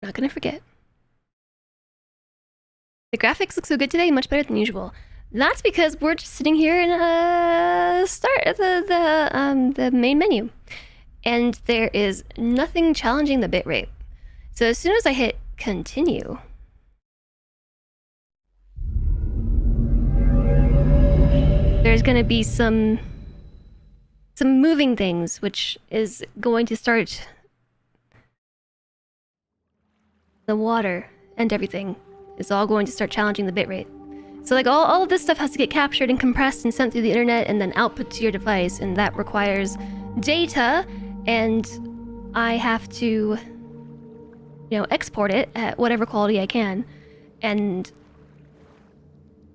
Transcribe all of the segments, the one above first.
Not gonna forget. The graphics look so good today, much better than usual. That's because we're just sitting here in start at the main menu, and there is nothing challenging the bitrate. So as soon as I hit continue, there's gonna be some moving things, which is going to start the water and everything is all going to start challenging the bitrate. So like all of this stuff has to get captured and compressed and sent through the internet and then output to your device, and that requires data, and I have to, you know, export it at whatever quality I can, and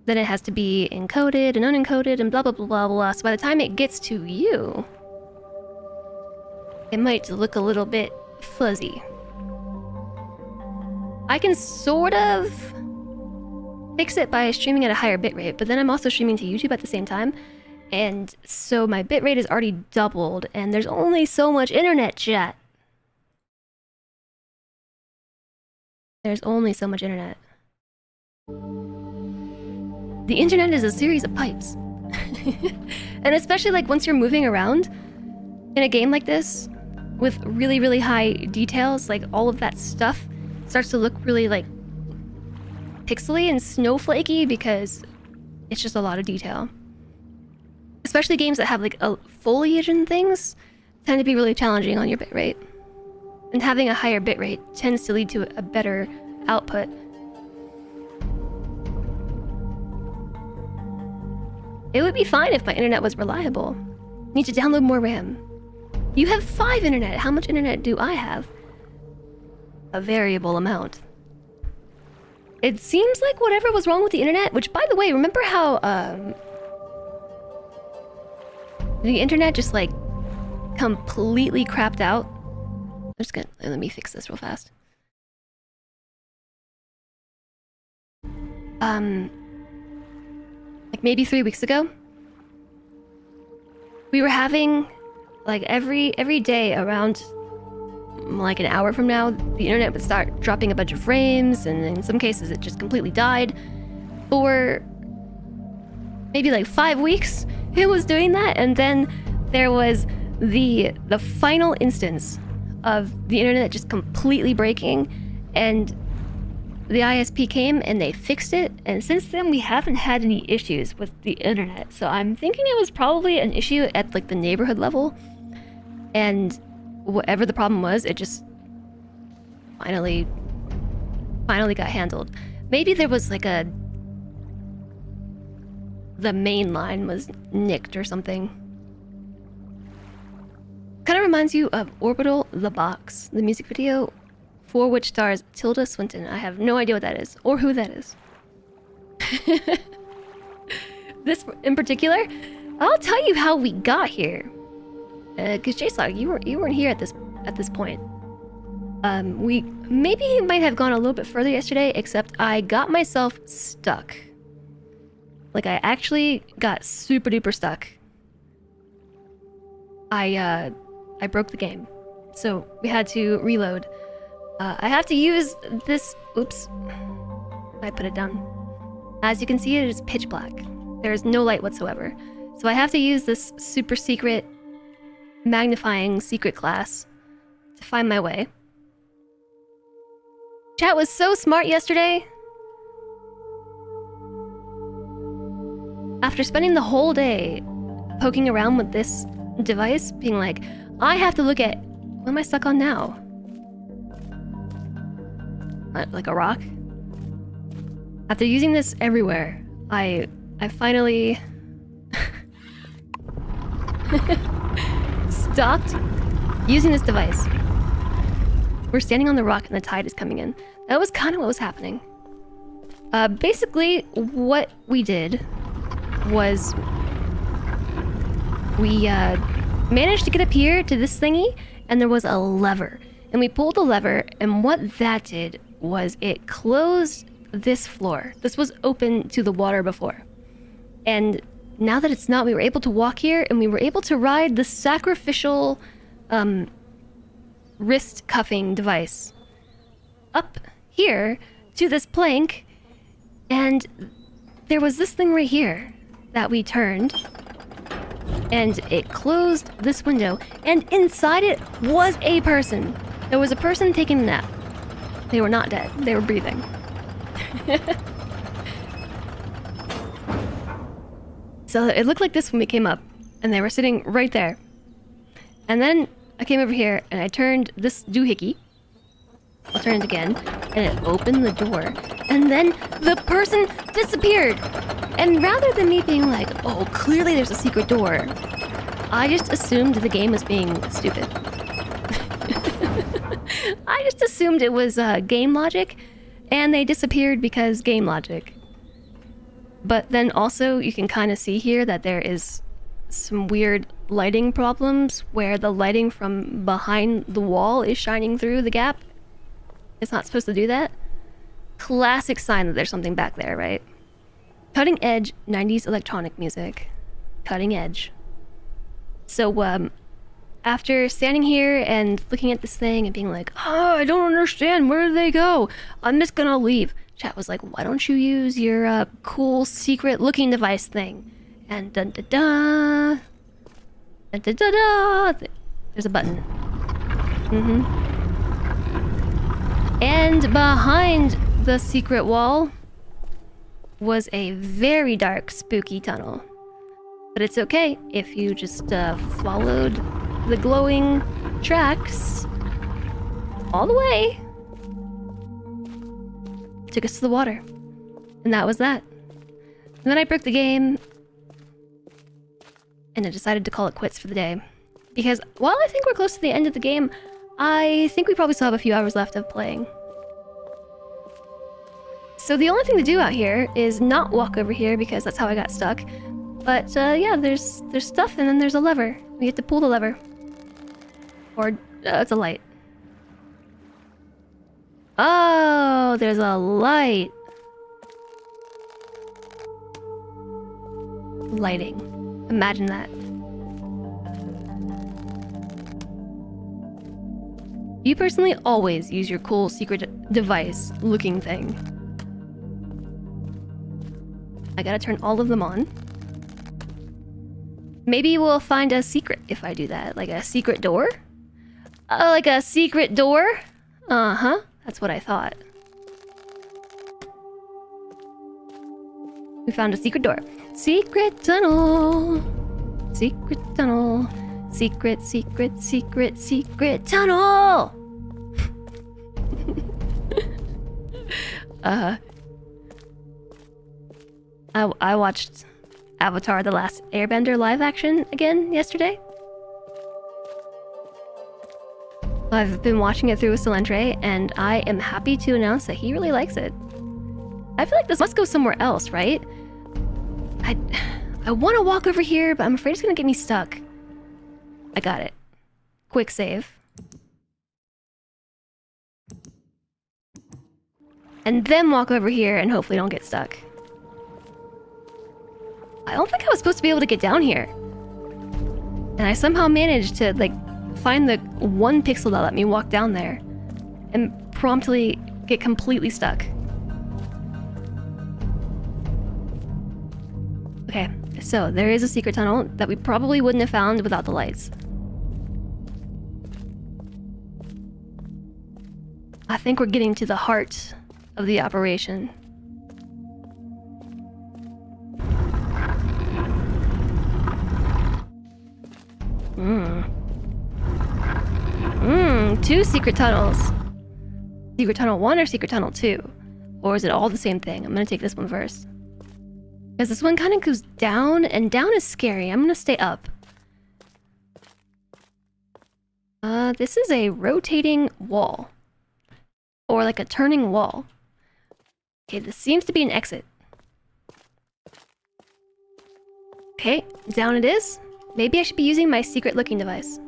then it has to be encoded and unencoded and blah blah blah blah blah. So by the time it gets to you, it might look a little bit fuzzy. I can sort of fix it by streaming at a higher bitrate, but then I'm also streaming to YouTube at the same time, and so my bitrate is already doubled, and there's only so much internet, chat. There's only so much internet. The internet is a series of pipes. And especially like once you're moving around in a game like this with really, really high details, like all of that stuff starts to look really like pixely and snowflakey because it's just a lot of detail. Especially games that have like a foliage and things tend to be really challenging on your bitrate. And having a higher bitrate tends to lead to a better output. It would be fine if my internet was reliable. Need to download more RAM. You have 5 internet. How much internet do I have? A variable amount. It seems like whatever was wrong with the internet, which by the way, remember how the internet just like completely crapped out? I'm just gonna, let me fix this real fast. Like maybe 3 weeks ago, we were having like every day around like an hour from now, the internet would start dropping a bunch of frames, and in some cases it just completely died. For maybe like 5 weeks, it was doing that, and then there was the final instance of the internet just completely breaking, and the ISP came and they fixed it, and since then we haven't had any issues with the internet. So I'm thinking it was probably an issue at like the neighborhood level, and whatever the problem was, it just finally got handled. Maybe there was like the main line was nicked or something. Kind of reminds you of Orbital the Box, the music video for which stars Tilda Swinton. I have no idea what that is or who that is. This in particular, I'll tell you how we got here. Because JSOG, you weren't here at this point. We maybe might have gone a little bit further yesterday, except I got myself stuck. Like I actually got super duper stuck. I broke the game, so we had to reload. I have to use this. Oops, I put it down. As you can see, it is pitch black. There is no light whatsoever, so I have to use this super secret magnifying secret glass to find my way. Chat was so smart yesterday. After spending the whole day poking around with this device, being like, I have to look at, what am I stuck on now? Like a rock? After using this everywhere, I finally stopped using this device. We're standing on the rock and the tide is coming in. That was kind of what was happening. Basically, what we did was we managed to get up here to this thingy, and there was a lever. And we pulled the lever, and what that did was it closed this floor. This was open to the water before. And now that it's not, we were able to walk here, and we were able to ride the sacrificial wrist cuffing device up here to this plank, and there was this thing right here that we turned, and it closed this window, and inside it was a person. There was a person taking a nap. They were not dead. They were breathing. So it looked like this when we came up, and they were sitting right there. And then I came over here, and I turned this doohickey. I'll turn it again, and it opened the door. And then the person disappeared. And rather than me being like, oh, clearly there's a secret door, I just assumed the game was being stupid. I just assumed it was game logic, and they disappeared because game logic. But then also, you can kind of see here that there is some weird lighting problems where the lighting from behind the wall is shining through the gap. It's not supposed to do that. Classic sign that there's something back there, right? Cutting edge 90s electronic music. Cutting edge. So, after standing here and looking at this thing and being like, oh, I don't understand, where did they go? I'm just gonna leave. Chat was like, why don't you use your cool secret looking device thing? And dun da da, dun da da da. There's a button. And behind the secret wall was a very dark, spooky tunnel. But it's okay if you just followed the glowing tracks all the way. Took us to the water. And that was that. And then I broke the game, and I decided to call it quits for the day. Because while I think we're close to the end of the game, I think we probably still have a few hours left of playing. So the only thing to do out here is not walk over here, because that's how I got stuck. But yeah, there's stuff, and then there's a lever. We have to pull the lever. Or it's a light. Oh, there's a light. Lighting. Imagine that. You personally always use your cool secret device looking thing. I gotta turn all of them on. Maybe we'll find a secret if I do that. Like a secret door? Like a secret door? Uh-huh. That's what I thought. We found a secret door. Secret tunnel. Secret tunnel. Secret, secret, secret, secret tunnel! I watched Avatar: The Last Airbender live action again yesterday. I've been watching it through with Solentre, and I am happy to announce that he really likes it. I feel like this must go somewhere else, right? I want to walk over here, but I'm afraid it's gonna get me stuck. I got it. Quick save. And then walk over here and hopefully don't get stuck. I don't think I was supposed to be able to get down here. And I somehow managed to, like, find the one pixel that let me walk down there. And promptly get completely stuck. Okay, so there is a secret tunnel that we probably wouldn't have found without the lights. I think we're getting to the heart of the operation. Two secret tunnels. Secret tunnel 1 or secret tunnel 2? Or is it all the same thing? I'm gonna take this one first. Because this one kind of goes down, and down is scary. I'm gonna stay up. This is a rotating wall. Or like a turning wall. Okay, this seems to be an exit. Okay, down it is. Maybe I should be using my secret looking device.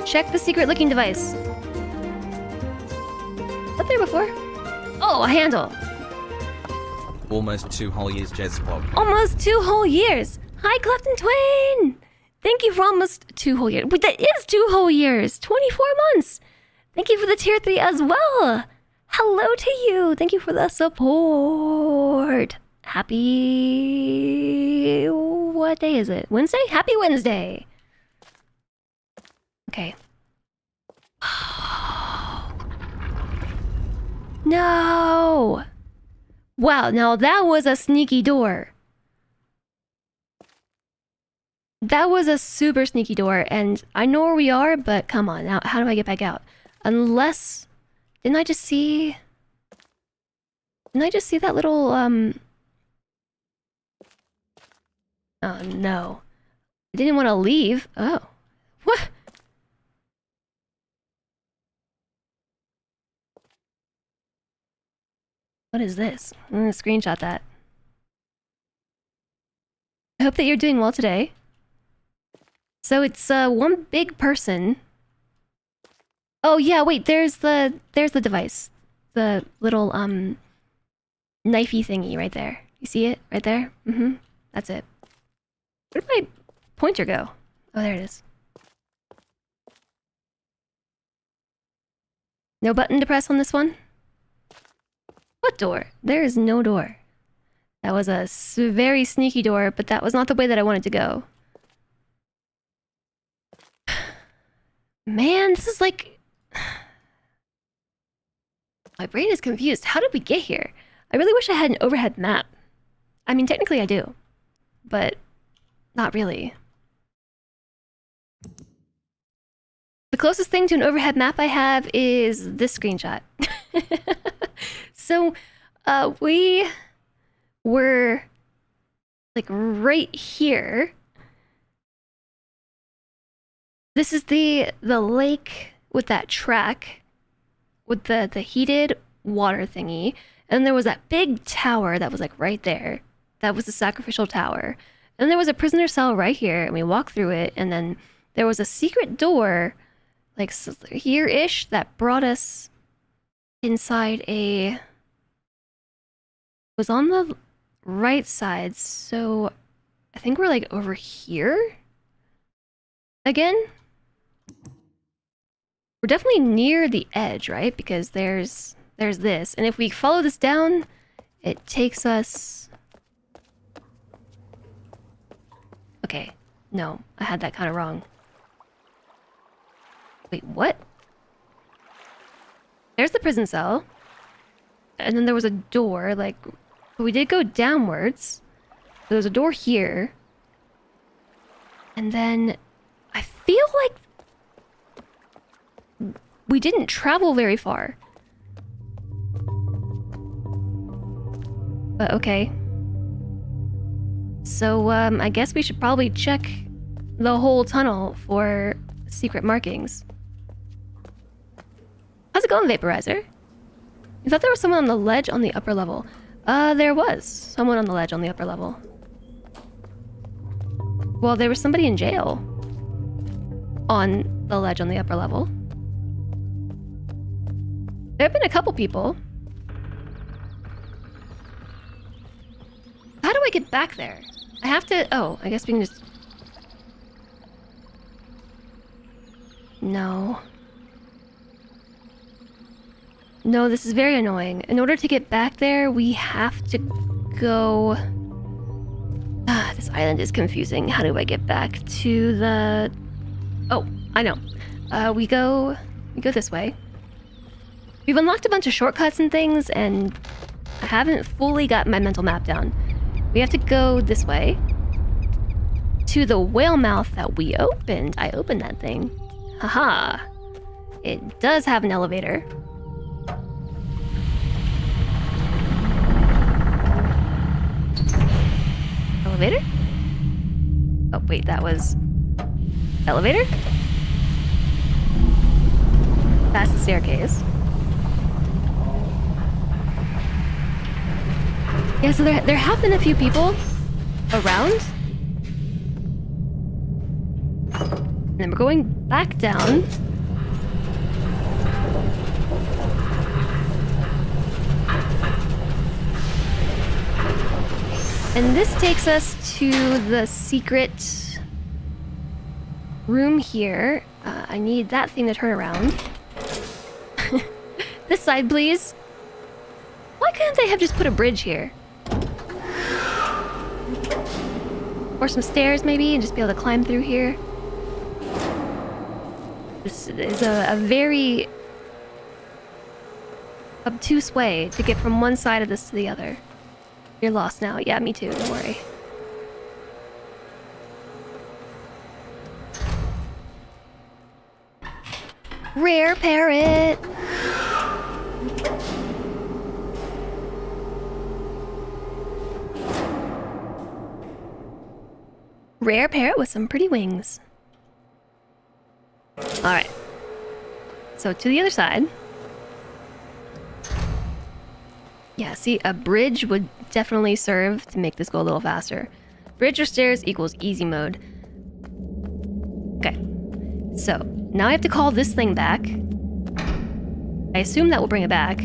Check the secret looking device. Up there before? Oh, a handle. Almost 2 whole years, Jezpog. Almost 2 whole years. Hi, Clefton Twain. Thank you for almost 2 whole years. But that is 2 whole years. 24 months. Thank you for the tier 3 as well. Hello to you. Thank you for the support. Happy... What day is it? Wednesday? Happy Wednesday. Okay. No! Wow, now that was a sneaky door. That was a super sneaky door, and I know where we are, but come on, now how do I get back out? Unless... Didn't I just see that little, Oh, no. I didn't want to leave. Oh. What? What is this? I'm gonna screenshot that. I hope that you're doing well today. So it's, one big person. Oh, yeah, wait, there's the device. The little, knifey thingy right there. You see it? Right there? Mm-hmm. That's it. Where did my pointer go? Oh, there it is. No button to press on this one? What door? There is no door. That was a very sneaky door, but that was not the way that I wanted to go. Man, this is like... My brain is confused. How did we get here? I really wish I had an overhead map. I mean, technically I do. But... not really. The closest thing to an overhead map I have is this screenshot. So, we were like right here. This is the lake with that track with the heated water thingy, and there was that big tower that was like right there. That was the sacrificial tower. And there was a prisoner cell right here, and we walked through it, and then there was a secret door like here-ish that brought us inside a... was on the right side, so I think we're like over here again. We're definitely near the edge, right? Because there's this, and if we follow this down, it takes us... Okay, no, I had that kind of wrong. Wait, what? There's the prison cell. And then there was a door, like... But we did go downwards. There was a door here. And then... I feel like... we didn't travel very far. But okay. So, I guess we should probably check the whole tunnel for secret markings. How's it going, Vaporizer? You thought there was someone on the ledge on the upper level. There was someone on the ledge on the upper level. Well, there was somebody in jail on the ledge on the upper level. There have been a couple people. How do I get back there? I have to... Oh, I guess we can just... No. No, this is very annoying. In order to get back there, we have to go... this island is confusing. How do I get back to the... Oh, I know. We go this way. We've unlocked a bunch of shortcuts and things, and I haven't fully got my mental map down. We have to go this way to the whale mouth that we opened. I opened that thing. Haha. It does have an elevator. Elevator? Oh, wait, that was... Elevator? That's the staircase. Yeah, so there have been a few people around. And then we're going back down. And this takes us to the secret room here. I need that thing to turn around. This side, please. Why couldn't they have just put a bridge here? Or some stairs, maybe, and just be able to climb through here. This is a very obtuse way to get from one side of this to the other. You're lost now. Yeah, me too. Don't worry. Rare parrot! Rare parrot with some pretty wings. Alright. So to the other side. Yeah, see, a bridge would definitely serve to make this go a little faster. Bridge or stairs equals easy mode. Okay. So, now I have to call this thing back. I assume that will bring it back.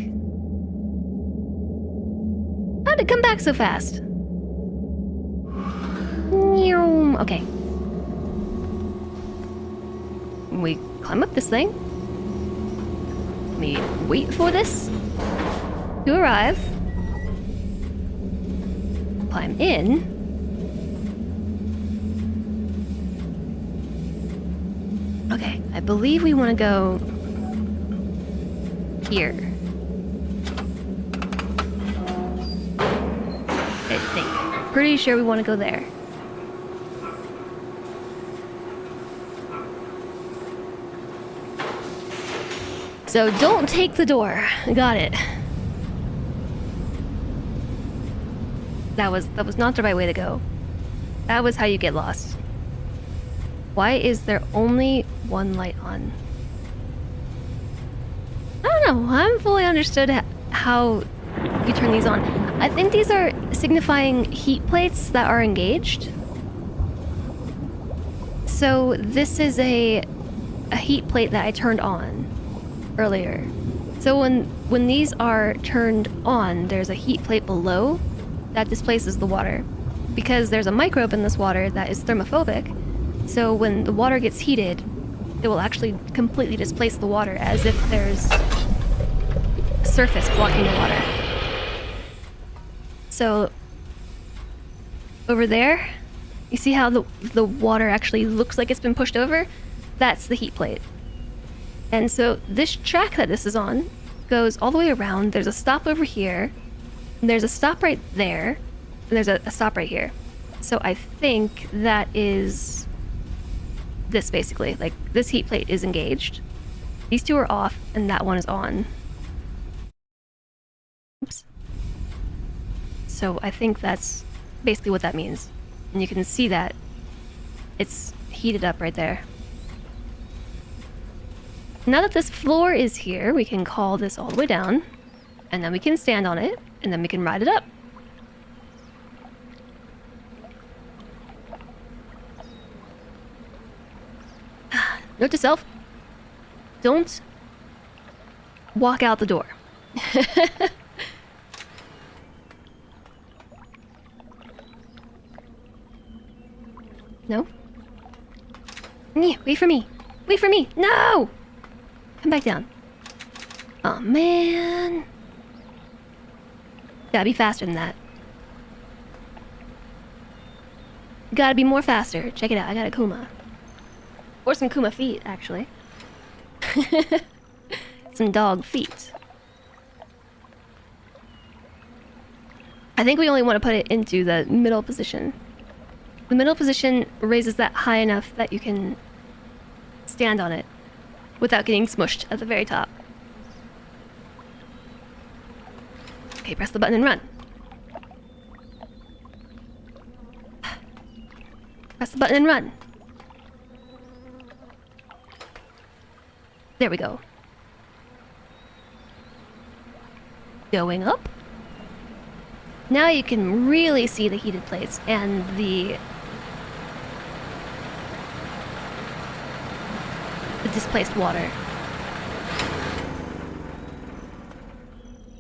How'd it come back so fast? Okay. We climb up this thing. We wait for this to arrive. Climb in. Okay, I believe we want to go here. I think. Pretty sure we want to go there. So don't take the door. Got it. That was not the right way to go. That was how you get lost. Why is there only one light on? I don't know. I haven't fully understood how you turn these on. I think these are signifying heat plates that are engaged. So this is a heat plate that I turned on earlier. So when these are turned on, there's a heat plate below that displaces the water. Because there's a microbe in this water that is thermophobic, so when the water gets heated, it will actually completely displace the water as if there's a surface blocking the water. So over there, you see how the water actually looks like it's been pushed over? That's the heat plate. And so this track that this is on goes all the way around. There's a stop over here, and there's a stop right there, and there's a stop right here. So I think that is this basically. Like, this heat plate is engaged. These two are off, and that one is on. Oops. So I think that's basically what that means. And you can see that it's heated up right there. Now that this floor is here, we can call this all the way down, and then we can stand on it, and then we can ride it up. Note to self, don't walk out the door. No? Wait for me. Wait for me. No! Come back down. Oh, man. Gotta be faster than that. Gotta be more faster. Check it out. I got a Kuma. Or some Kuma feet, actually. Some dog feet. I think we only want to put it into the middle position. The middle position raises that high enough that you can stand on it without getting smushed at the very top. Okay, press the button and run. Press the button and run. There we go. Going up. Now you can really see the heated plates and the displaced water.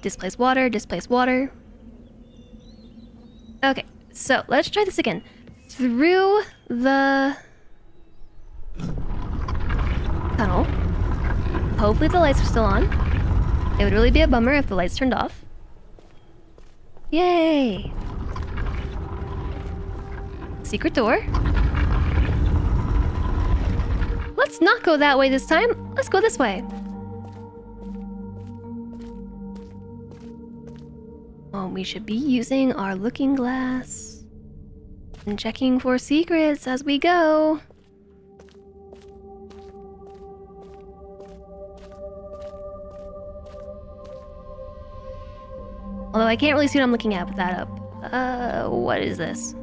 Displaced water, displaced water. Okay, so let's try this again. Through the tunnel. Hopefully the lights are still on. It would really be a bummer if the lights turned off. Yay! Secret door. Let's not go that way this time. Let's go this way. Oh, we should be using our looking glass and checking for secrets as we go. Although I can't really see what I'm looking at with that up. What is this?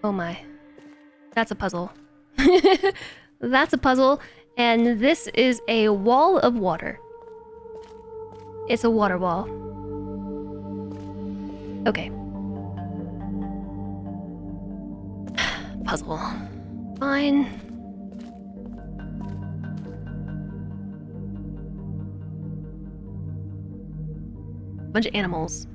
Oh my. That's a puzzle. That's a puzzle. And this is a wall of water. It's a water wall. Okay. Puzzle. Fine. Bunch of animals.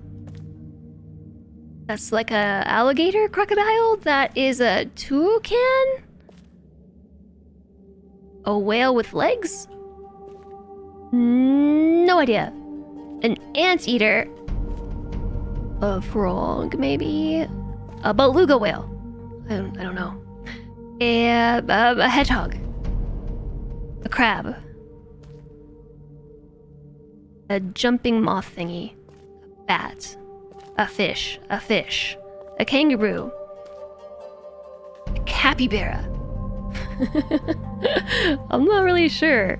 That's like a alligator crocodile. That is a toucan. A whale with legs? No idea. An anteater. A frog, maybe. A beluga whale. I don't know. A hedgehog. A crab. A jumping moth thingy. A bat. A fish. A fish. A kangaroo. A capybara. I'm not really sure.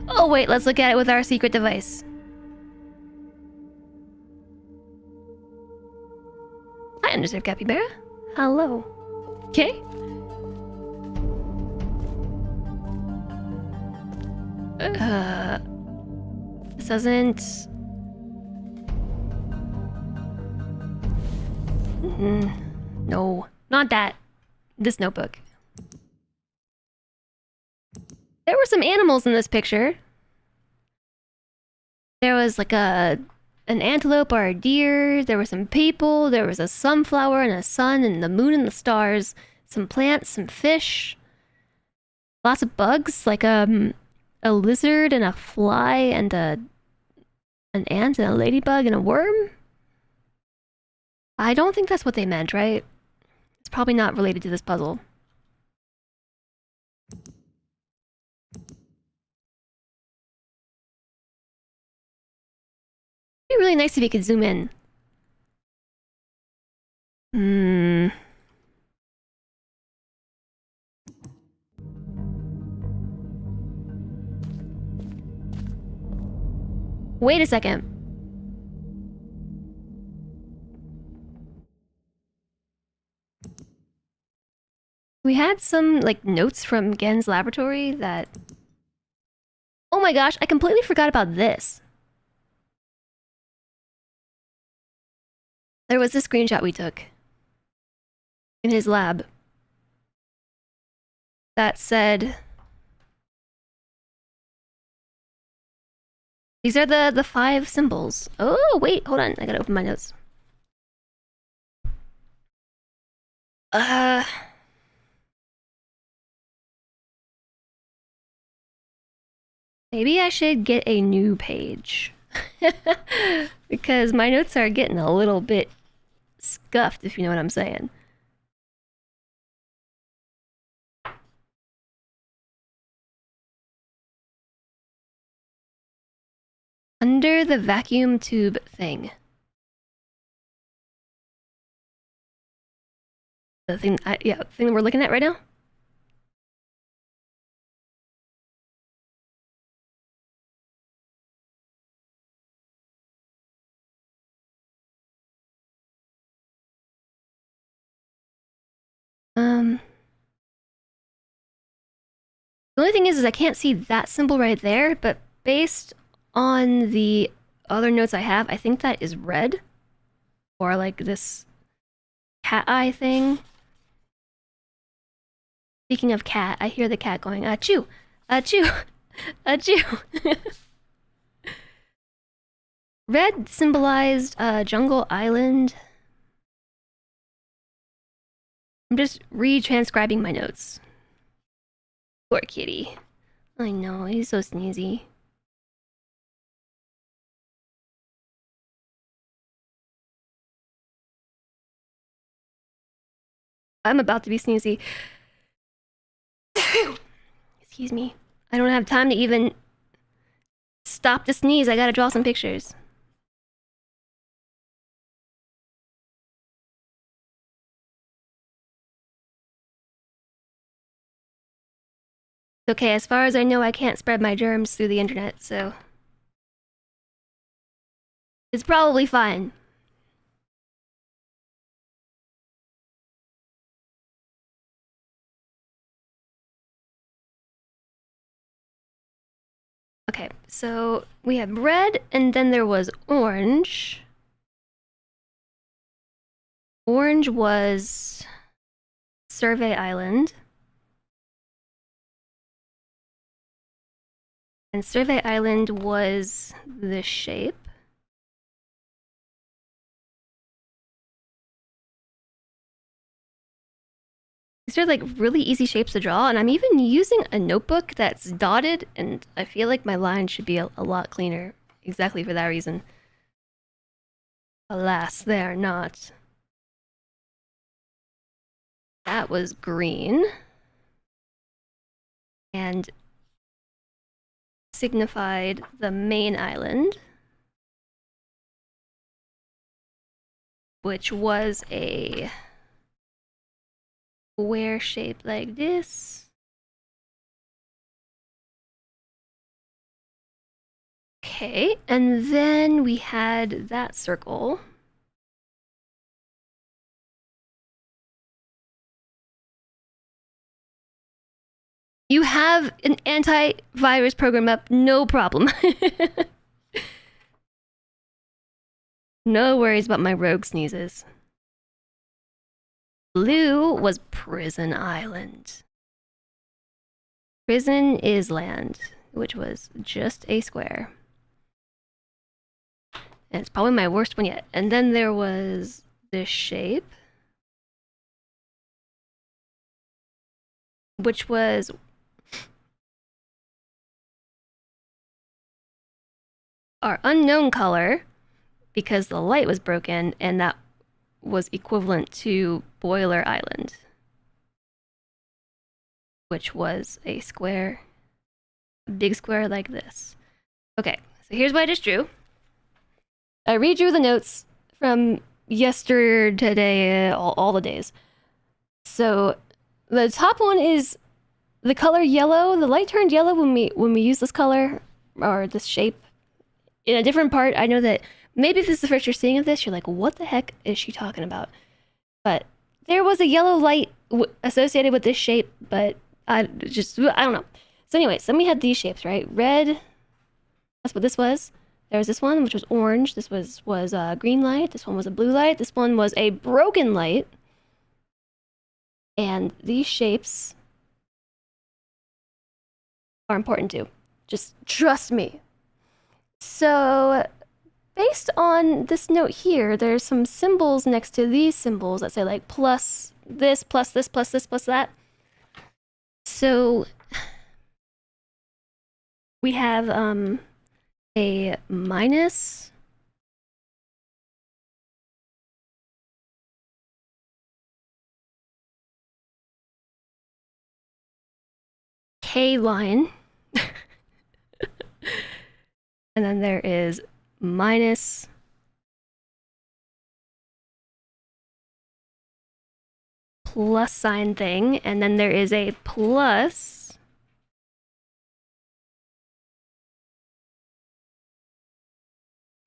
Oh wait, let's look at it with our secret device. I understand capybara. Hello. Okay. This doesn't... No, not that. This notebook. There were some animals in this picture. There was like an antelope or a deer. There were some people. There was a sunflower and a sun and the moon and the stars. Some plants, some fish. Lots of bugs, like a lizard and a fly and an ant and a ladybug and a worm. I don't think that's what they meant, right? It's probably not related to this puzzle. It'd be really nice if you could zoom in. Wait a second. We had some, like, notes from Gen's laboratory that... Oh my gosh, I completely forgot about this. There was this screenshot we took in his lab that said... These are the 5 symbols. Oh, wait, hold on. I gotta open my notes. Maybe I should get a new page. Because my notes are getting a little bit scuffed, if you know what I'm saying. Under the vacuum tube thing. The thing, yeah, thing that we're looking at right now? The only thing is I can't see that symbol right there, but based on the other notes I have, I think that is red. Or like this cat eye thing. Speaking of cat, I hear the cat going, achoo, achoo, achoo. Red symbolized Jungle Island. I'm just re-transcribing my notes. Poor kitty. I know, he's so sneezy. I'm about to be sneezy. Excuse me. I don't have time to even stop the sneeze. I gotta draw some pictures. Okay, as far as I know, I can't spread my germs through the internet, so it's probably fine. Okay, so we have red, and then there was orange. Orange was Survey Island. And Survey Island was this shape. These are like really easy shapes to draw, and I'm even using a notebook that's dotted, and I feel like my lines should be a lot cleaner exactly for that reason. Alas, they are not. That was green. And signified the main island, which was a square shape like this. Okay, and then we had that circle. You have an antivirus program up, no problem. No worries about my rogue sneezes. Blue was Prison Island. Prison Island, which was just a square. And it's probably my worst one yet. And then there was this shape, which was our unknown color because the light was broken, and that was equivalent to Boiler Island, which was a square, a big square like this. Okay, so here's what I just drew. I redrew the notes from yesterday, all the days. So the top one is the color yellow. The light turned yellow when we use this color or this shape. In a different part, I know that maybe if this is the first you're seeing of this, you're like, what the heck is she talking about? But there was a yellow light associated with this shape, but I don't know. So anyways, then we had these shapes, right? Red, that's what this was. There was this one, which was orange. This was a green light. This one was a blue light. This one was a broken light. And these shapes are important too. Just trust me. So based on this note here, there's some symbols next to these symbols that say like plus this, plus this, plus this, plus that. So we have a minus, K line, and then there is minus plus sign thing, and then there is a plus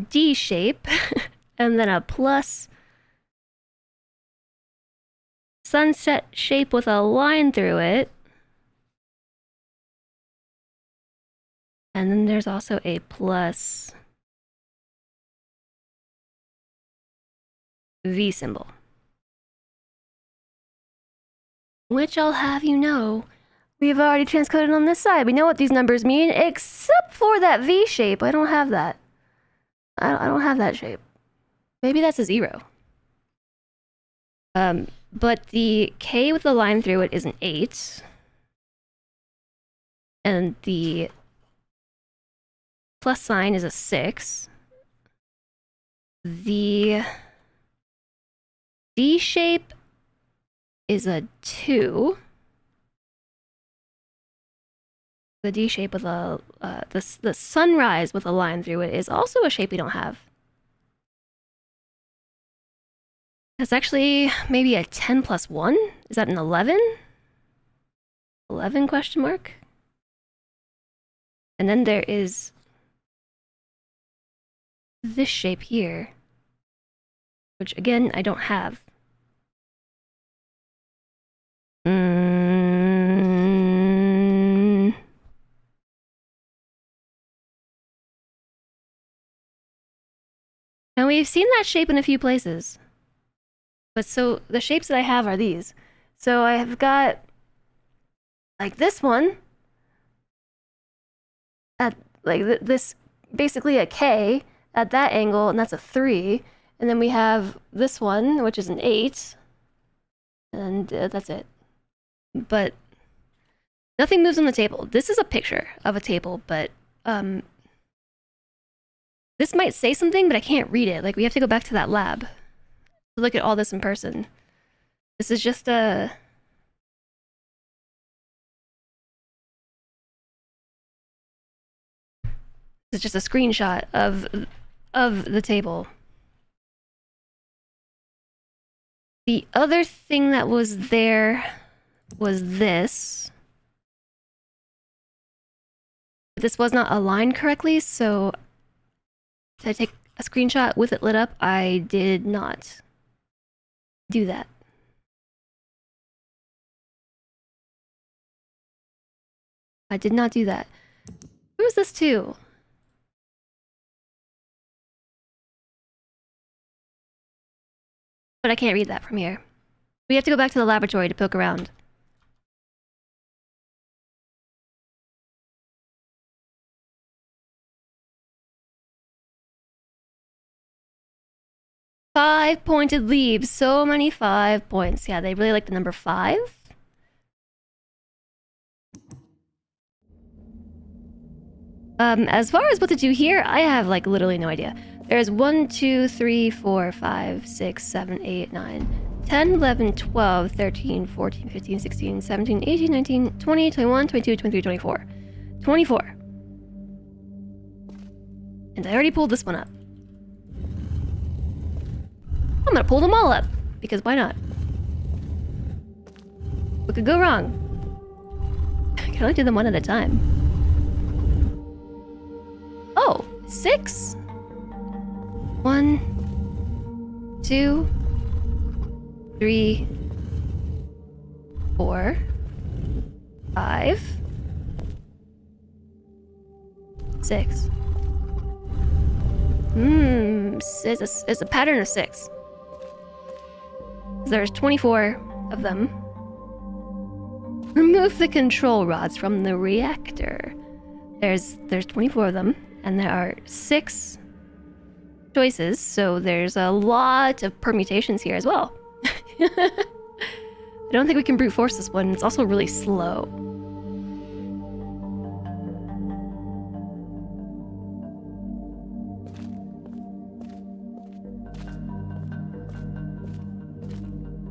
D shape, and then a plus sunset shape with a line through it. And then there's also a plus V symbol. Which I'll have you know, we've already transcoded on this side. We know what these numbers mean, except for that V shape. I don't have that. I don't have that shape. Maybe that's a 0. But the K with the line through it is an 8. And the plus sign is a 6. The D shape is a 2. The D shape with a the sunrise with a line through it is also a shape we don't have. That's actually maybe a 10 plus 1? Is that an 11? 11 question mark? And then there is this shape here, which again, I don't have. Now we've seen that shape in a few places. But so the shapes that I have are these. So I have got like this one at like this, basically a K at that angle, and that's a 3. And then we have this one, which is an 8. And that's it. But nothing moves on the table. This is a picture of a table, but this might say something, but I can't read it. Like, we have to go back to that lab to look at all this in person. This is just a... This is just a screenshot of the table. The other thing that was there was this. This was not aligned correctly, so did I take a screenshot with it lit up? I did not do that. I did not do that. Who is this to? But I can't read that from here. We have to go back to the laboratory to poke around. Five-pointed leaves. So many 5 points. Yeah, they really like the number 5. As far as what to do here, I have, like, literally no idea. There's 1, 2, 3, 4, 5, 6, 7, 8, 9, 10, 11, 12, 13, 14, 15, 16, 17, 18, 19, 20, 21, 22, 23, 24. 24. And I already pulled this one up. I'm gonna pull them all up, because why not? What could go wrong? I can only do them one at a time. Oh, 6. 1, 2, 3, 4, 5, 6. It's a pattern of 6. There's 24 of them. Remove the control rods from the reactor. There's 24 of them, and there are 6 choices, so there's a lot of permutations here as well. I don't think we can brute force this one. It's also really slow.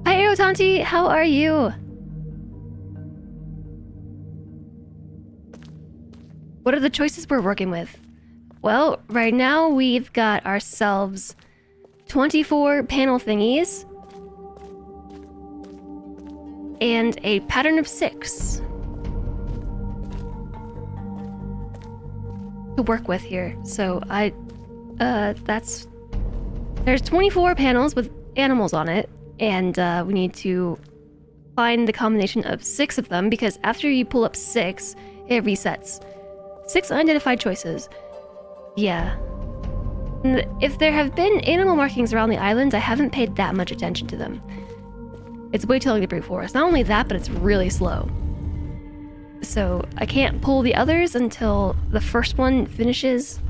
Hi, Aerotanti, how are you? What are the choices we're working with? Well, right now we've got ourselves 24 panel thingies and a pattern of 6 to work with here. So there's 24 panels with animals on it, and we need to find the combination of 6 of them, because after you pull up 6, it resets. 6 unidentified choices. Yeah. And if there have been animal markings around the island, I haven't paid that much attention to them. It's way too long to brute force. Not only that, but it's really slow. So I can't pull the others until the first one finishes.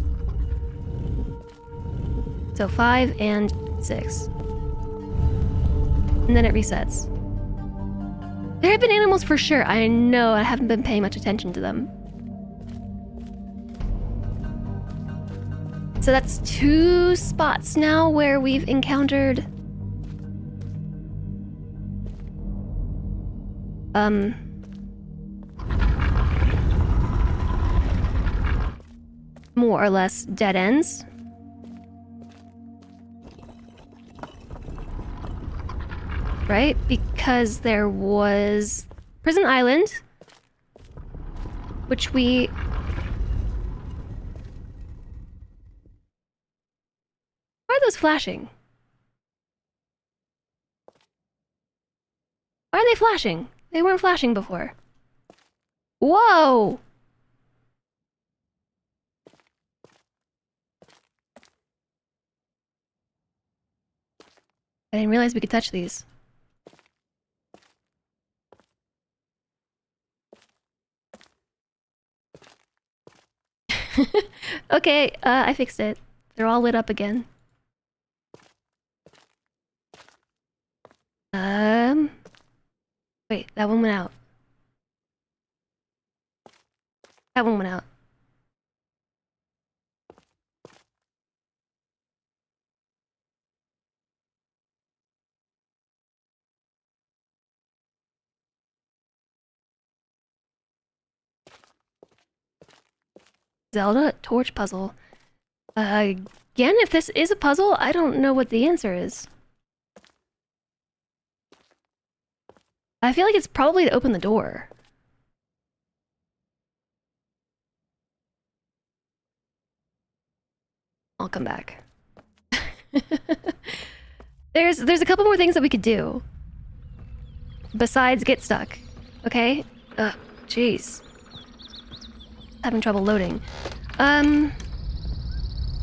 So 5 and 6. and then it resets. There have been animals for sure. I know, I haven't been paying much attention to them. So that's 2 spots now where we've encountered... more or less dead ends. Right? Because there was Prison Island, which we... Why are those flashing? Why are they flashing? They weren't flashing before. Whoa! I didn't realize we could touch these. Okay, I fixed it. They're all lit up again. Wait, that one went out. That one went out. Zelda torch puzzle. Again, if this is a puzzle, I don't know what the answer is. I feel like it's probably to open the door. I'll come back. There's a couple more things that we could do. Besides get stuck. Okay? Jeez. Having trouble loading.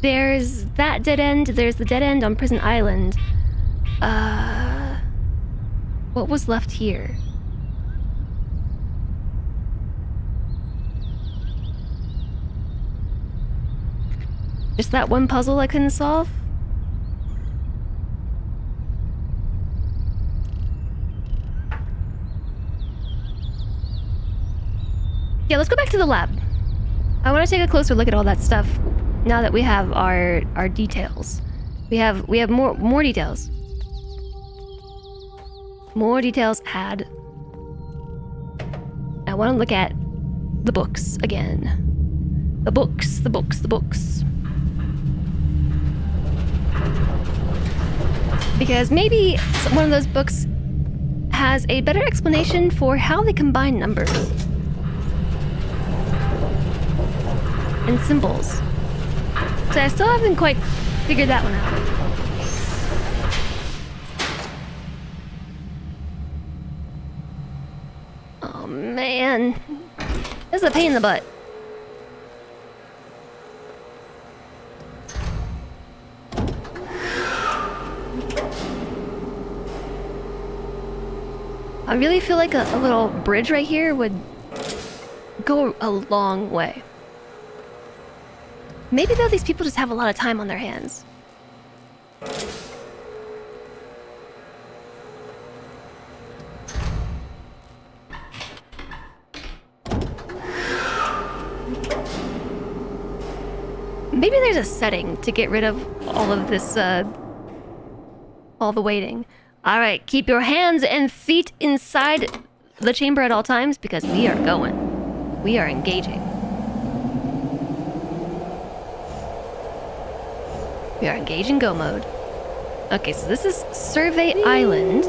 There's that dead end. There's the dead end on Prison Island. What was left here? Just that one puzzle I couldn't solve? Yeah, let's go back to the lab. I want to take a closer look at all that stuff now that we have our details. We have more details. More details had. I want to look at the books again. The books. Because maybe one of those books has a better explanation for how they combine numbers and symbols. So I still haven't quite figured that one out. Oh man, this is a pain in the butt. I really feel like a little bridge right here would go a long way. Maybe though these people just have a lot of time on their hands. Maybe there's a setting to get rid of all of this, all the waiting. Alright, keep your hands and feet inside the chamber at all times because we are going. We are engaging. We are engaging go mode. Okay, so this is Survey Island.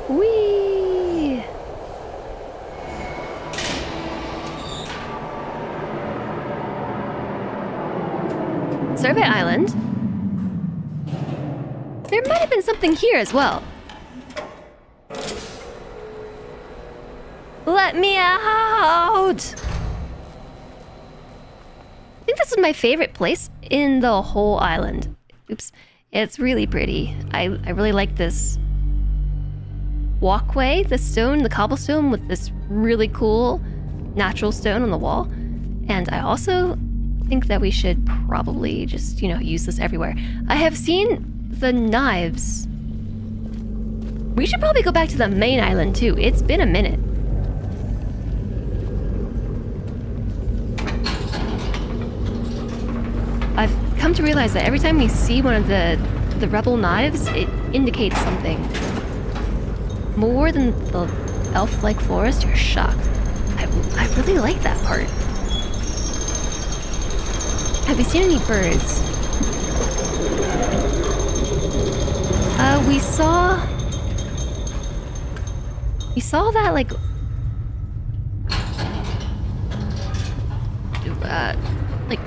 Whee! Survey Island. There might have been something here as well. Let me out! I think this is my favorite place in the whole island. Oops. It's really pretty. I really like this walkway, the stone, the cobblestone with this really cool natural stone on the wall. And I also think that we should probably just, use this everywhere. I have seen the knives We should probably go back to the main island too. It's been a minute. I've come to realize that every time we see one of the rebel knives, it indicates something. More than the elf-like forest, you're shocked. I really like that part. Have you seen any birds? We saw that, like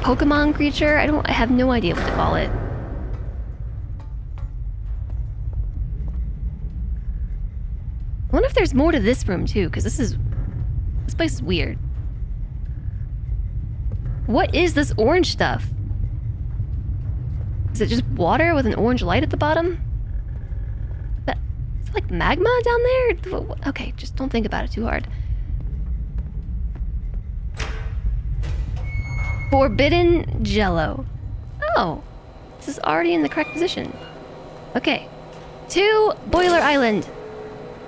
Pokemon creature. I have no idea what to call it. I wonder if there's more to this room too, because this place is weird. What is this orange stuff? Is it just water with an orange light at the bottom? Is it like magma down there? Okay, just don't think about it too hard. Forbidden Jello. Oh, this is already in the correct position. Okay. To Boiler Island.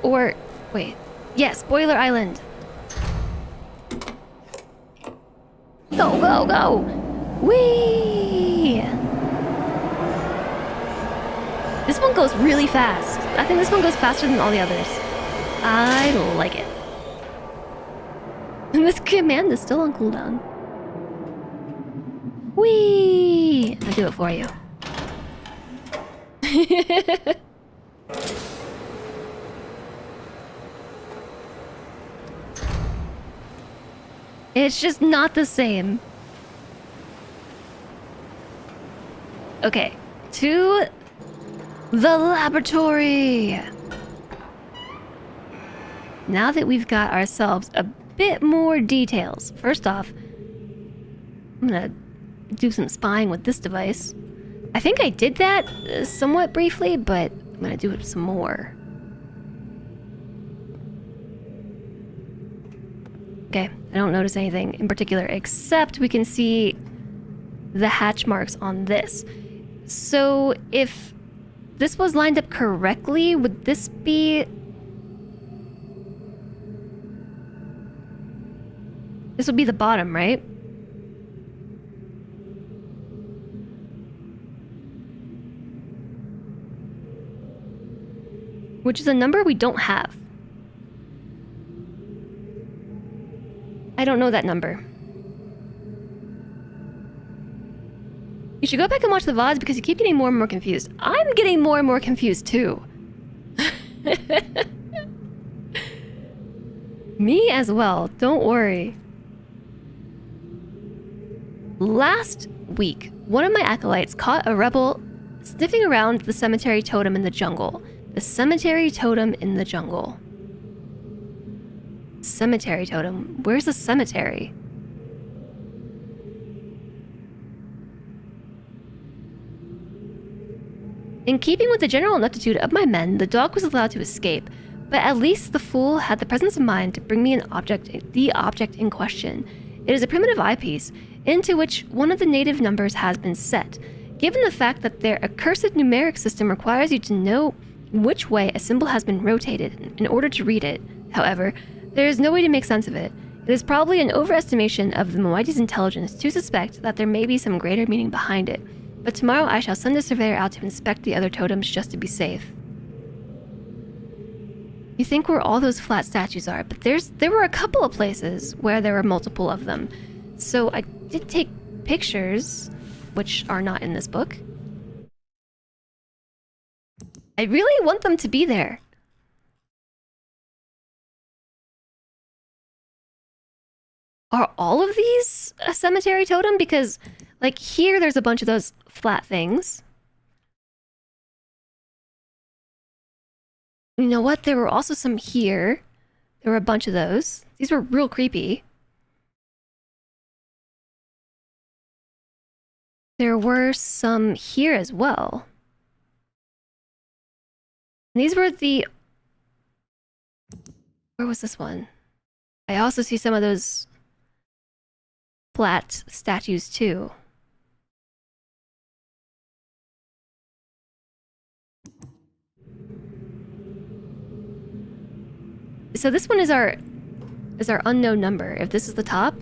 Or, wait. Yes, Boiler Island. Go, go, go! Whee! This one goes really fast. I think this one goes faster than all the others. I like it. And this command is still on cooldown. Whee! I'll do it for you. It's just not the same. Okay, to the laboratory. Now that we've got ourselves a bit more details, first off, I'm gonna do some spying with this device. I think I did that somewhat briefly, but I'm gonna do it some more. Okay, I don't notice anything in particular, except we can see the hatch marks on this. So if this was lined up correctly, would this be... This would be the bottom, right? Which is a number we don't have. I don't know that number. You should go back and watch the VODs because you keep getting more and more confused. I'm getting more and more confused too. Me as well, don't worry. Last week, one of my acolytes caught a rebel sniffing around the cemetery totem in the jungle. The cemetery totem in the jungle. Cemetery totem? Where's the cemetery? In keeping with the general ineptitude of my men, the dog was allowed to escape, but at least the fool had the presence of mind to bring me the object in question. It is a primitive eyepiece, into which one of the native numbers has been set. Given the fact that their accursed numeric system requires you to know which way a symbol has been rotated in order to read it, however, there is no way to make sense of it. It is probably an overestimation of the woahhjess' intelligence to suspect that there may be some greater meaning behind it. But tomorrow I shall send a surveyor out to inspect the other totems just to be safe. You think where all those flat statues are, but there were a couple of places where there were multiple of them. So I did take pictures, which are not in this book. I really want them to be there. Are all of these a cemetery totem? Because, like, here there's a bunch of those flat things. You know what? There were also some here. There were a bunch of those. These were real creepy. There were some here as well. And these were the... Where was this one? I also see some of those flat statues too. So this one is our unknown number. If this is the top,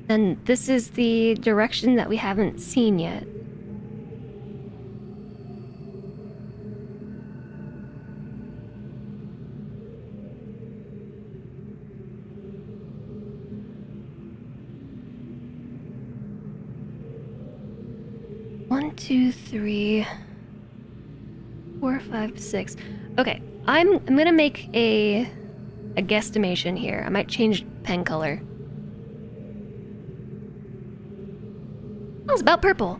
then this is the direction that we haven't seen yet. One, two, three, 4, 5, 6. Okay, I'm gonna make a guesstimation here. I might change pen color. Oh, it's about purple.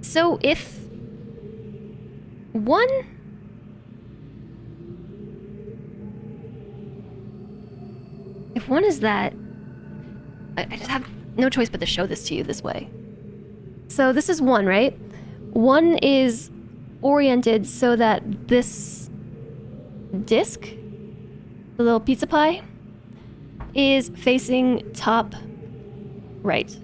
So if one is that, I just have no choice but to show this to you this way. So this is 1, right? 1 is oriented so that this disc, the little pizza pie, is facing top right.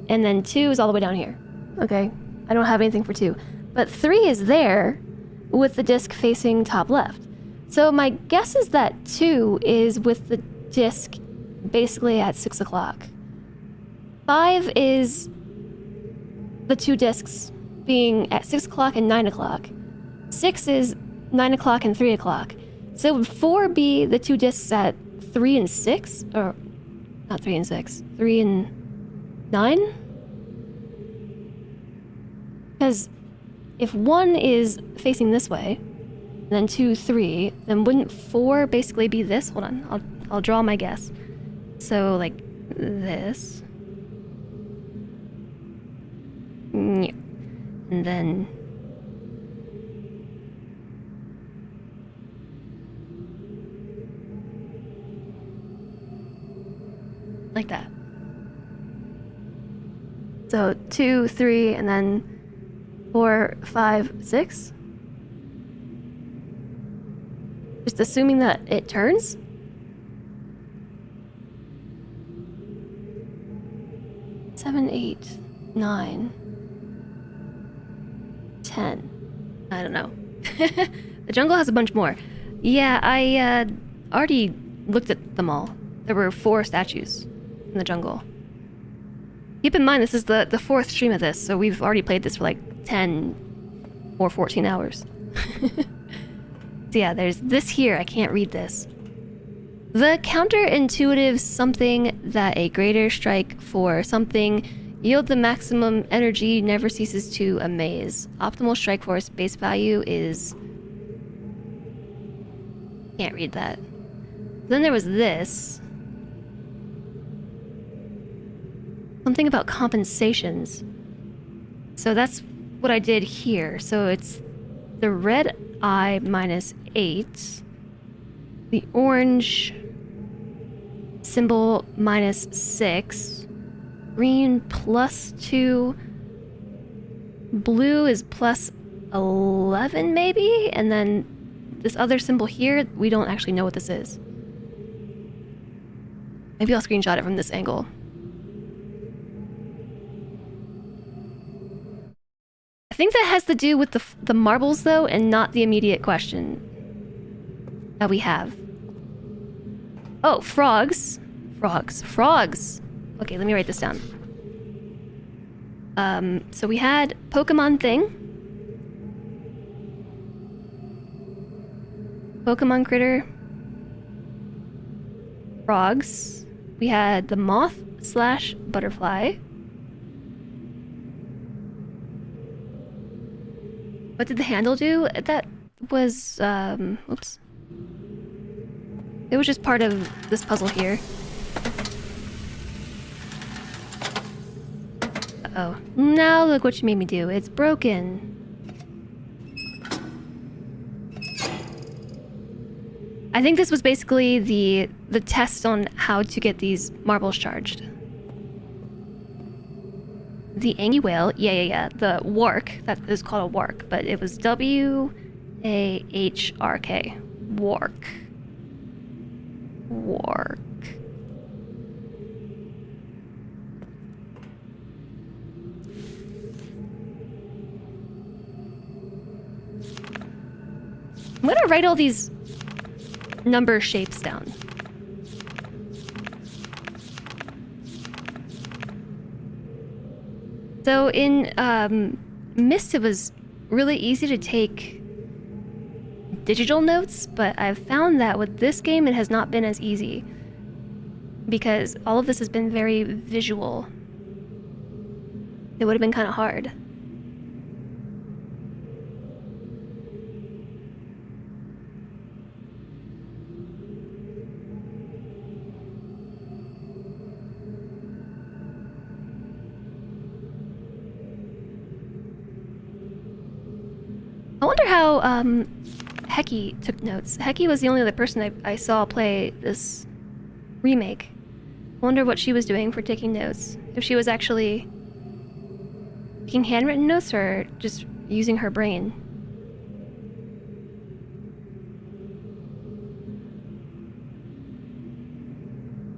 And then 2 is all the way down here. Okay, I don't have anything for 2. But 3 is there with the disc facing top left. So my guess is that 2 is with the disc basically at 6 o'clock. 5 is the 2 discs being at 6 o'clock and 9 o'clock. 6 is 9 o'clock and 3 o'clock. So would 4 be the 2 discs at 3 and 6? Or, not 3 and 6. 3 and 9? Because if 1 is facing this way, then 2, 3, then wouldn't 4 basically be this? Hold on, I'll draw my guess. So, like, this. Yeah. And then... like that. So 2, 3, and then 4, 5, 6. Just assuming that it turns. Seven, 8, 9, 10. I don't know. The jungle has a bunch more. Yeah, I already looked at them all. There were 4 statues in the jungle. Keep in mind, this is the 4th stream of this, so we've already played this for like 10 or 14 hours. So yeah, there's this here. I can't read this. The counterintuitive something that a greater strike for something yield the maximum energy never ceases to amaze. Optimal strike force base value is... can't read that. Then there was this. Something about compensations. So that's what I did here. So it's the red eye minus 8. The orange symbol minus 6. Green plus 2. Blue is plus 11 maybe? And then this other symbol here, we don't actually know what this is. Maybe I'll screenshot it from this angle. I think that has to do with the marbles though, and not the immediate question that we have. Oh, frogs. Frogs. Okay, let me write this down. So we had Pokemon thing. Pokemon critter. Frogs. We had the moth slash butterfly. What did the handle do? That was, oops. It was just part of this puzzle here. Uh-oh. Now look what you made me do. It's broken. I think this was basically the test on how to get these marbles charged. The Angie whale, yeah. The wark, that is called a wark, but it was W-A-H-R-K. Wark. I'm gonna write all these number shapes down. So in Myst, it was really easy to take digital notes, but I've found that with this game it has not been as easy because all of this has been very visual. It would have been kind of hard. I wonder how Heki took notes. Heki was the only other person I saw play this remake. I wonder what she was doing for taking notes. If she was actually taking handwritten notes or just using her brain.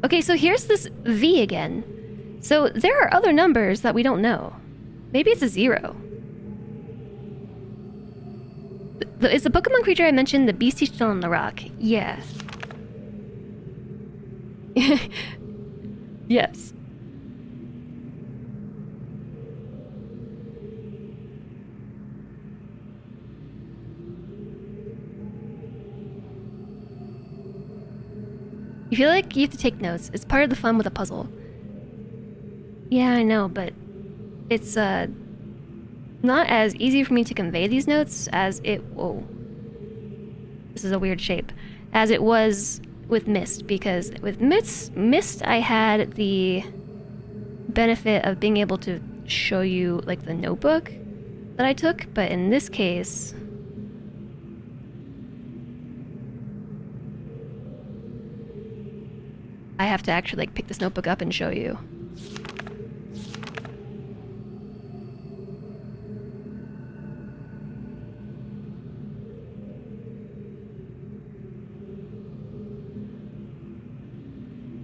Okay, so here's this V again. So there are other numbers that we don't know. Maybe it's a 0. Is the Pokemon creature I mentioned the beastie still on the rock? Yeah. Yes. You feel like you have to take notes. It's part of the fun with a puzzle. Yeah, I know, but it's not as easy for me to convey these notes as it... Whoa. This is a weird shape. As it was with Myst, because with Myst I had the benefit of being able to show you, like, the notebook that I took, but in this case... I have to actually, like, pick this notebook up and show you.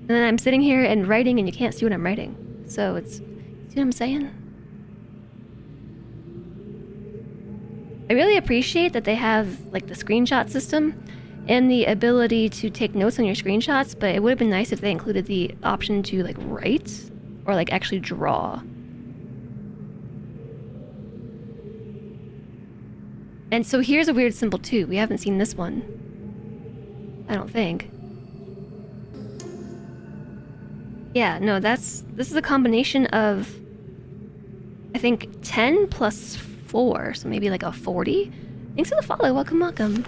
And then I'm sitting here and writing and you can't see what I'm writing. So it's... See what I'm saying? I really appreciate that they have, like, the screenshot system and the ability to take notes on your screenshots, but it would have been nice if they included the option to, like, write or, like, actually draw. And so here's a weird symbol too. We haven't seen this one. I don't think. Yeah, no, this is a combination of, I think, 10 plus 4, so maybe like a 40? Thanks for the follow, welcome, welcome.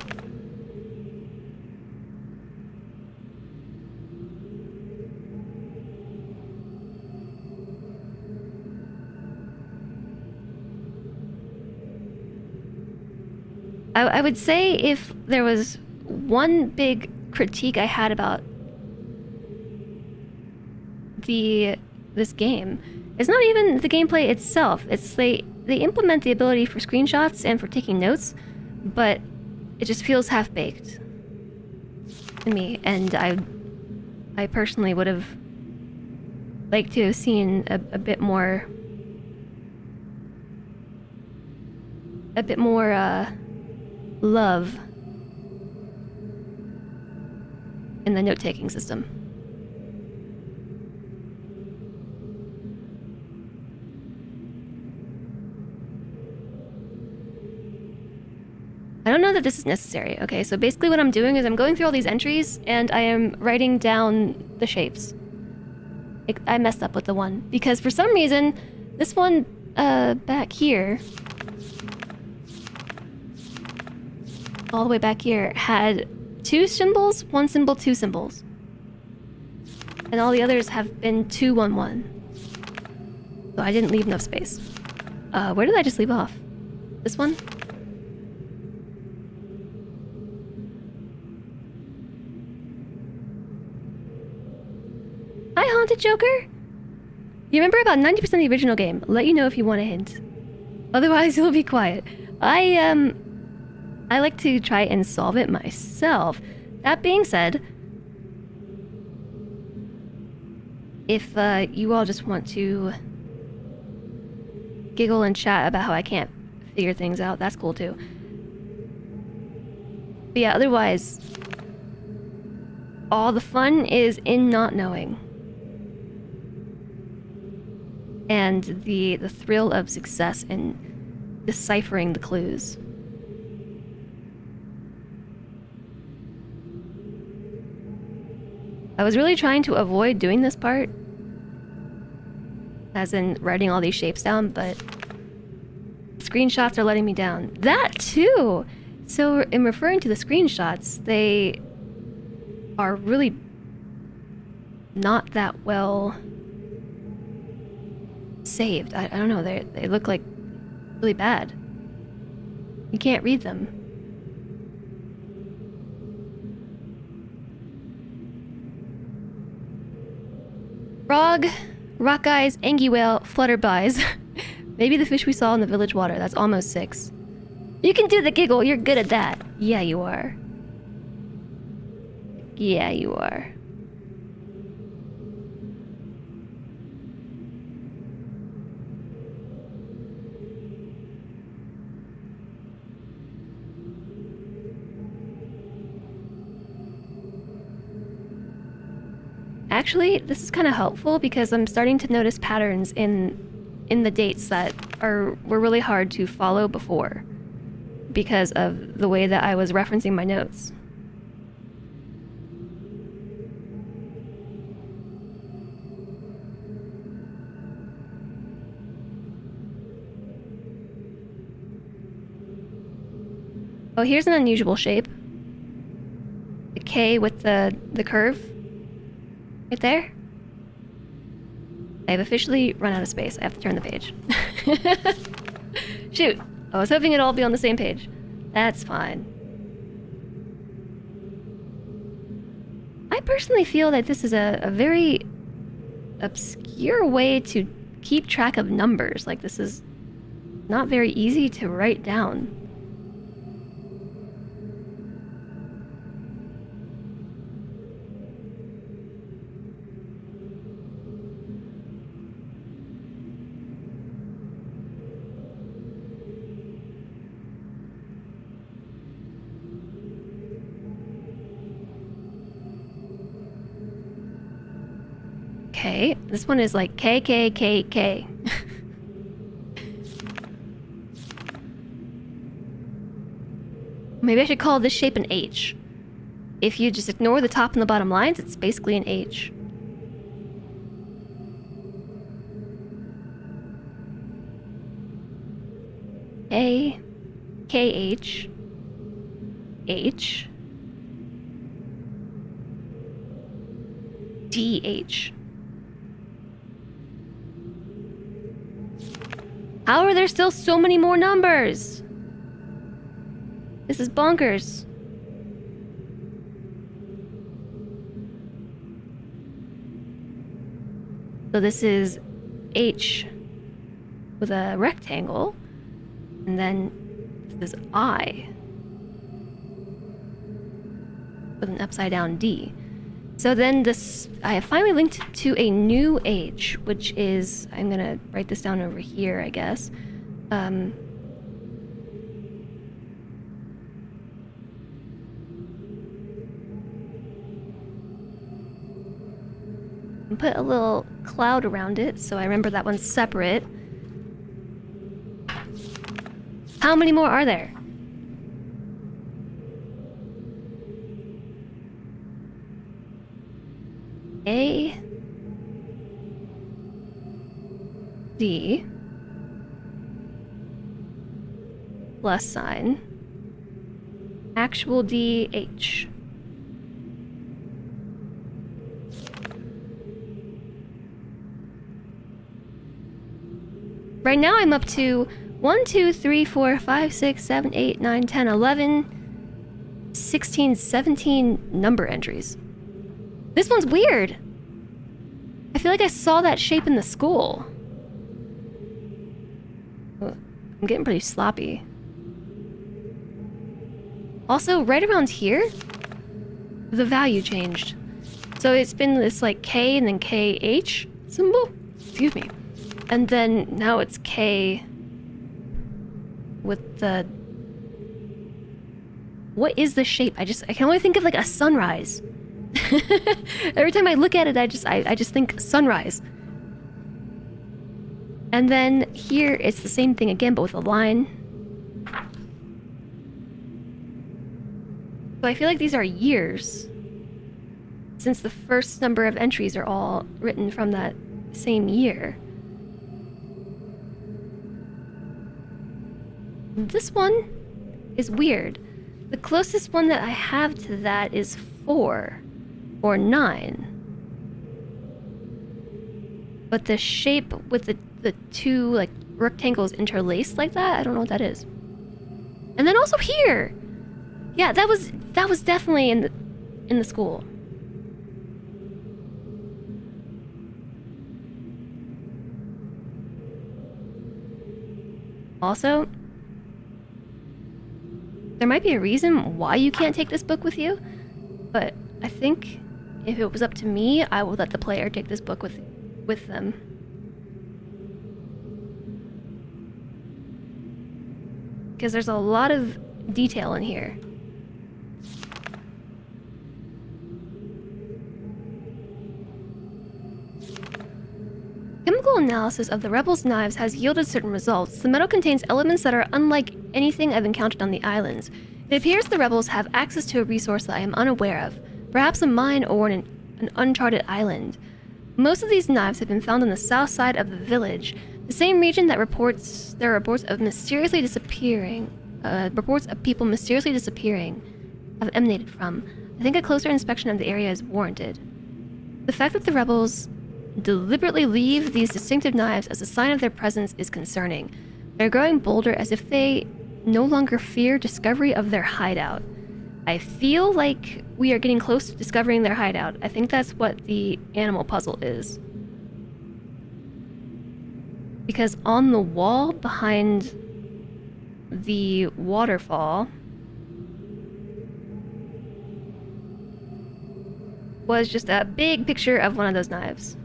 I would say if there was one big critique I had about this game, it's not even the gameplay itself. It's they implement the ability for screenshots and for taking notes, but it just feels half-baked to me, and I personally would have liked to have seen a bit more love in the note-taking system. I don't know that this is necessary. Okay, so basically what I'm doing is I'm going through all these entries and I am writing down the shapes. I messed up with the one because for some reason this one back here, all the way back here, had 2 symbols, 1 symbol, 2 symbols. And all the others have been 2, 1, 1. So I didn't leave enough space. Where did I just leave off? This one? Hi, Haunted Joker! You remember about 90% of the original game. Let you know if you want a hint. Otherwise, you'll be quiet. I like to try and solve it myself. That being said, if you all just want to giggle and chat about how I can't figure things out, that's cool too. But yeah, otherwise, all the fun is in not knowing. And the thrill of success in deciphering the clues. I was really trying to avoid doing this part, as in writing all these shapes down, but screenshots are letting me down. That too! So in referring to the screenshots, they are really not that well saved. I don't know, they look like really bad. You can't read them. Frog, rock eyes, angie whale, flutterbys. Maybe the fish we saw in the village water. That's almost 6. You can do the giggle. You're good at that. Yeah, you are. Yeah, you are. Actually, this is kind of helpful because I'm starting to notice patterns in the dates that were really hard to follow before because of the way that I was referencing my notes. Oh, here's an unusual shape. The K with the curve. Right there. I have officially run out of space. I have to turn the page. Shoot. I was hoping it'd all be on the same page. That's fine. I personally feel that this is a very obscure way to keep track of numbers. Like, this is not very easy to write down. Okay, this one is like K, K, K, K. Maybe I should call this shape an H. If you just ignore the top and the bottom lines, it's basically an H. A, KH, H, DH. How are there still so many more numbers? This is bonkers. So this is H with a rectangle, and then this is I with an upside down D. So then this, I have finally linked to a new H, which is, I'm gonna write this down over here, I guess. And put a little cloud around it, so I remember that one's separate. How many more are there? A, D, plus sign, actual D, H. Right now I'm up to 1, 2, 3, 4, 5, 6, 7, 8, 9, 10, 11, 16, 17 number entries. This one's weird. I feel like I saw that shape in the school. I'm getting pretty sloppy. Also, right around here, the value changed. So it's been this like K and then KH symbol. Excuse me. And then now it's K with the what is the shape? I can only think of like a sunrise. Every time I look at it, I just think sunrise. And then here it's the same thing again, but with a line. So I feel like these are years, since the first number of entries are all written from that same year. This one is weird. The closest one that I have to that is 4 or 9. But the shape with the two like rectangles interlaced like that, I don't know what that is. And then also here. Yeah, that was definitely in the school. Also, there might be a reason why you can't take this book with you, but I think if it was up to me, I would let the player take this book with them. Because there's a lot of detail in here. Chemical analysis of the rebels' knives has yielded certain results. The metal contains elements that are unlike anything I've encountered on the islands. It appears the rebels have access to a resource that I am unaware of, perhaps a mine or an uncharted island. Most of these knives have been found on the south side of the village, the same region that there are reports of mysteriously disappearing. Reports of people mysteriously disappearing have emanated from. I think a closer inspection of the area is warranted. The fact that the rebels deliberately leave these distinctive knives as a sign of their presence is concerning. They're growing bolder as if they no longer fear discovery of their hideout. I feel like we are getting close to discovering their hideout. I think that's what the animal puzzle is. Because on the wall behind the waterfall was just a big picture of one of those knives.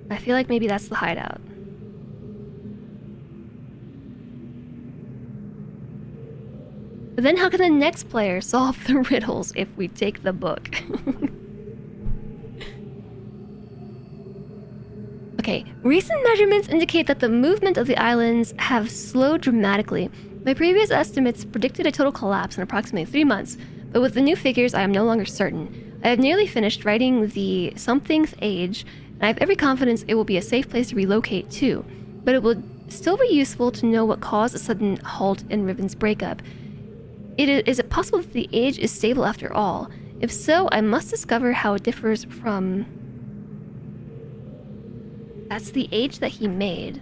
I feel like maybe that's the hideout. But then how can the next player solve the riddles if we take the book? Okay, recent measurements indicate that the movement of the islands have slowed dramatically. My previous estimates predicted a total collapse in approximately 3 months, but with the new figures I am no longer certain. I have nearly finished writing the somethingth age, and I have every confidence it will be a safe place to relocate to, but it will still be useful to know what caused a sudden halt in Riven's breakup. Is it possible that the age is stable after all? If so, I must discover how it differs from... That's the age that he made.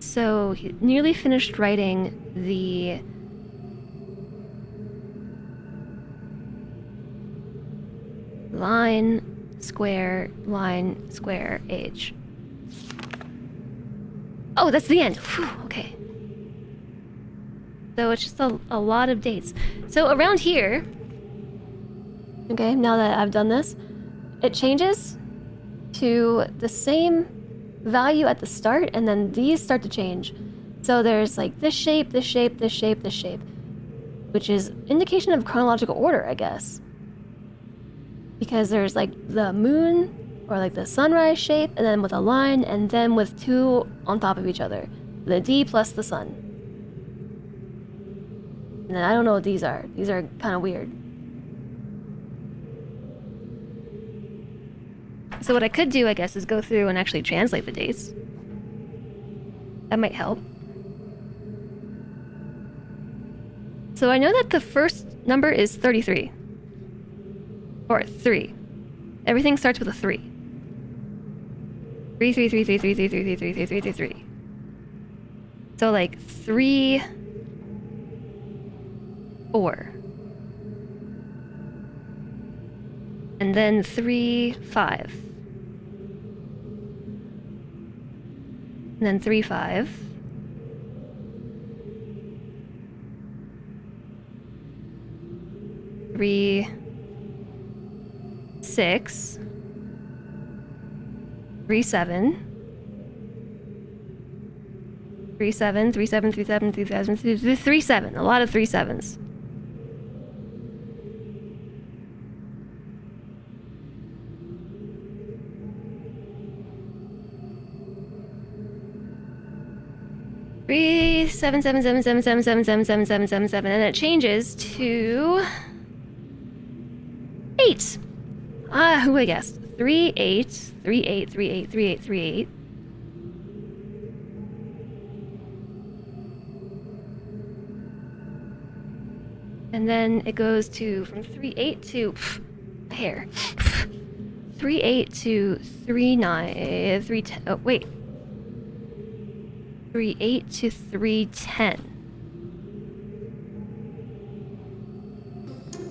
So he nearly finished writing the... line, square, age. Oh, that's the end. Whew, okay. So it's just a lot of dates. So around here... Okay, now that I've done this, it changes to the same value at the start, and then these start to change. So there's like this shape, this shape, this shape, this shape, which is indication of chronological order, I guess. Because there's like the moon or like the sunrise shape, and then with a line, and then with two on top of each other. The D plus the sun. And then I don't know what these are. These are kind of weird. So what I could do, I guess, is go through and actually translate the dates. That might help. So I know that the first number is 33. Or 3. Everything starts with a 3. 3, 3, 3, 3, 3, 3, 3, 3, 3, 3, 3, 3, 3. So like 3, 4. And then 3, 5. And then 3, 5. Three, 6. 3, 7. 3 7, 3 7, 3 7, 3 7, 3 7. A lot of 3 7s. Three, seven, seven, seven, seven, seven, seven, seven, seven, seven, seven, seven, and it changes to 8. Who I guessed? 3 8, 3 8, 3 8, 3 8, 3 8. And then it goes to from 3 8 to hair. 3 8 to 3 9 3 10. Oh wait. 3 8 to 3 10.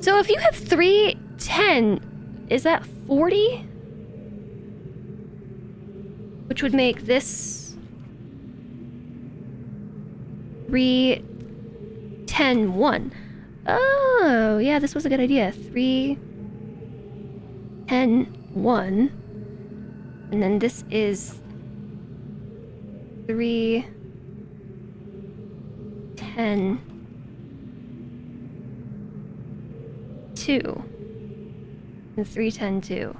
So if you have 3 10, is that 40? Which would make this 3 10 1. Oh, yeah, this was a good idea. 3 10 1. And then this is 3 10 2. And 3 10 2.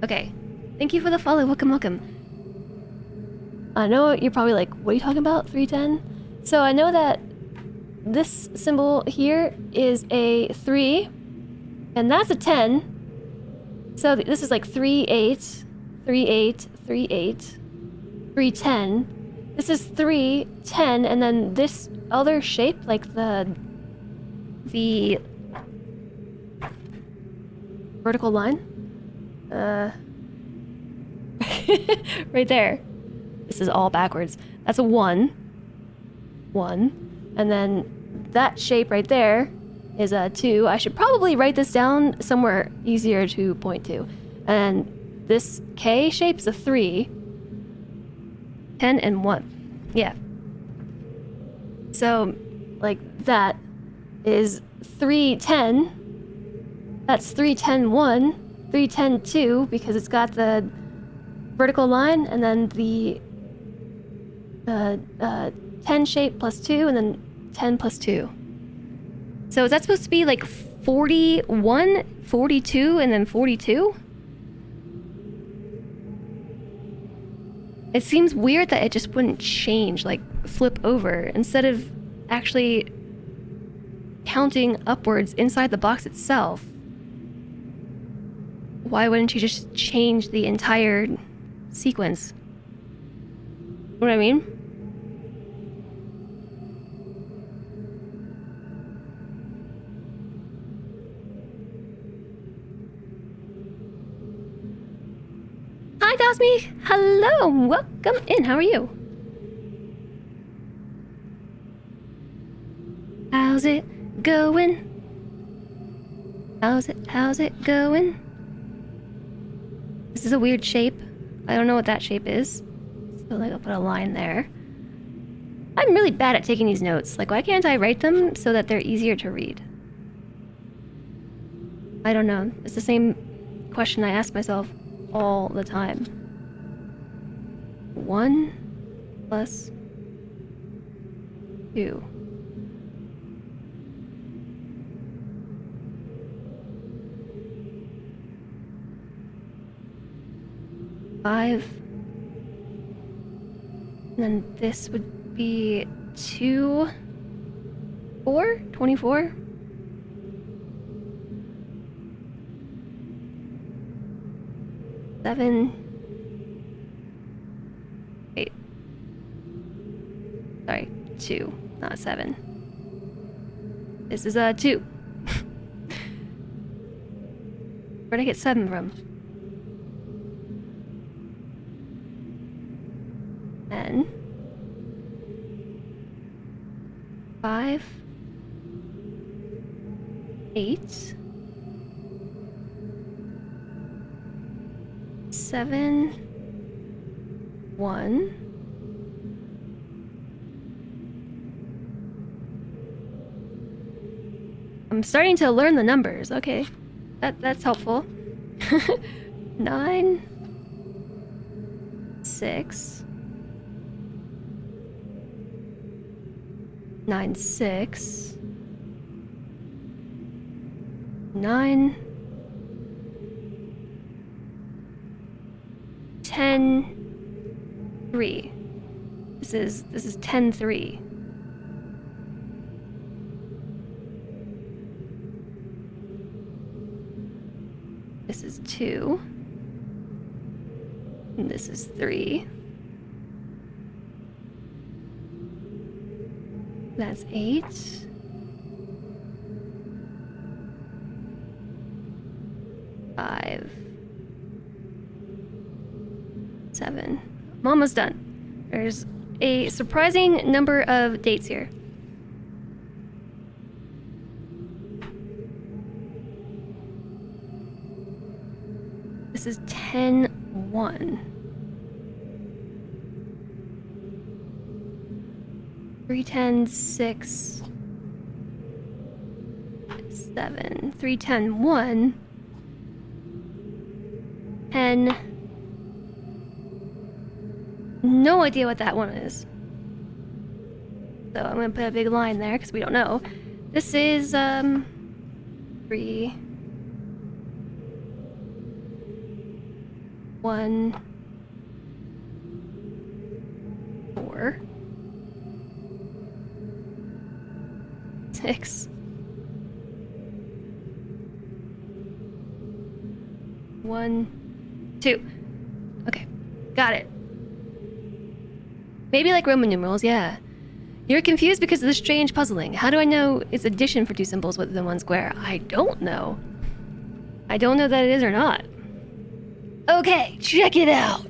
Okay. Thank you for the follow. Welcome, welcome. I know you're probably like, what are you talking about? 310? So I know that this symbol here is a 3, and that's a 10. So this is like 3 8, 3 8, 3 8, 3 10. This is 3 10, and then this other shape, like the vertical line, right there. This is all backwards. That's a 1, 1. And then that shape right there is a 2. I should probably write this down somewhere easier to point to. And this K shape is a 3, 10, and 1. Yeah. So, like, that is 3 10. That's 3 10 1, 3 10 2, because it's got the vertical line, and then the 10 shape plus 2, and then 10 plus 2. So is that supposed to be like 41, 42, and then 42? It seems weird that it just wouldn't change, like flip over, instead of actually counting upwards inside the box itself. Why wouldn't you just change the entire sequence? You know what I mean? Hi, Dasmi! Hello! Welcome in! How are you? How's it going? How's it going? This is a weird shape. I don't know what that shape is. So like I'll put a line there. I'm really bad at taking these notes. Like, why can't I write them so that they're easier to read? I don't know. It's the same question I ask myself all the time. 1 plus 2. Five. And then this would be 2, 4, 24. Seven. Wait. Sorry, 2, not 7. This is 2. Where'd I get 7 from? And 5, 8, 7, 1. I'm starting to learn the numbers. Okay, that's helpful. 9, 6, 9, 6, 9, 10, 3. This is 10, 3. This is 2. And this is 3. That's 8. 5. 7. I'm almost done. There's a surprising number of dates here. This is 10, 1. 3, 10, 6, 7. 3, 10, 1. 10. No idea what that one is. So I'm gonna put a big line there because we don't know. This is 3, 1, 4, 6, 1, 2. Okay, got it. Maybe like Roman numerals, yeah. You're confused because of the strange puzzling. How do I know it's addition for two symbols within one square? I don't know. I don't know that it is or not. Okay, check it out.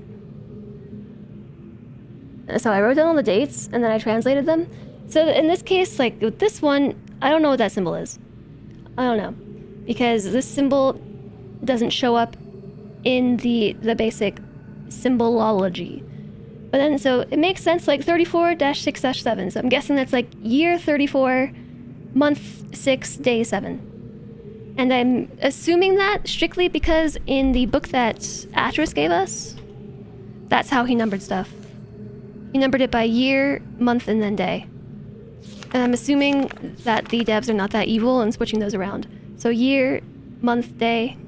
So I wrote down all the dates and then I translated them. So in this case, like with this one, I don't know what that symbol is. I don't know. Because this symbol doesn't show up in the basic symbolology. But then, so it makes sense, like 34-6-7. So I'm guessing that's like year 34, month 6, day 7. And I'm assuming that strictly because in the book that Atris gave us, that's how he numbered stuff. He numbered it by year, month, and then day. And I'm assuming that the devs are not that evil and switching those around. So year, month, day.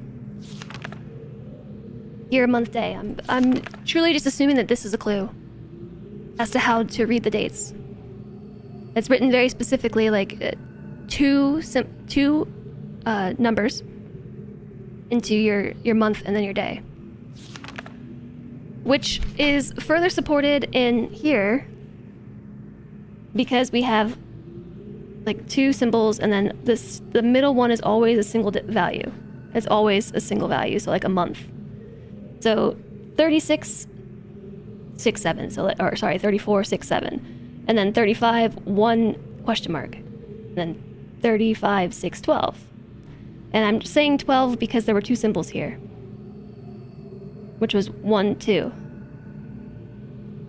Year, month, day. I'm truly just assuming that this is a clue as to how to read the dates. It's written very specifically, like two numbers into your month and then your day, which is further supported in here because we have like two symbols, and then the middle one is always a single value. It's always a single value, so like a month. So 36, 6, 7. So, or sorry, 34, 6, 7, and then 35, 1 question mark, and then 35, 6, 12. And I'm saying 12 because there were two symbols here, which was 1, 2.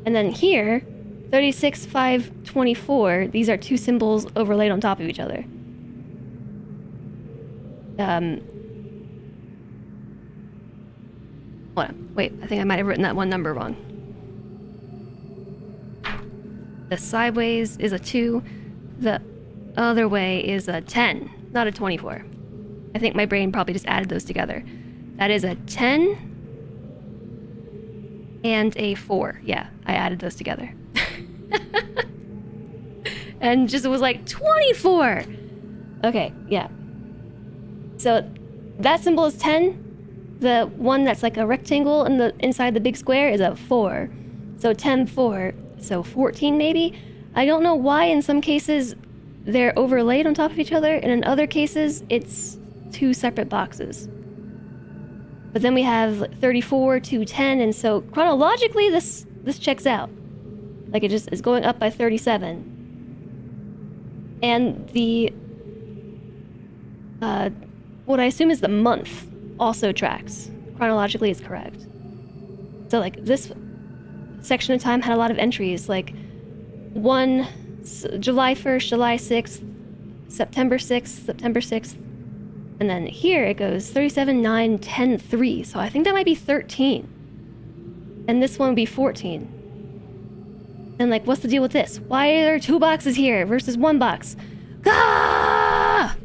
And then here, 36, 5, 24. These are two symbols overlaid on top of each other. Hold on. Wait, I think I might have written that one number wrong. The sideways is a 2. The other way is a 10, not a 24. I think my brain probably just added those together. That is a 10 and a 4. Yeah, I added those together. And just was like 24. Okay, yeah. So that symbol is 10. The one that's like a rectangle in the inside the big square is a 4. So 10, 4. So 14 maybe? I don't know why in some cases they're overlaid on top of each other, and in other cases it's two separate boxes. But then we have 34 to 10, and so chronologically this checks out. Like it just is going up by 37. And the what I assume is the month also tracks. Chronologically it's correct. So like this section of time had a lot of entries, like July 1st, July 6th, September 6th, September 6th, and then here it goes 37, 9, 10, 3. So I think that might be 13. And this one would be 14. And like, what's the deal with this? Why are there 2 boxes here versus 1 box? Ah!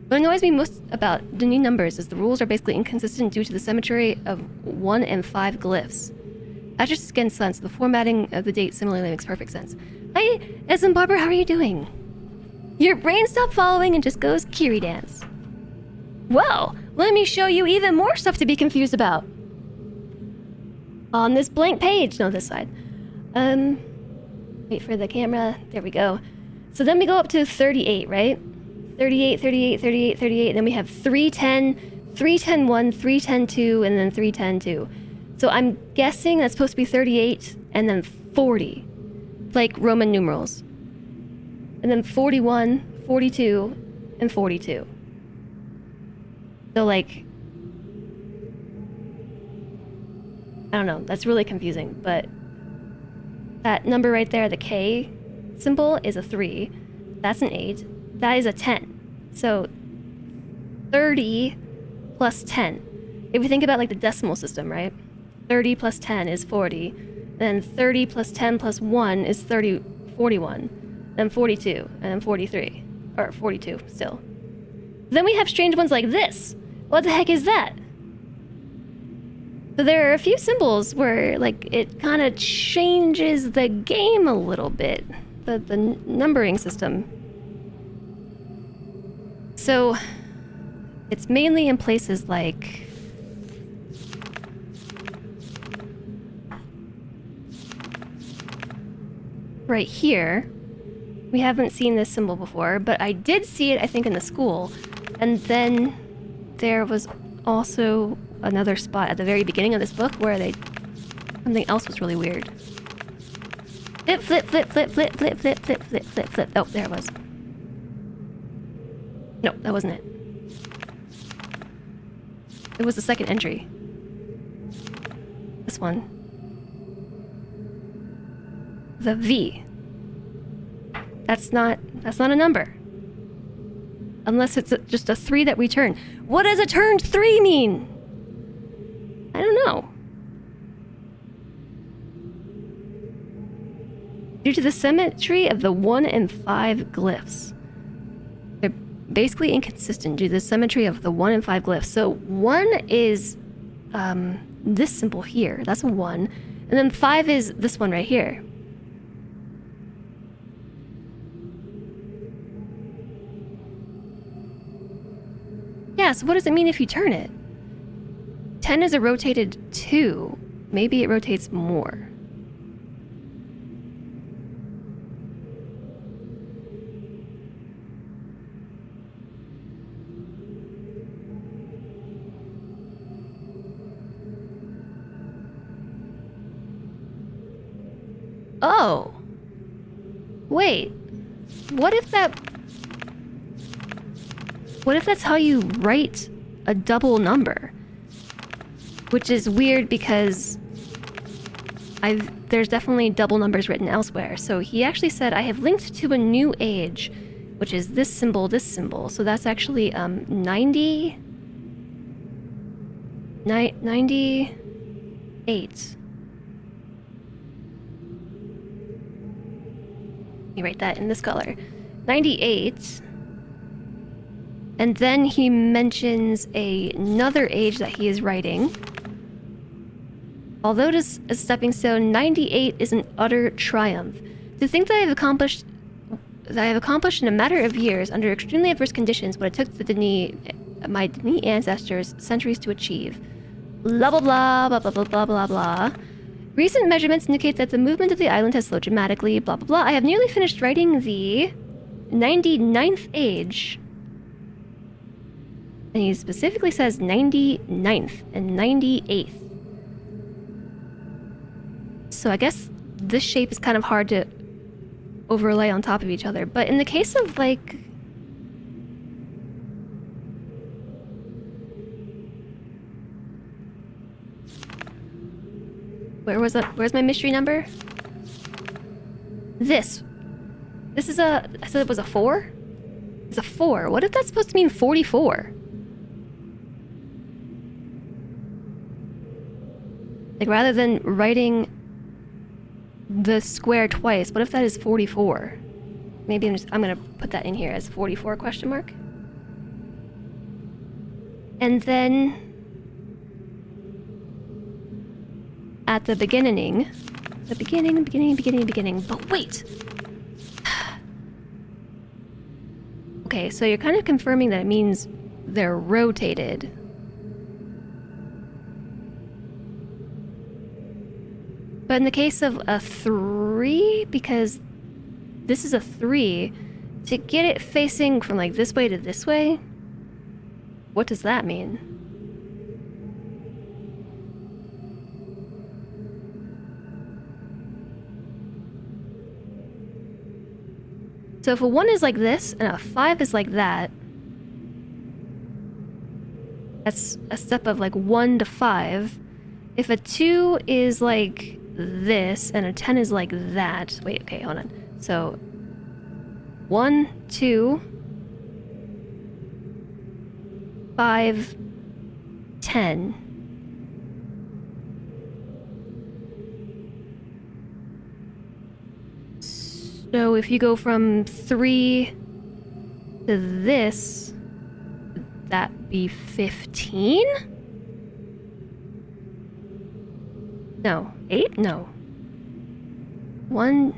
What annoys me most about the new numbers is the rules are basically inconsistent due to the symmetry of 1 and 5 glyphs. That just again sense. The formatting of the date similarly makes perfect sense. Hi, SM Barber, how are you doing? Your brain stopped following and just goes Kiri dance. Well, let me show you even more stuff to be confused about. On this blank page. No, this side. Wait for the camera. There we go. So then we go up to 38, right? 38, 38, 38, 38. And then we have 310, 310 1, 310 2, and then 310 2. So I'm guessing that's supposed to be 38 and then 40. Like Roman numerals. And then 41, 42, and 42. So like... I don't know, that's really confusing, but... That number right there, the K symbol, is a 3. That's an 8. That is a 10. So 30 plus 10. If we think about like the decimal system, right? 30 plus 10 is 40. Then 30 plus 10 plus 1 is 41. Then 42. And then 43. Or 42 still. Then we have strange ones like this. What the heck is that? So there are a few symbols where like it kind of changes the game a little bit. The numbering system. So it's mainly in places like right here. We haven't seen this symbol before, but I did see it, I think, in the school. And then there was also another spot at the very beginning of this book where something else was really weird. Flip, flip, flip, flip, flip, flip, flip, flip, flip, flip, flip. Oh, there it was. No, that wasn't it. It was the second entry. This one. The V. That's not a number. Unless it's just a 3 that we turn. What does a turned 3 mean? I don't know. Due to the symmetry of the 1 and 5 glyphs. They're basically inconsistent due to the symmetry of the 1 and 5 glyphs. So 1 is this symbol here. That's a 1. And then 5 is this one right here. Yeah, so what does it mean if you turn it? 10 is a rotated 2. Maybe it rotates more. Oh. Wait. What if that's how you write a double number? Which is weird because there's definitely double numbers written elsewhere. So he actually said, I have linked to a new age, which is this symbol, this symbol. So that's actually 98. You write that in this color. 98. And then he mentions another age that he is writing. Although it is a stepping stone, 98 is an utter triumph. To think that I have accomplished in a matter of years, under extremely adverse conditions, what it took my Dini ancestors centuries to achieve. Blah blah blah blah blah blah blah blah blah. Recent measurements indicate that the movement of the island has slowed dramatically. Blah blah blah. I have nearly finished writing the 99th age. And he specifically says 99th and 98th. So I guess this shape is kind of hard to overlay on top of each other. But in the case of like... Where's my mystery number? This is I said it was a 4? It's a 4. What if that's supposed to mean 44? Like rather than writing the square twice. What if that is 44? Maybe I'm gonna put that in here as 44 question mark. And then at the beginning, but wait. Okay, so you're kind of confirming that it means they're rotated. But in the case of a 3, because this is a 3, to get it facing from like this way to this way, what does that mean? So if a 1 is like this and a 5 is like that, that's a step of like 1 to 5. If a 2 is like this and a 10 is like that, wait, okay, hold on. So 1, 2, 5, 10. So if you go from 3 to this, would that be 15? No. 8? No. 1,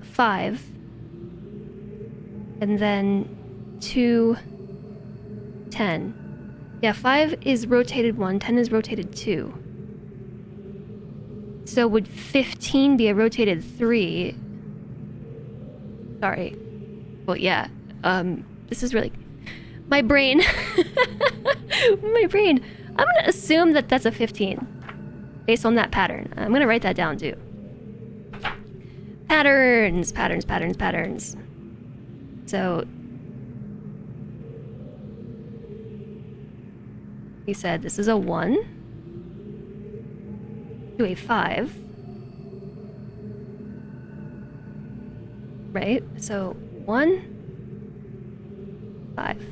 5. And then 2, 10. Yeah, 5 is rotated 1, 10 is rotated 2. So would 15 be a rotated 3? Sorry. Well, yeah. This is really... My brain. My brain. I'm gonna assume that that's a 15. Based on that pattern. I'm gonna write that down, too. Patterns. So... he said this is a 1. To a 5. Right? So 1, 5.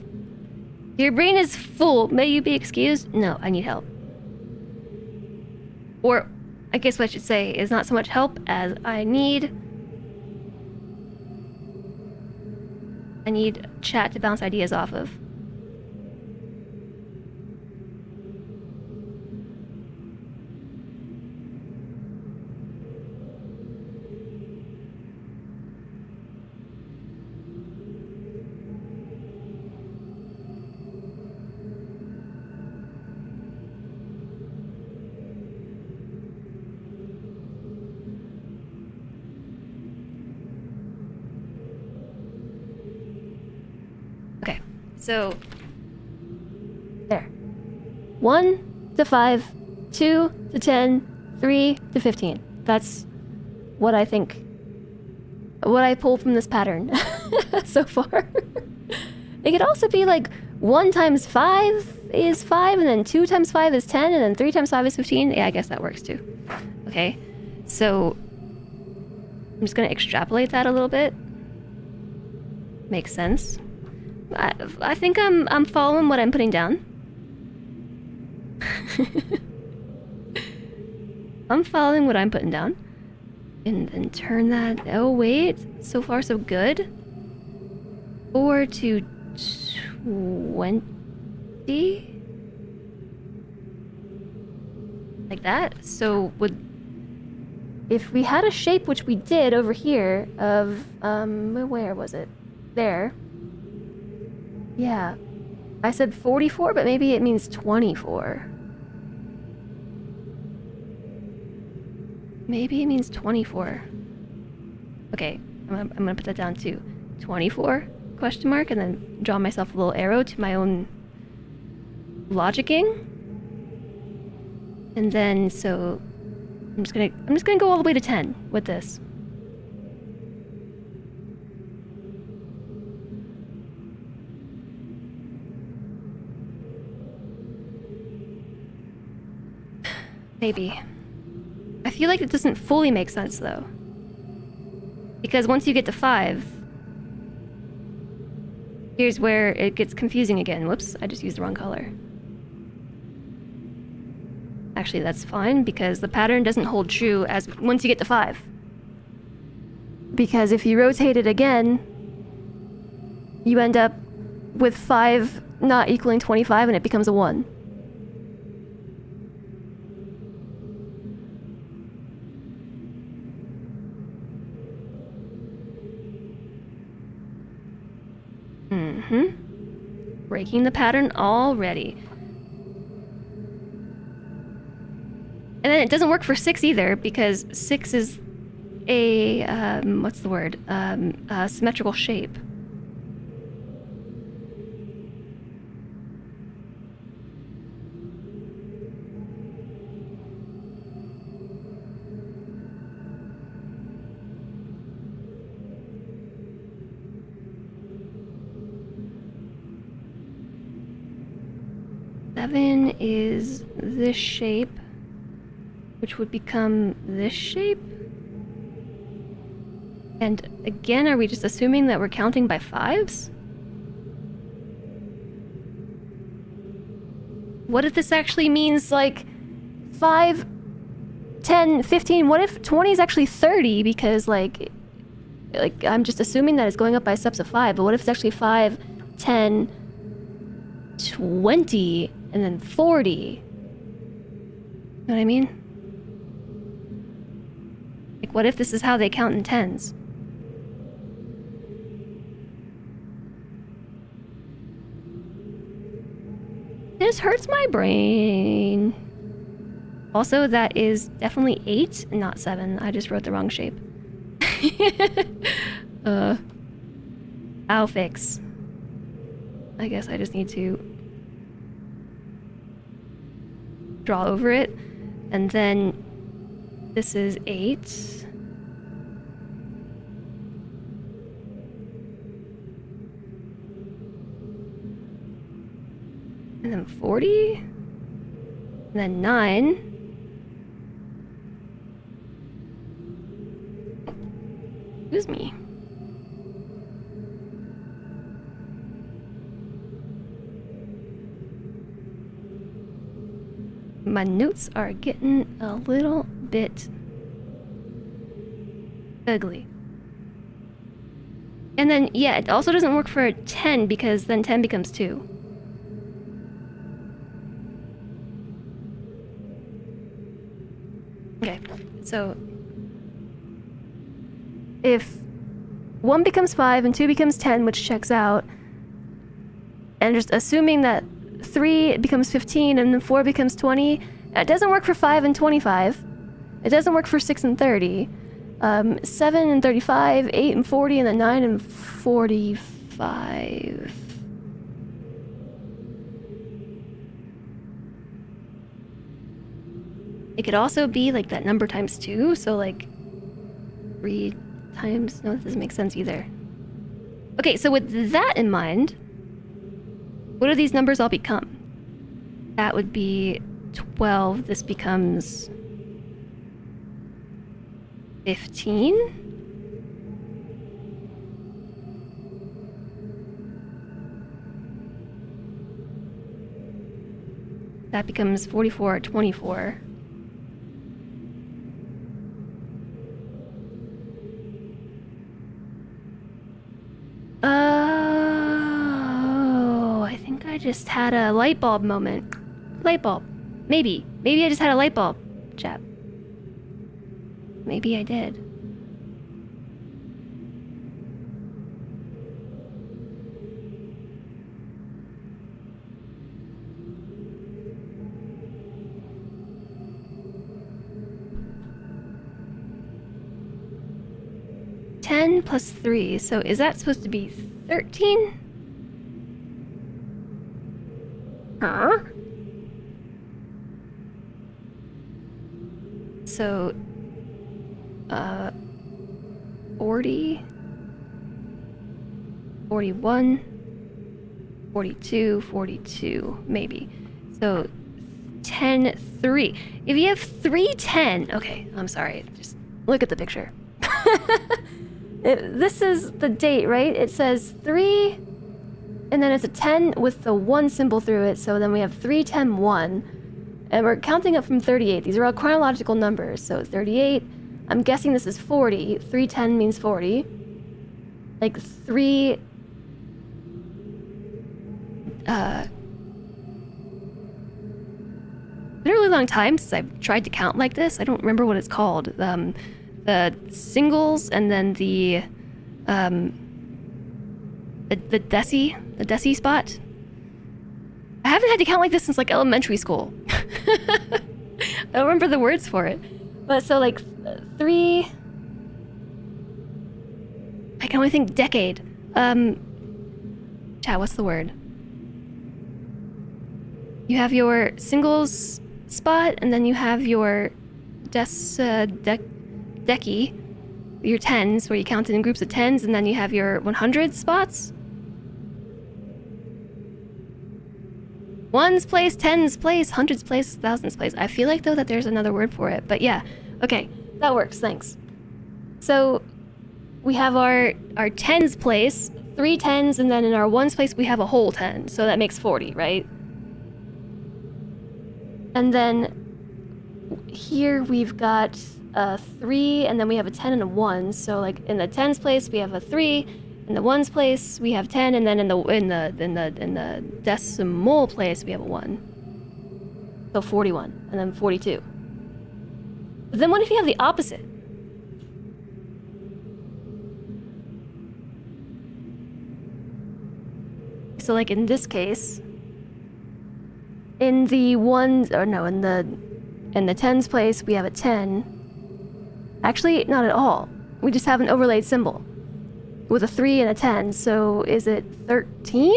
Your brain is full. May you be excused? No, I need help. Or I guess what I should say is not so much help as I need chat to bounce ideas off of. So, there. 1 to 5, 2 to 10, 3 to 15. That's what I think, what I pull from this pattern so far. It could also be like 1 times 5 is 5, and then 2 times 5 is 10, and then 3 times 5 is 15. Yeah, I guess that works too. Okay, so I'm just gonna extrapolate that a little bit. Makes sense. I think I'm following what I'm putting down. I'm following what I'm putting down. And then turn that... Oh, wait. So far, so good. 4 to 20? Like that? So would... If we had a shape, which we did over here, of... where was it? There. Yeah. I said 44, but maybe it means 24. Maybe it means 24. Okay, I'm gonna put that down too. 24? Question mark, and then draw myself a little arrow to my own logicking. And then, so I'm just gonna go all the way to 10 with this. Maybe. I feel like it doesn't fully make sense, though. Because once you get to 5... Here's where it gets confusing again. Whoops, I just used the wrong color. Actually, that's fine because the pattern doesn't hold true as once you get to 5. Because if you rotate it again, you end up with 5 not equaling 25 and it becomes a 1. Breaking the pattern already. And then it doesn't work for 6 either, because 6 is a, what's the word? A symmetrical shape. Seven is this shape, which would become this shape. And again, are we just assuming that we're counting by 5s? What if this actually means like 5, 10, 15? What if 20 is actually 30? Because like I'm just assuming that it's going up by steps of 5, but what if it's actually 5, 10, 20, and then 40? You know what I mean? Like, what if this is how they count in 10s? This hurts my brain. Also, that is definitely 8, not 7. I just wrote the wrong shape. I'll fix. I guess I just need to draw over it. And then this is 8. And then 40. And then 9. Excuse me. My notes are getting a little bit ugly. And then, yeah, it also doesn't work for 10 because then 10 becomes 2. Okay, so if 1 becomes 5 and 2 becomes 10, which checks out, and just assuming that 3 becomes 15 and then 4 becomes 20, it doesn't work for 5 and 25. It doesn't work for 6 and 30. 7 and 35, 8 and 40, and then 9 and 45. It could also be like that number times 2, so like 3 times... No, that doesn't make sense either. Okay, so with that in mind, what do these numbers all become? That would be 12. This becomes 15. That becomes 44, 24. Oh, I think I just had a light bulb moment. Light bulb. Maybe. Maybe I just had a light bulb, chap. Maybe I did. (10 plus 3), so is that supposed to be 13? Huh? So, 40, 41, 42, 42, maybe. So, 10, 3. If you have 3, 10, okay, I'm sorry, just look at the picture. This is the date, right? It says 3, and then it's a 10 with the 1 symbol through it, so then we have 3, 10, 1. And we're counting up from 38. These are all chronological numbers. So 38. I'm guessing this is 40. 310 means 40. Like 3... It's been a really long time since I've tried to count like this. I don't remember what it's called. The singles and then the deci spot. I haven't had to count like this since like elementary school. I don't remember the words for it. But so like 3... I can only think decade. Chat, what's the word? You have your singles spot, and then you have your decky, your tens, where you count it in groups of tens, and then you have your 100 spots. Ones place, tens place, hundreds place, thousands place. I feel like though that there's another word for it, but yeah. Okay, that works, thanks. So we have our tens place, 3 tens, and then in our ones place we have a whole 10, so that makes 40, right? And then here we've got a 3, and then we have a 10 and a 1. So like in the tens place we have a 3, in the ones place we have 10, and then in the decimal place we have a 1. So 41, and then 42. But then what if you have the opposite? So like in this case, in the ones, or no, in the tens place, we have a 10. Actually, not at all. We just have an overlaid symbol with a 3 and a 10. So is it 13?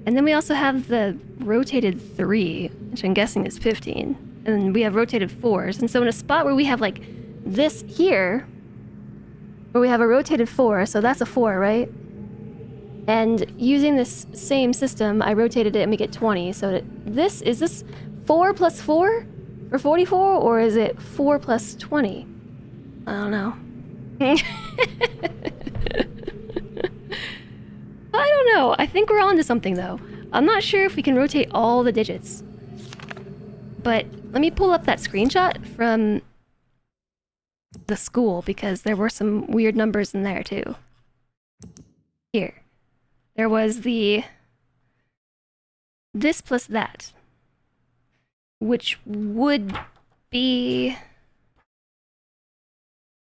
And then we also have the rotated 3, which I'm guessing is 15. And then we have rotated 4s. And so in a spot where we have like this here, where we have a rotated 4, so that's a 4, right? And using this same system, I rotated it and we get 20. So is this 4 plus 4 for 44, or is it 4 plus 20? I don't know. I don't know. I think we're onto something though. I'm not sure if we can rotate all the digits. But let me pull up that screenshot from the school because there were some weird numbers in there too. Here. There was this plus that, which would be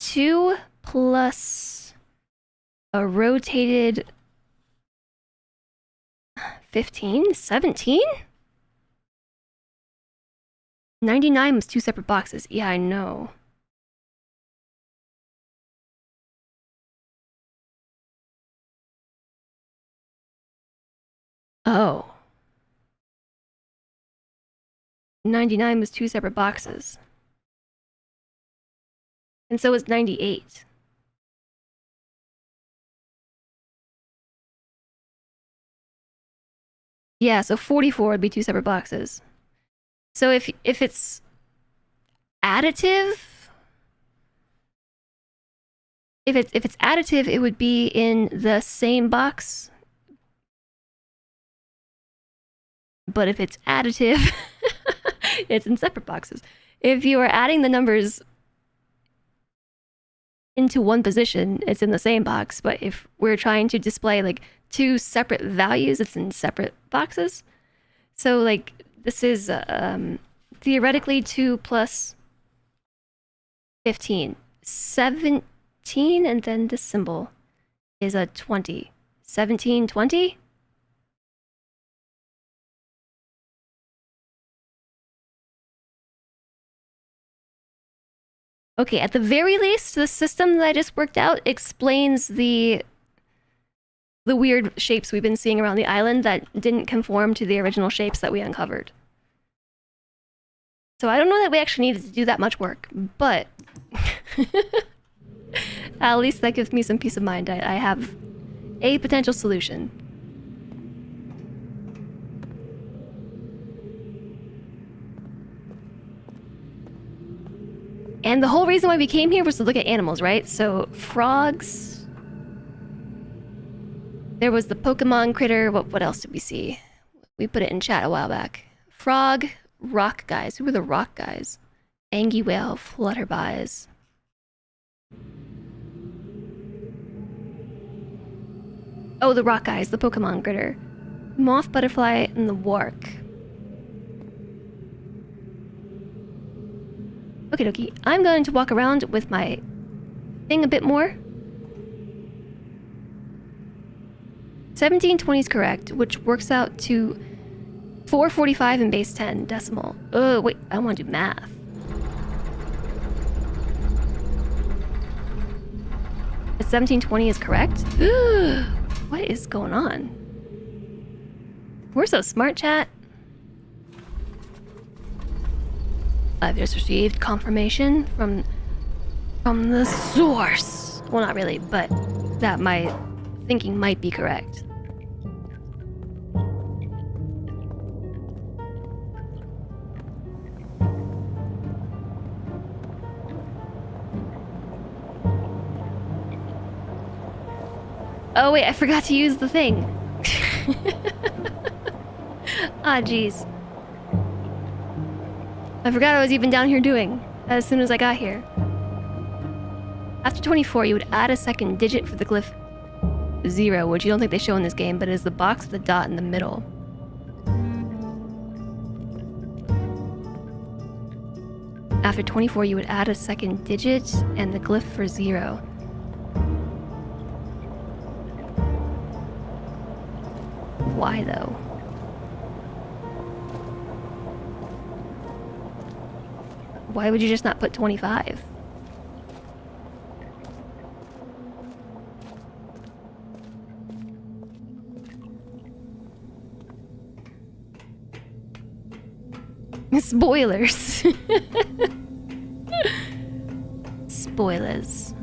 2 plus a rotated 15? 17? 99 was 2 separate boxes. Yeah, I know. Oh. 99 was 2 separate boxes. And so was 98. Yeah, so 44 would be 2 separate boxes. So if it's additive, if it's additive, it would be in the same box. But if it's additive, it's in separate boxes. If you are adding the numbers into one position, it's in the same box. But if we're trying to display like 2 separate values, it's in separate boxes. So like this is theoretically 2 plus 15. 17, and then this symbol is a 20. 17, 20? Okay, at the very least, the system that I just worked out explains the weird shapes we've been seeing around the island that didn't conform to the original shapes that we uncovered. So I don't know that we actually needed to do that much work, but at least that gives me some peace of mind. I have a potential solution. And the whole reason why we came here was to look at animals, right? So, frogs. There was the Pokemon critter. What else did we see? We put it in chat a while back. Frog, rock guys. Who were the rock guys? Angie whale, flutterbys. Oh, the rock guys, the Pokemon critter. Moth, butterfly, and the wark. Okie dokie. I'm going to walk around with my thing a bit more. 1720 is correct, which works out to 445 in base 10 decimal. Oh, wait, I want to do math. If 1720 is correct? What is going on? We're so smart, chat. I've just received confirmation from the source. Well, not really, but that my thinking might be correct. Oh wait, I forgot to use the thing. Ah, jeez. I forgot I was even down here doing as soon as I got here. After 24, you would add a second digit for the glyph 0, which you don't think they show in this game, but it is the box with the dot in the middle. After 24, you would add a second digit and the glyph for 0. Why though? Why would you just not put 25? Spoilers. Spoilers.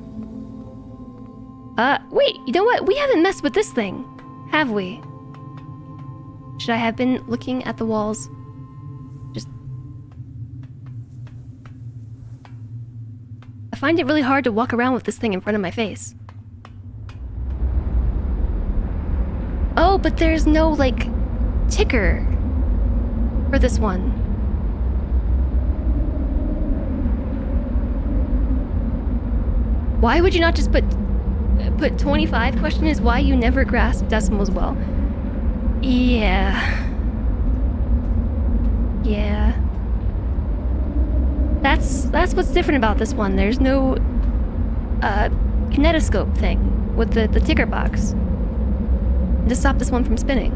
Wait, you know what? We haven't messed with this thing, have we? Should I have been looking at the walls? Just... I find it really hard to walk around with this thing in front of my face. Oh, but there's no, like, ticker for this one. Why would you not just put 25? Question is why you never grasp decimals well. Yeah. Yeah. That's what's different about this one. There's no kinetoscope thing with the ticker box to stop this one from spinning.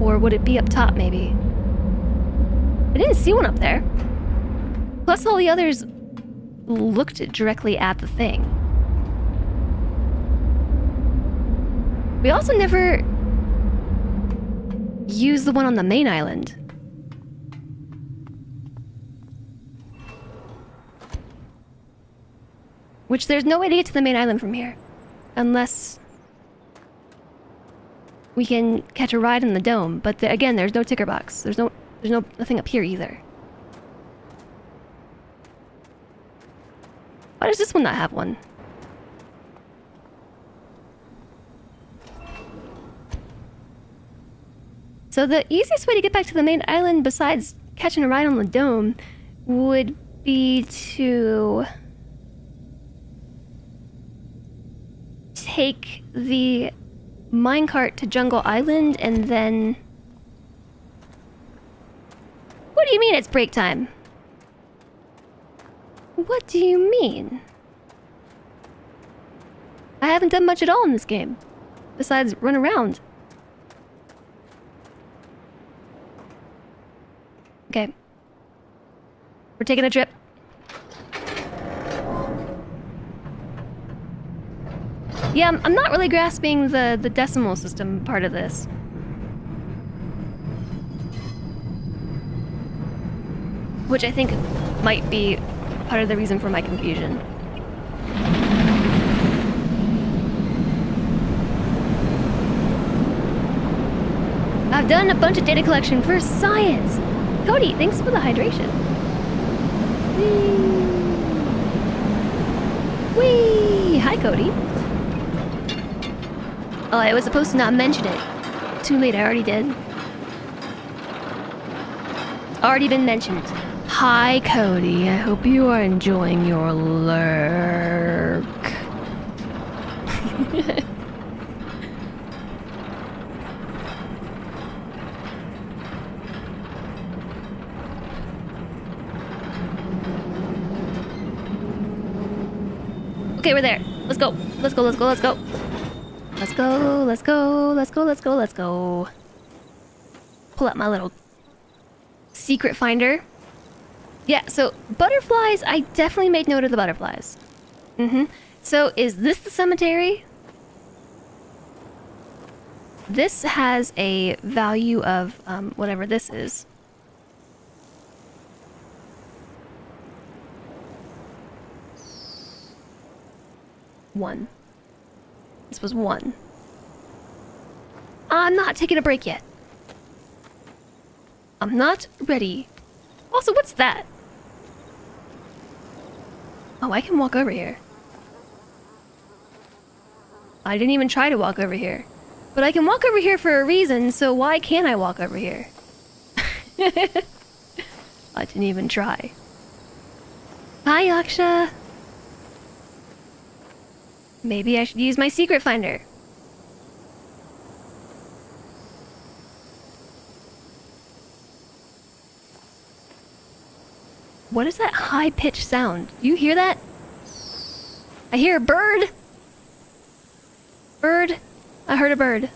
Or would it be up top, maybe? I didn't see one up there. Plus all the others looked directly at the thing. We also never used the one on the main island. Which there's no way to get to the main island from here. Unless we can catch a ride in the dome. But again, there's no ticker box. There's nothing up here either. Why does this one not have one? So the easiest way to get back to the main island, besides catching a ride on the dome, would be to take the minecart to Jungle Island and then... What do you mean it's break time? What do you mean? I haven't done much at all in this game, besides run around. Okay. We're taking a trip. Yeah, I'm not really grasping the decimal system part of this. Which I think might be part of the reason for my confusion. I've done a bunch of data collection for science. Cody, thanks for the hydration. Whee! Whee! Hi, Cody. Oh, I was supposed to not mention it. Too late, I already did. Already been mentioned. Hi, Cody. I hope you are enjoying your lurk. Okay, we're there. Let's go. Let's go, let's go, let's go. Let's go, let's go, let's go, let's go, let's go. Pull out my little secret finder. Yeah, so butterflies, I definitely made note of the butterflies. So is this the cemetery? This has a value of whatever this is. One. This was 1. I'm not taking a break yet. I'm not ready. Also, what's that? Oh, I can walk over here. I didn't even try to walk over here. But I can walk over here for a reason, so why can't I walk over here? I didn't even try. Hi, Yaksha. Maybe I should use my secret finder. What is that high-pitched sound? Do you hear that? I hear a bird! Bird? I heard a bird.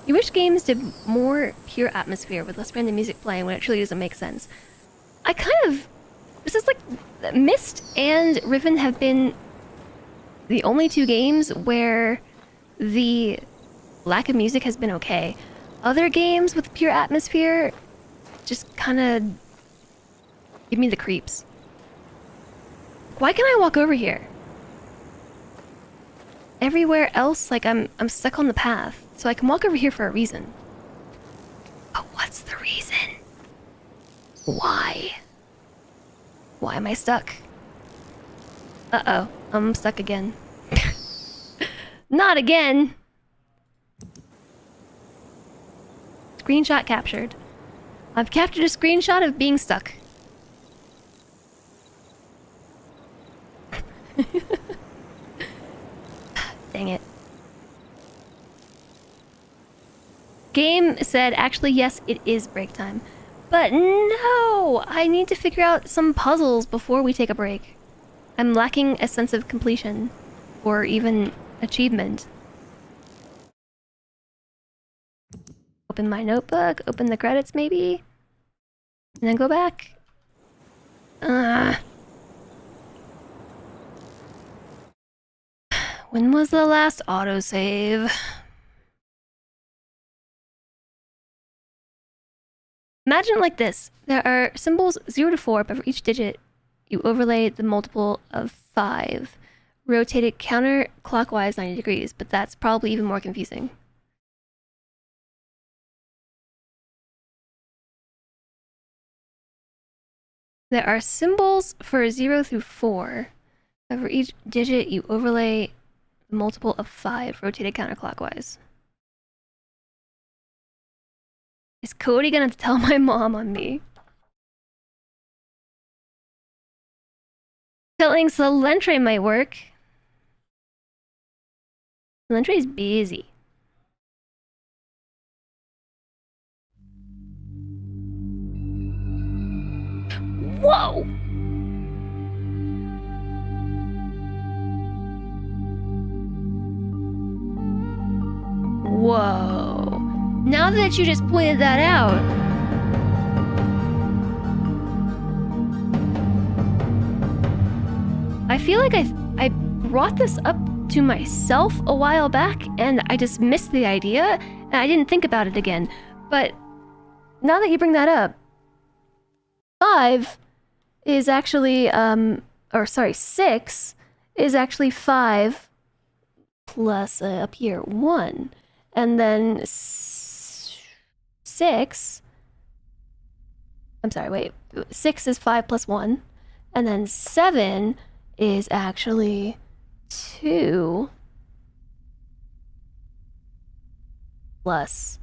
You wish games did more pure atmosphere with less random music playing when it truly doesn't make sense. I kind of... This is like... Myst and Riven have been the only 2 games where the lack of music has been okay. Other games with pure atmosphere just kind of give me the creeps. Why can't I walk over here? Everywhere else, like I'm stuck on the path, so I can walk over here for a reason. But what's the reason? Why? Why am I stuck? Uh-oh, I'm stuck again. Not again! Screenshot captured. I've captured a screenshot of being stuck. Dang it. Game said, actually, yes, it is break time. But no! I need to figure out some puzzles before we take a break. I'm lacking a sense of completion. Or even achievement. Open my notebook, open the credits maybe? And then go back. When was the last autosave? Imagine it like this. There are symbols 0 to 4, but for each digit, you overlay the multiple of 5. Rotate it counterclockwise 90 degrees, but that's probably even more confusing. There are symbols for 0 through 4. But for each digit, you overlay the multiple of 5, rotated counterclockwise. Is Cody gonna tell my mom on me? Telling Salentre might work. Salentre's busy. Whoa! Whoa. Now that you just pointed that out... I feel like I brought this up to myself a while back, and I just missed the idea, and I didn't think about it again. But now that you bring that up, 5 is actually, or sorry, 6 is actually 5 plus up here 1, and then 6 6... I'm sorry, wait. 6 is 5 plus 1. And then 7 is actually 2 plus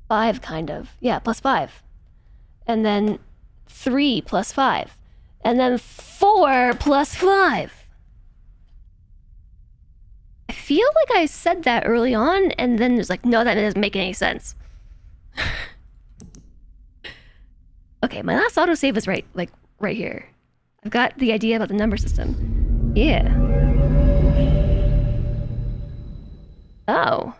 5, kind of. Yeah, plus 5. And then 3 plus 5. And then 4 plus 5. I feel like I said that early on, and then there's like, no, that doesn't make any sense. Okay, my last autosave is right here. I've got the idea about the number system. Yeah. Oh.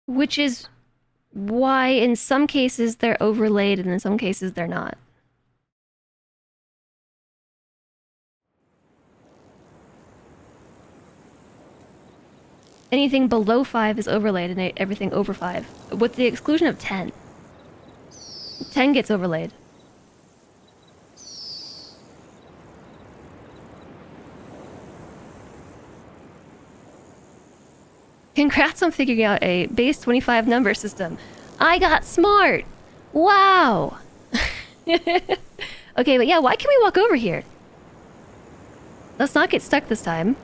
Which is why in some cases they're overlaid and in some cases they're not. Anything below 5 is overlaid and everything over 5. With the exclusion of 10. 10 gets overlaid. Congrats on figuring out a base 25 number system. I got smart! Wow! Okay, but yeah, why can't we walk over here? Let's not get stuck this time.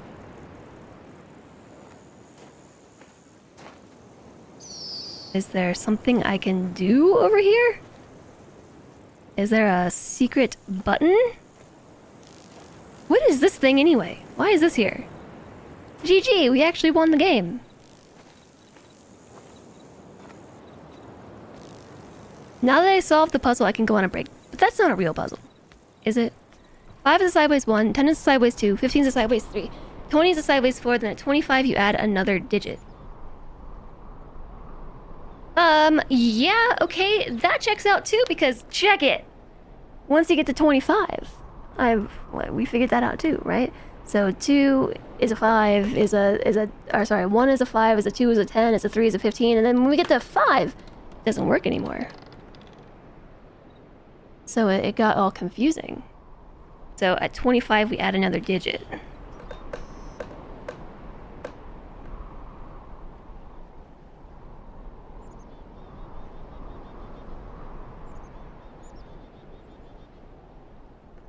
Is there something I can do over here? Is there a secret button? What is this thing anyway? Why is this here? GG, we actually won the game. Now that I solved the puzzle, I can go on a break. But that's not a real puzzle. Is it? 5 is a sideways 1, 10 is a sideways 2, 15 is a sideways 3, 20 is a sideways 4, then at 25 you add another digit. Yeah, okay, that checks out too, because check it! Once you get to 25, we figured that out too, right? So 2 is a 5, or sorry, 1 is a 5, is a 2, is a 10, is a 3, is a 15, and then when we get to 5, it doesn't work anymore. So it got all confusing. So at 25, we add another digit.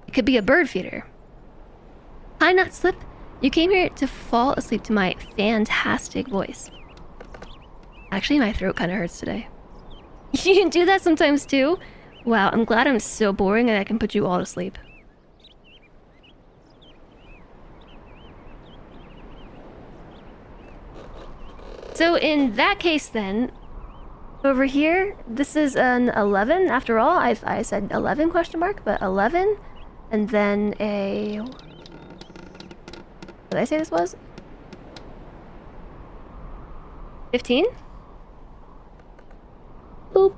It could be a bird feeder. Hi, Not Slip. You came here to fall asleep to my fantastic voice. Actually, my throat kind of hurts today. You can do that sometimes too? Wow, I'm glad I'm so boring and I can put you all to sleep. So in that case then, over here, this is an 11 after all. I said 11 question mark, but 11, and then a... What did I say this was? 15? Boop.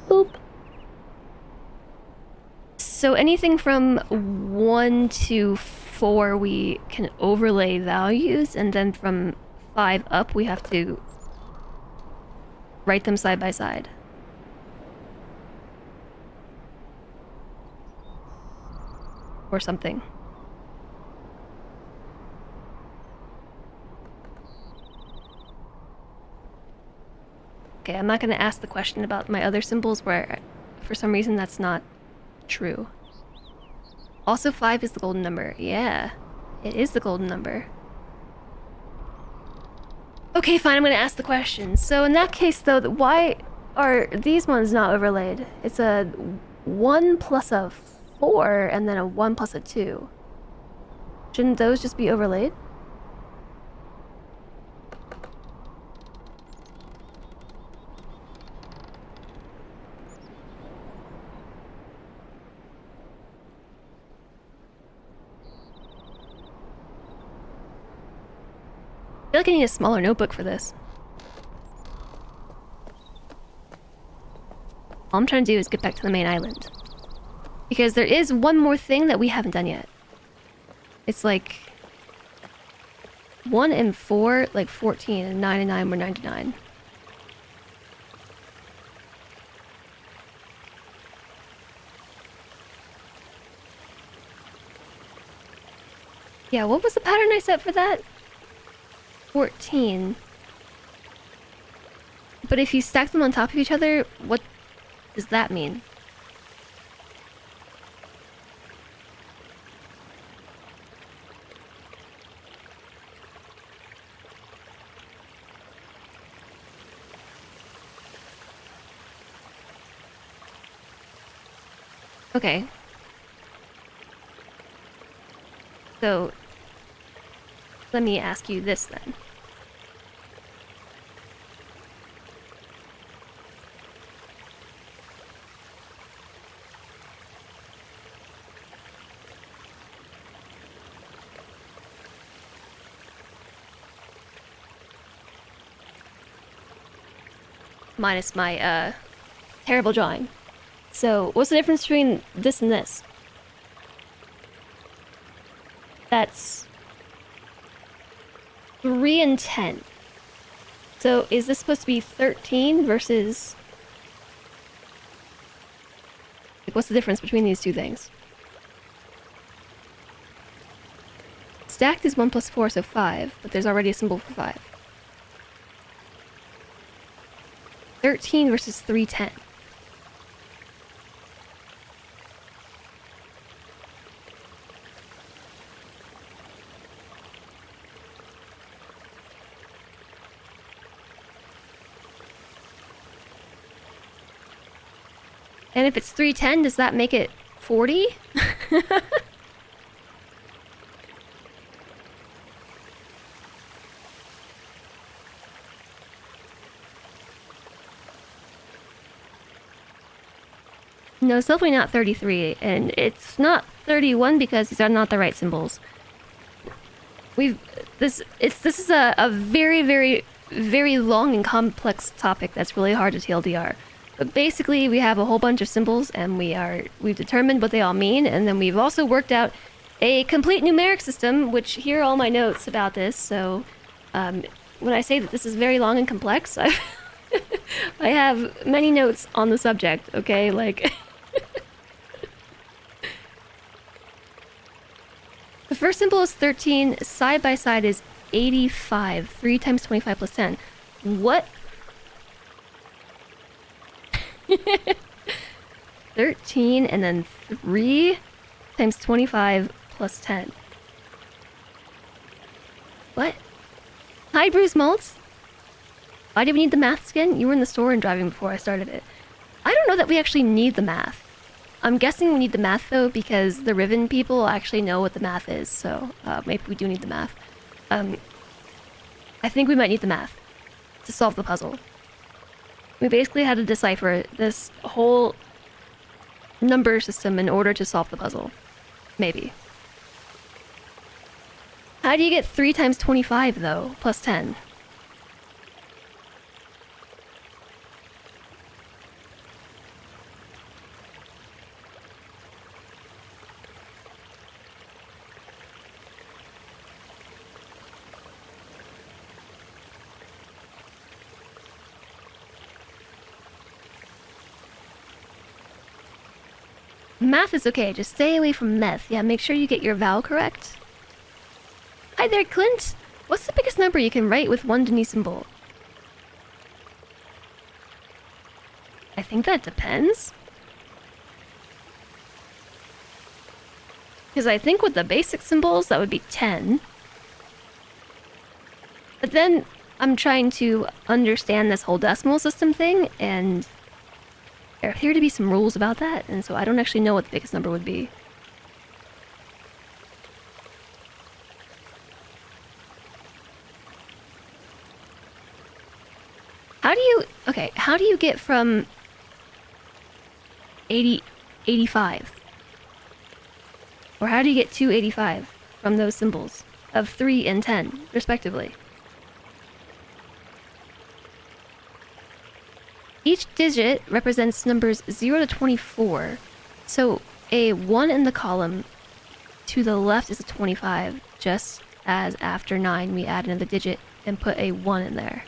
Boop. So anything from 1 to 4 we can overlay values, and then from 5 up we have to write them side by side. Or something. Okay, I'm not going to ask the question about my other symbols where for some reason that's not true. Also 5 is the golden number. Yeah, it is the golden number. Okay, fine, I'm going to ask the question. So in that case though, why are these ones not overlaid? It's a 1 plus a 4 and then a 1 plus a 2. Shouldn't those just be overlaid? I feel like I need a smaller notebook for this. All I'm trying to do is get back to the main island. Because there is one more thing that we haven't done yet. It's like 1 and 4, like 14, and 9 and 9 were 99. Yeah, what was the pattern I set for that? 14. But if you stack them on top of each other, what does that mean? Okay. So, let me ask you this then. Minus my, terrible drawing. So, what's the difference between this and this? That's 3 and 10. So, is this supposed to be 13 versus... Like, what's the difference between these two things? Stacked is 1 plus 4, so 5, but there's already a symbol for 5. 13 versus 310. And if it's 310, does that make it 40? No, it's definitely not 33, and it's not 31 because these are not the right symbols. This is a very, very, very long and complex topic that's really hard to TLDR. But basically, we have a whole bunch of symbols, and we've determined what they all mean, and then we've also worked out a complete numeric system, which here are all my notes about this. So, when I say that this is very long and complex, I have many notes on the subject. Okay, like. The first symbol is 13, side by side is 85. 3 times 25 plus 10. What? 13 and then 3 times 25 plus 10. What? Hi, Bruce Maltz. Why do we need the math again? You were in the store and driving before I started it. I don't know that we actually need the math. I'm guessing we need the math though because the Riven people actually know what the math is, so maybe we do need the math. I think we might need the math to solve the puzzle. We basically had to decipher this whole number system in order to solve the puzzle. Maybe. How do you get 3 times 25 though, plus 10? Math is okay, just stay away from meth. Yeah, make sure you get your vowel correct. Hi there, Clint! What's the biggest number you can write with one Denise symbol? I think that depends. Because I think with the basic symbols, that would be 10. But then, I'm trying to understand this whole decimal system thing, and there appear to be some rules about that, and so I don't actually know what the biggest number would be. How do you get from 85? Or how do you get to 85 from those symbols of 3 and 10, respectively? Each digit represents numbers 0 to 24. So a 1 in the column to the left is a 25, just as after 9 we add another digit and put a 1 in there.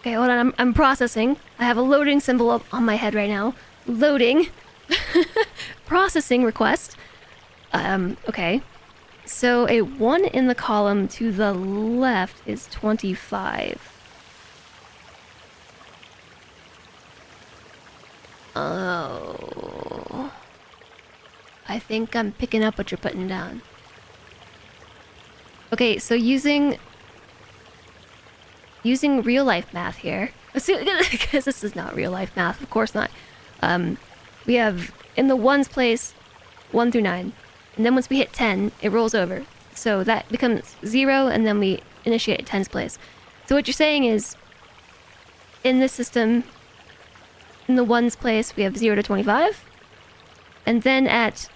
Okay, hold on. I'm processing. I have a loading symbol up on my head right now. Loading. Processing request. Okay. So a 1 in the column to the left is 25. Oh. I think I'm picking up what you're putting down. Okay, so using real life math here, because this is not real life math, of course not. We have in the ones place 1 through 9, and then once we hit 10, it rolls over. So that becomes 0, and then we initiate at 10's place. So what you're saying is, in this system, in the ones place, we have 0 to 25, and then at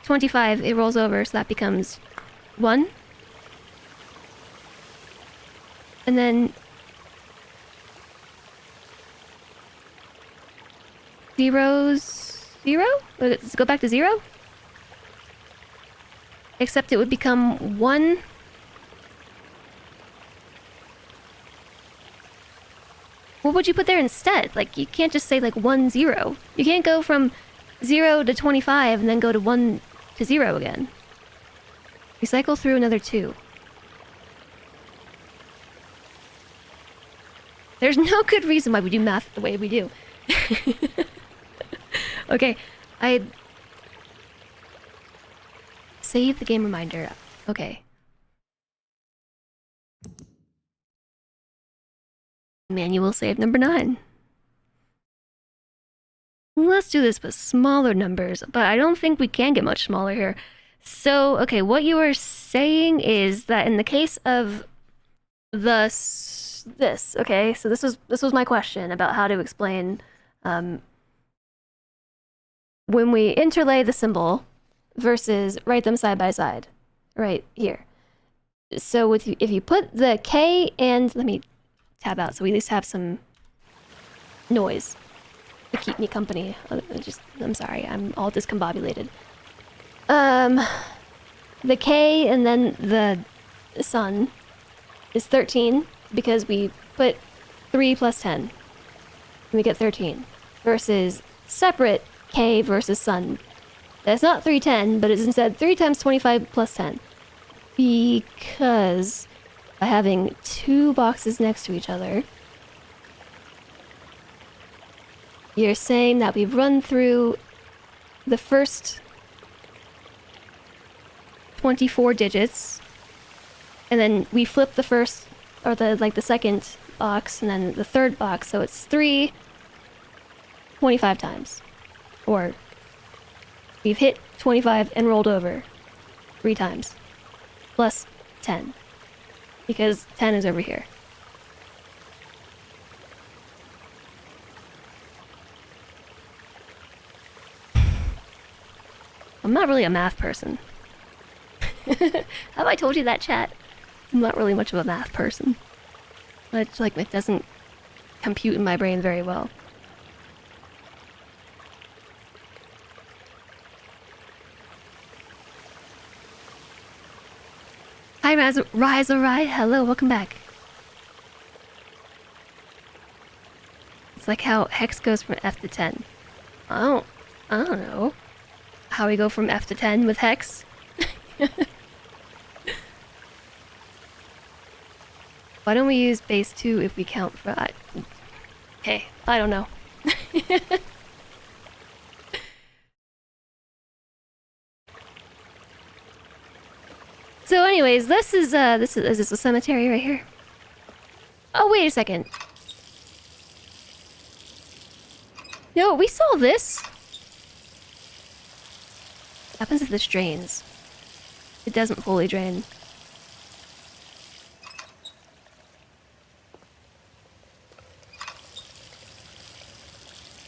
25, it rolls over, so that becomes 1. And then 0's 0? Does it go back to 0? Except it would become 1. What would you put there instead? Like, you can't just say like 1, 0. You can't go from 0 to 25 and then go to 1 to 0 again. We cycle through another 2. There's no good reason why we do math the way we do. Okay, I... Save the game reminder. Okay. Manual save number 9. Let's do this with smaller numbers, but I don't think we can get much smaller here. So, okay, what you are saying is that in the case of this, okay, so this was my question about how to explain when we interlay the symbol versus write them side by side, right here. So if you put the K and, let me tab out so we at least have some noise to keep me company. I'm sorry, I'm all discombobulated. The K and then the sun is 13 because we put 3 plus 10 and we get 13 versus separate K versus sun. That's not 310, but it's instead 3 times 25 plus 10 because by having 2 boxes next to each other, you're saying that we've run through the first 24 digits, and then we flip the first, or the second box, and then the third box, so it's 3 25 times. Or we've hit 25 and rolled over 3 times. Plus 10. Because 10 is over here. I'm not really a math person. Have I told you that, chat? I'm not really much of a math person. It's like, it doesn't compute in my brain very well. Hi, Rise Alright. Hello, welcome back. It's like how hex goes from F to 10. I don't know how we go from F to 10 with hex. Why don't we use base 2 if we count for... Okay, I don't know. So anyways, this is this a cemetery right here? Oh, wait a second. No, we saw this. What happens if this drains? It doesn't fully drain.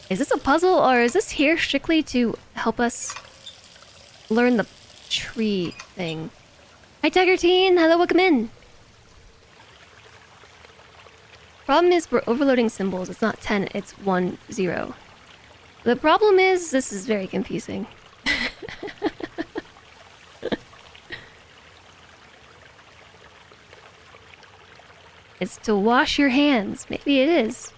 Is this a puzzle, or is this here strictly to help us learn the tree thing? Hi, Tiger Teen! Hello, welcome in! Problem is, we're overloading symbols. It's not 10, it's 1, 0. The problem is, this is very confusing. It's to wash your hands. Maybe it is.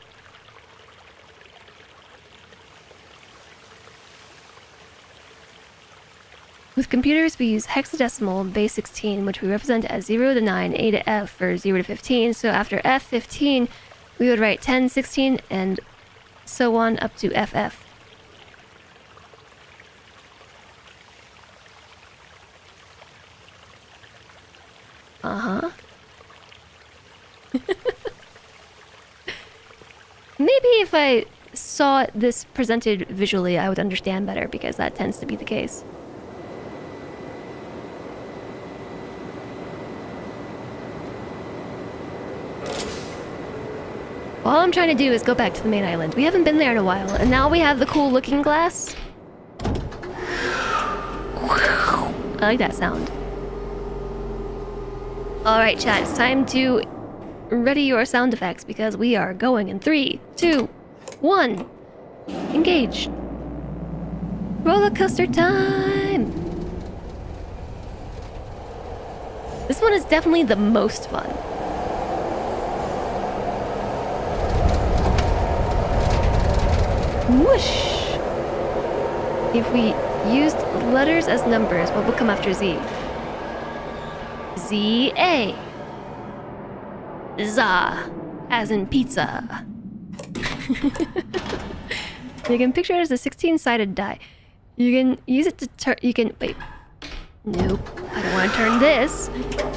With computers, we use hexadecimal base 16, which we represent as 0 to 9, A to F, or 0 to 15. So after F15, we would write 10, 16, and so on up to FF. Uh-huh. Maybe if I saw this presented visually, I would understand better, because that tends to be the case. All I'm trying to do is go back to the main island. We haven't been there in a while, and now we have the cool looking glass. I like that sound. Alright, chat, it's time to ready your sound effects because we are going in 3, 2, 1. Engage. Roller coaster time! This one is definitely the most fun. Whoosh! If we used letters as numbers, what would come after Z? Z-A. Za, as in pizza. You can picture it as a 16-sided die. You can use it to turn... You can... Wait. Nope. I don't want to turn this.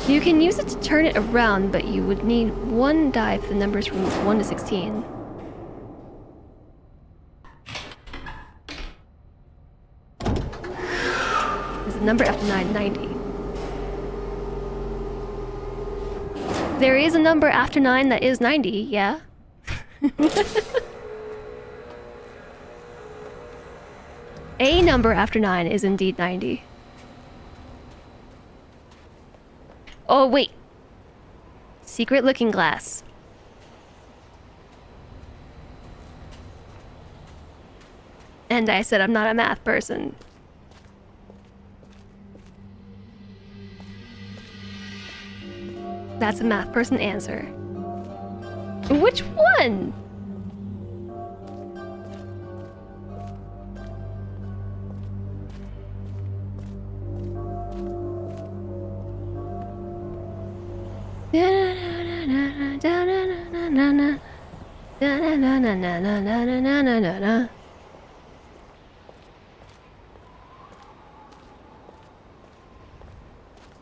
You can use it to turn it around, but you would need one die for the numbers from 1 to 16. There's a number after 9, 90. There is a number after 9 that is 90, yeah? A number after 9 is indeed 90. Oh, wait. Secret looking glass. And I said I'm not a math person. That's a math person answer. Which one?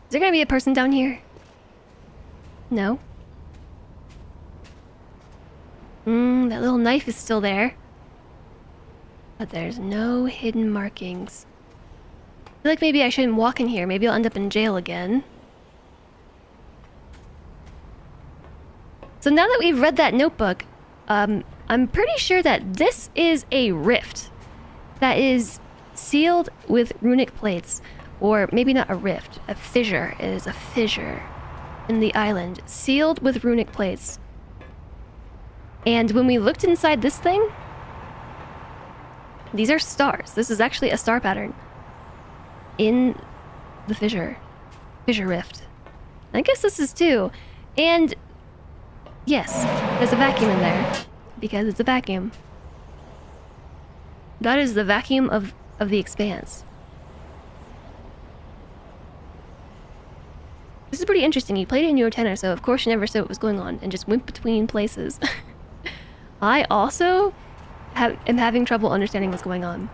Is there gonna be a person down here? No. That little knife is still there. But there's no hidden markings. I feel like maybe I shouldn't walk in here. Maybe I'll end up in jail again. So now that we've read that notebook, I'm pretty sure that this is a rift that is sealed with runic plates. Or maybe not a rift, a fissure. It is a fissure in the island, sealed with runic plates. And when we looked inside this thing, these are stars. This is actually a star pattern in the fissure rift. I guess this is too. And yes, there's a vacuum in there because it's a vacuum. That is the vacuum of the expanse. This is pretty interesting. You played it in your antenna, so of course you never saw what was going on and just went between places. I also am having trouble understanding what's going on.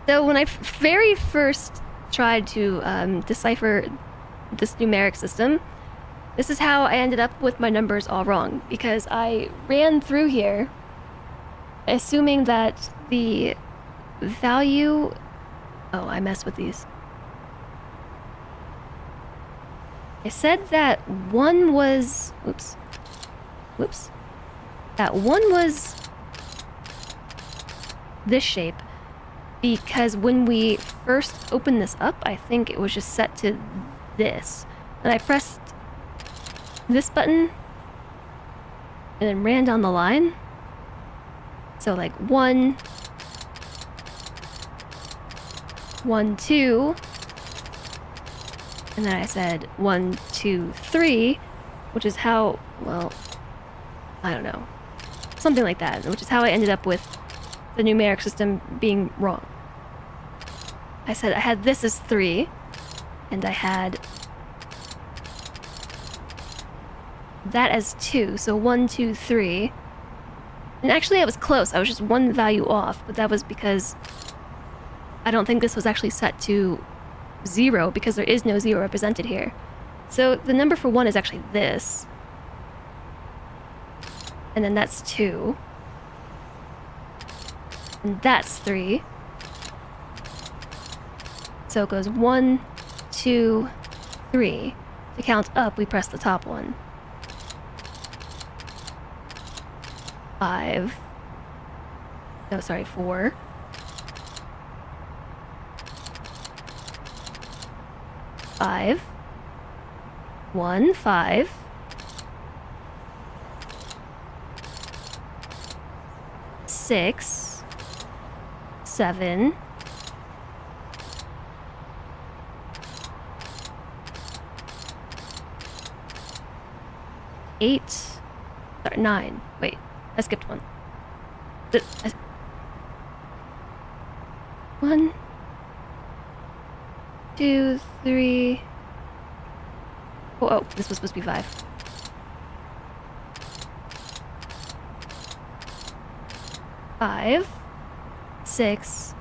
So when I very first tried to decipher this numeric system, this is how I ended up with my numbers all wrong, because I ran through here assuming that the value... Oh, I messed with these. I said that one was... Whoops. That one was this shape because when we first opened this up, I think it was just set to this. And I pressed this button and then ran down the line. So like 1, 1, 2, and then I said 1, 2, 3, which is how, well, I don't know. Something like that, which is how I ended up with the numeric system being wrong. I said I had this as 3, and I had that as 2, so 1, 2, 3. And actually I was close, I was just one value off, but that was because I don't think this was actually set to 0, because there is no 0 represented here. So the number for 1 is actually this. And then that's 2. And that's 3. So it goes 1, 2, 3. To count up, we press the top one. 5. No, sorry, 4. 5. 1, 5. 6. 7. 8. Sorry, 9. Wait, I skipped one. 1, 2, 3. Oh, this was supposed to be 5. 5, 6.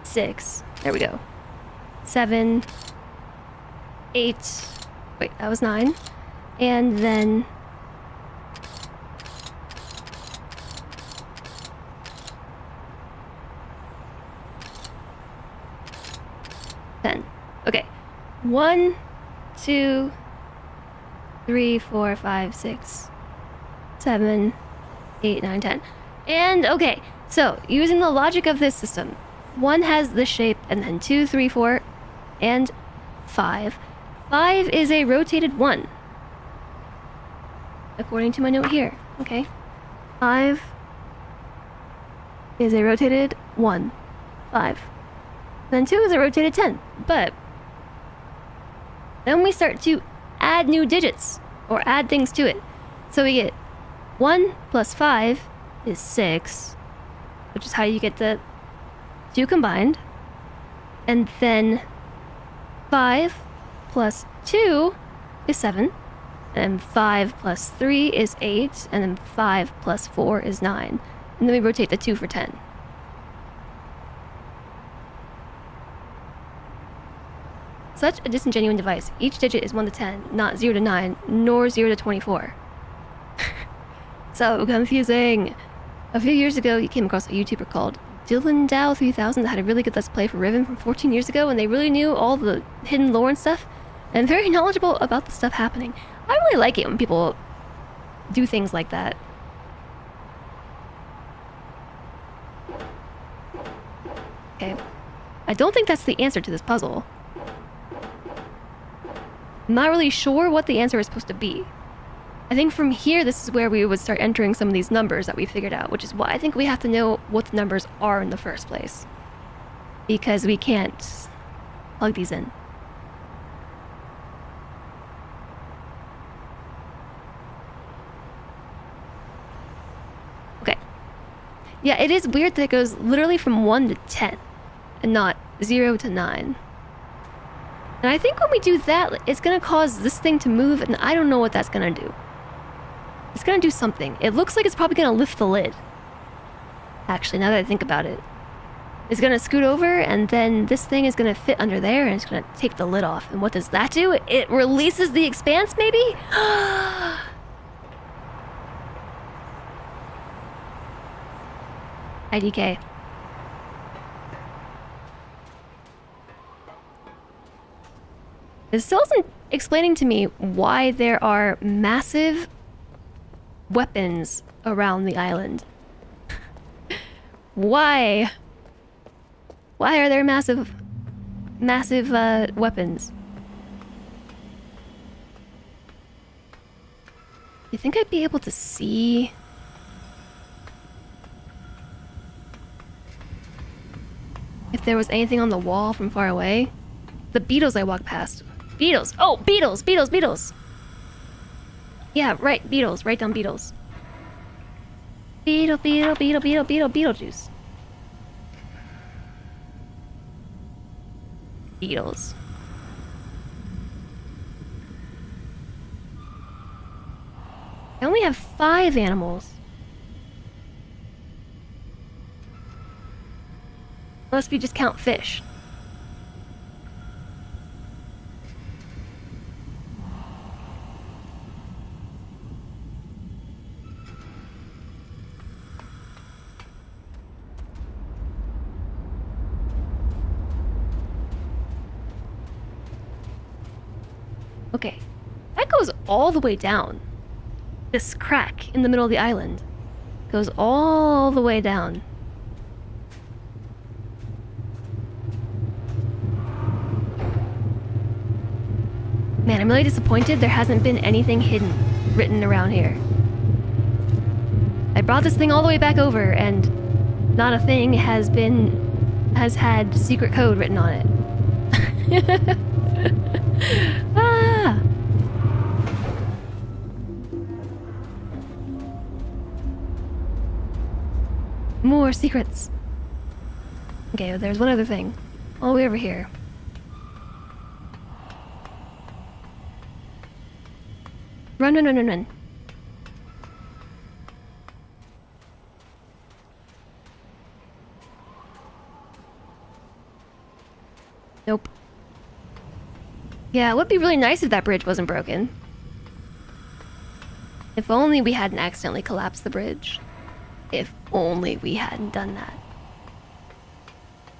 6. There we go. 7, 8. Wait, that was 9. And then 10. Okay. 1, 2, 3, 4, 5, 6, 7, 8, 9, 10. And okay, so using the logic of this system, 1 has this shape, and then 2, 3, 4, and 5. 5 is a rotated 1. According to my note here. Okay. 5 is a rotated 1. 5. Then 2 is a rotated 10. But then we start to add new digits, or add things to it. So we get 1 plus 5 is 6, which is how you get the 2 combined. And then 5 plus 2 is 7. And 5 plus 3 is 8. And then 5 plus 4 is 9. And then we rotate the 2 for 10. Such a disingenuous device. Each digit is 1 to 10, not 0 to 9, nor 0 to 24. So confusing. A few years ago, you came across a YouTuber called DylanDow3000 that had a really good Let's Play for Riven from 14 years ago, and they really knew all the hidden lore and stuff, and very knowledgeable about the stuff happening. I really like it when people do things like that. Okay. I don't think that's the answer to this puzzle. I'm not really sure what the answer is supposed to be. I think from here, this is where we would start entering some of these numbers that we figured out, which is why I think we have to know what the numbers are in the first place. Because we can't plug these in. Okay. Yeah, it is weird that it goes literally from 1 to 10, and not 0 to 9. And I think when we do that, it's gonna cause this thing to move, and I don't know what that's gonna do. It's gonna do something. It looks like it's probably gonna lift the lid. Actually, now that I think about it. It's gonna scoot over, and then this thing is gonna fit under there, and it's gonna take the lid off. And what does that do? It releases the expanse, maybe? IDK. This still isn't explaining to me why there are massive weapons around the island. Why? Why are there massive weapons? You think I'd be able to see? If there was anything on the wall from far away? the beetles I walked past. Beetles! Oh, beetles! Beetles! Beetles! Yeah, right, beetles. Write down beetles. Beetle, beetle, beetle, beetle, beetle, Beetlejuice. Beetles. I only have 5 animals. Unless we just count fish. Okay, that goes all the way down. This crack in the middle of the island goes all the way down. Man, I'm really disappointed there hasn't been anything written around here. I brought this thing all the way back over and not a thing has had secret code written on it. Ah! More secrets. Okay, there's one other thing. All the way over here. Run, run, run, run, run. Nope. Yeah, it would be really nice if that bridge wasn't broken. If only we hadn't accidentally collapsed the bridge. If only we hadn't done that.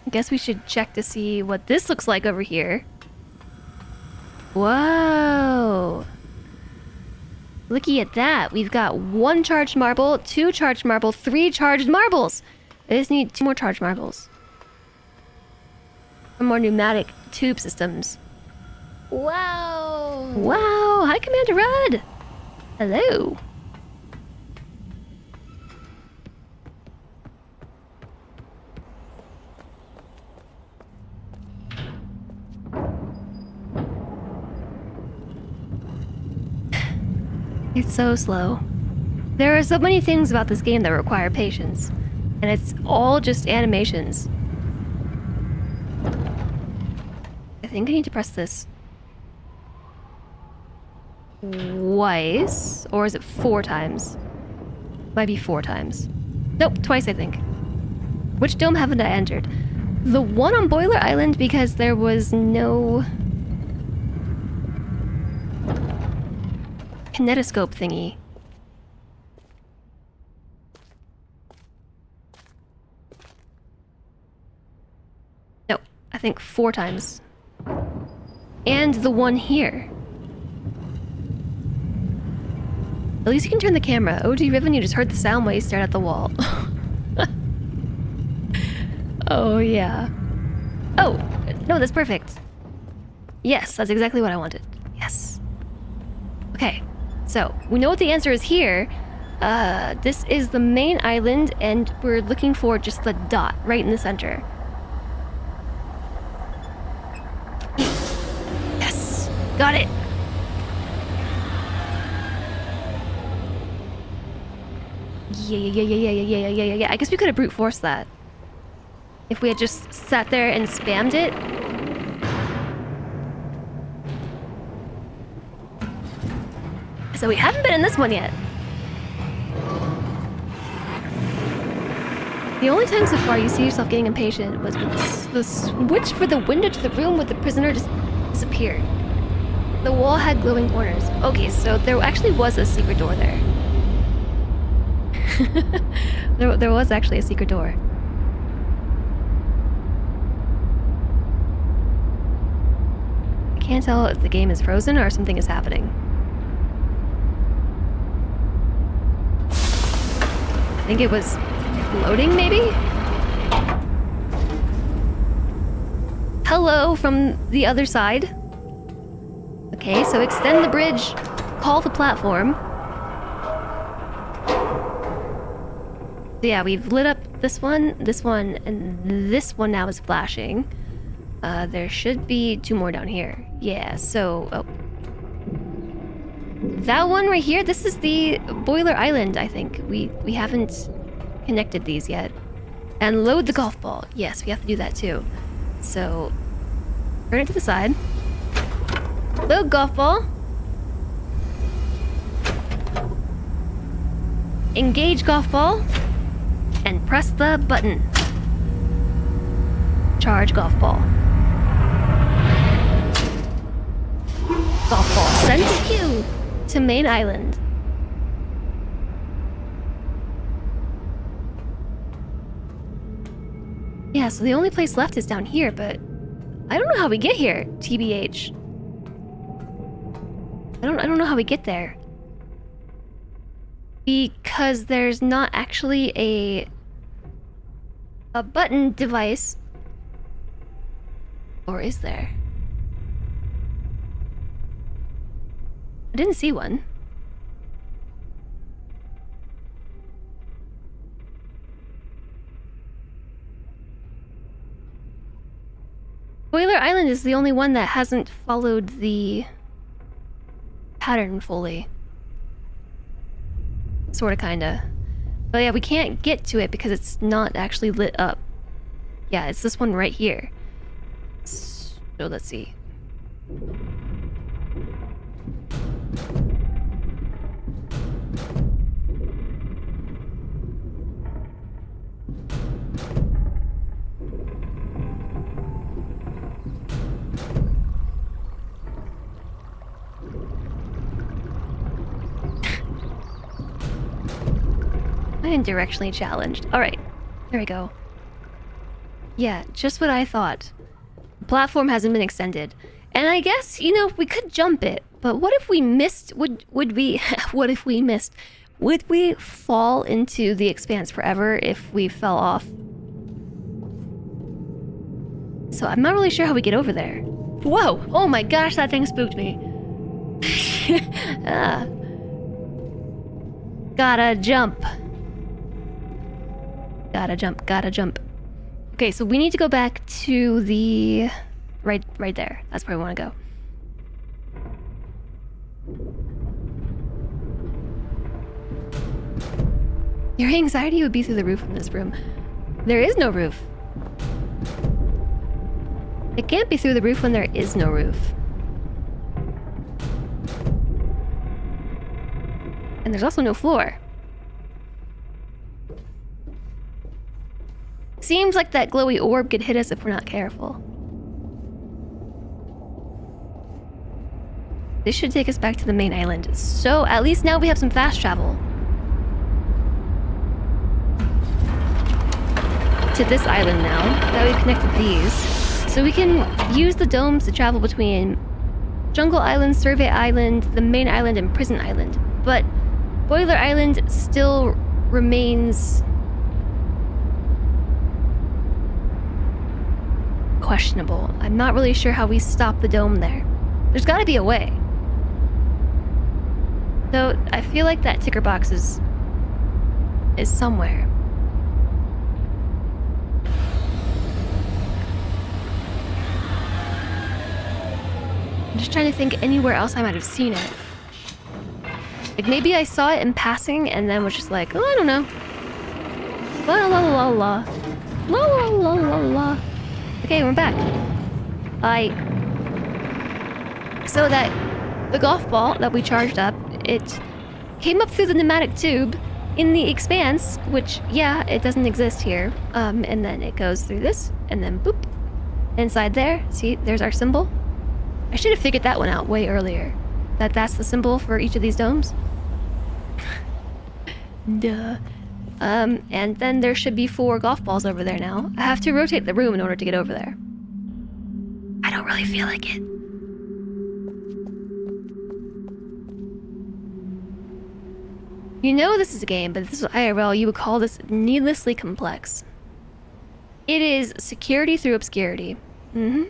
I guess we should check to see what this looks like over here. Whoa! Looky at that. We've got 1 charged marble, 2 charged marble, 3 charged marbles. I just need 2 more charged marbles. Some more pneumatic tube systems. Wow! Wow! Hi, Commander Rudd! Hello! It's so slow. There are so many things about this game that require patience, and it's all just animations. I think I need to press this twice, or is it 4 times? Might be 4 times. Nope, twice I think. Which dome haven't I entered? The one on Boiler Island, because there was no kinetoscope thingy. No, I think 4 times. And the one here. At least you can turn the camera. OG Riven, you just heard the sound while you stared at the wall. Oh, yeah. Oh, no, that's perfect. Yes, that's exactly what I wanted. Yes. Okay, so we know what the answer is here. This is the main island, and we're looking for just the dot right in the center. Yes, got it. Yeah. I guess we could have brute forced that. If we had just sat there and spammed it. So we haven't been in this one yet. The only time so far you see yourself getting impatient was when the switch for the window to the room with the prisoner just disappeared. The wall had glowing corners. Okay, so there actually was a secret door there. There was actually a secret door. I can't tell if the game is frozen or something is happening. I think it was loading, maybe? Hello from the other side. Okay, so extend the bridge, call the platform. So yeah, we've lit up this one, and this one now is flashing. There should be 2 more down here. Yeah, so... Oh. That one right here, this is the Boiler Island, I think. We haven't connected these yet. And load the golf ball. Yes, we have to do that too. So, turn it to the side. Load golf ball. Engage golf ball. And press the button. Charge golf ball. Golf ball sent you to main island. Yeah, so the only place left is down here, but I don't know how we get here, TBH. I don't know how we get there. Because there's not actually a button device. Or is there? I didn't see one. Boiler Island is the only one that hasn't followed the pattern fully. Sorta, kinda. But yeah, we can't get to it because it's not actually lit up. Yeah, it's this one right here. So let's see. I am directionally challenged. Alright, there we go. Yeah, just what I thought. The platform hasn't been extended. And I guess, you know, we could jump it. But what if we missed? Would we... what if we missed? Would we fall into the expanse forever if we fell off? So I'm not really sure how we get over there. Whoa! Oh my gosh, that thing spooked me. Gotta jump. Gotta jump, gotta jump. Okay, so we need to go back to the... Right there. That's where we want to go. Your anxiety would be through the roof in this room. There is no roof. It can't be through the roof when there is no roof. And there's also no floor. Seems like that glowy orb could hit us if we're not careful. This should take us back to the main island. So, at least now we have some fast travel. To this island now, that we've connected these. So we can use the domes to travel between Jungle Island, Survey Island, the main island, and Prison Island. But Boiler Island still remains... questionable. I'm not really sure how we stop the dome there. There's gotta be a way. So, I feel like that ticker box is somewhere. I'm just trying to think anywhere else I might have seen it. Like, maybe I saw it in passing and then was just like, oh, I don't know. La la la la. La la la la la. Okay, we're back. So that the golf ball that we charged up, it came up through the pneumatic tube in the expanse, which, yeah, it doesn't exist here. And then it goes through this, and then boop. Inside there, see, there's our symbol. I should have figured that one out way earlier. That's the symbol for each of these domes. Duh. And then there should be 4 golf balls over there now. I have to rotate the room in order to get over there. I don't really feel like it. You know this is a game, but this is IRL. You would call this needlessly complex. It is security through obscurity. Mm-hmm.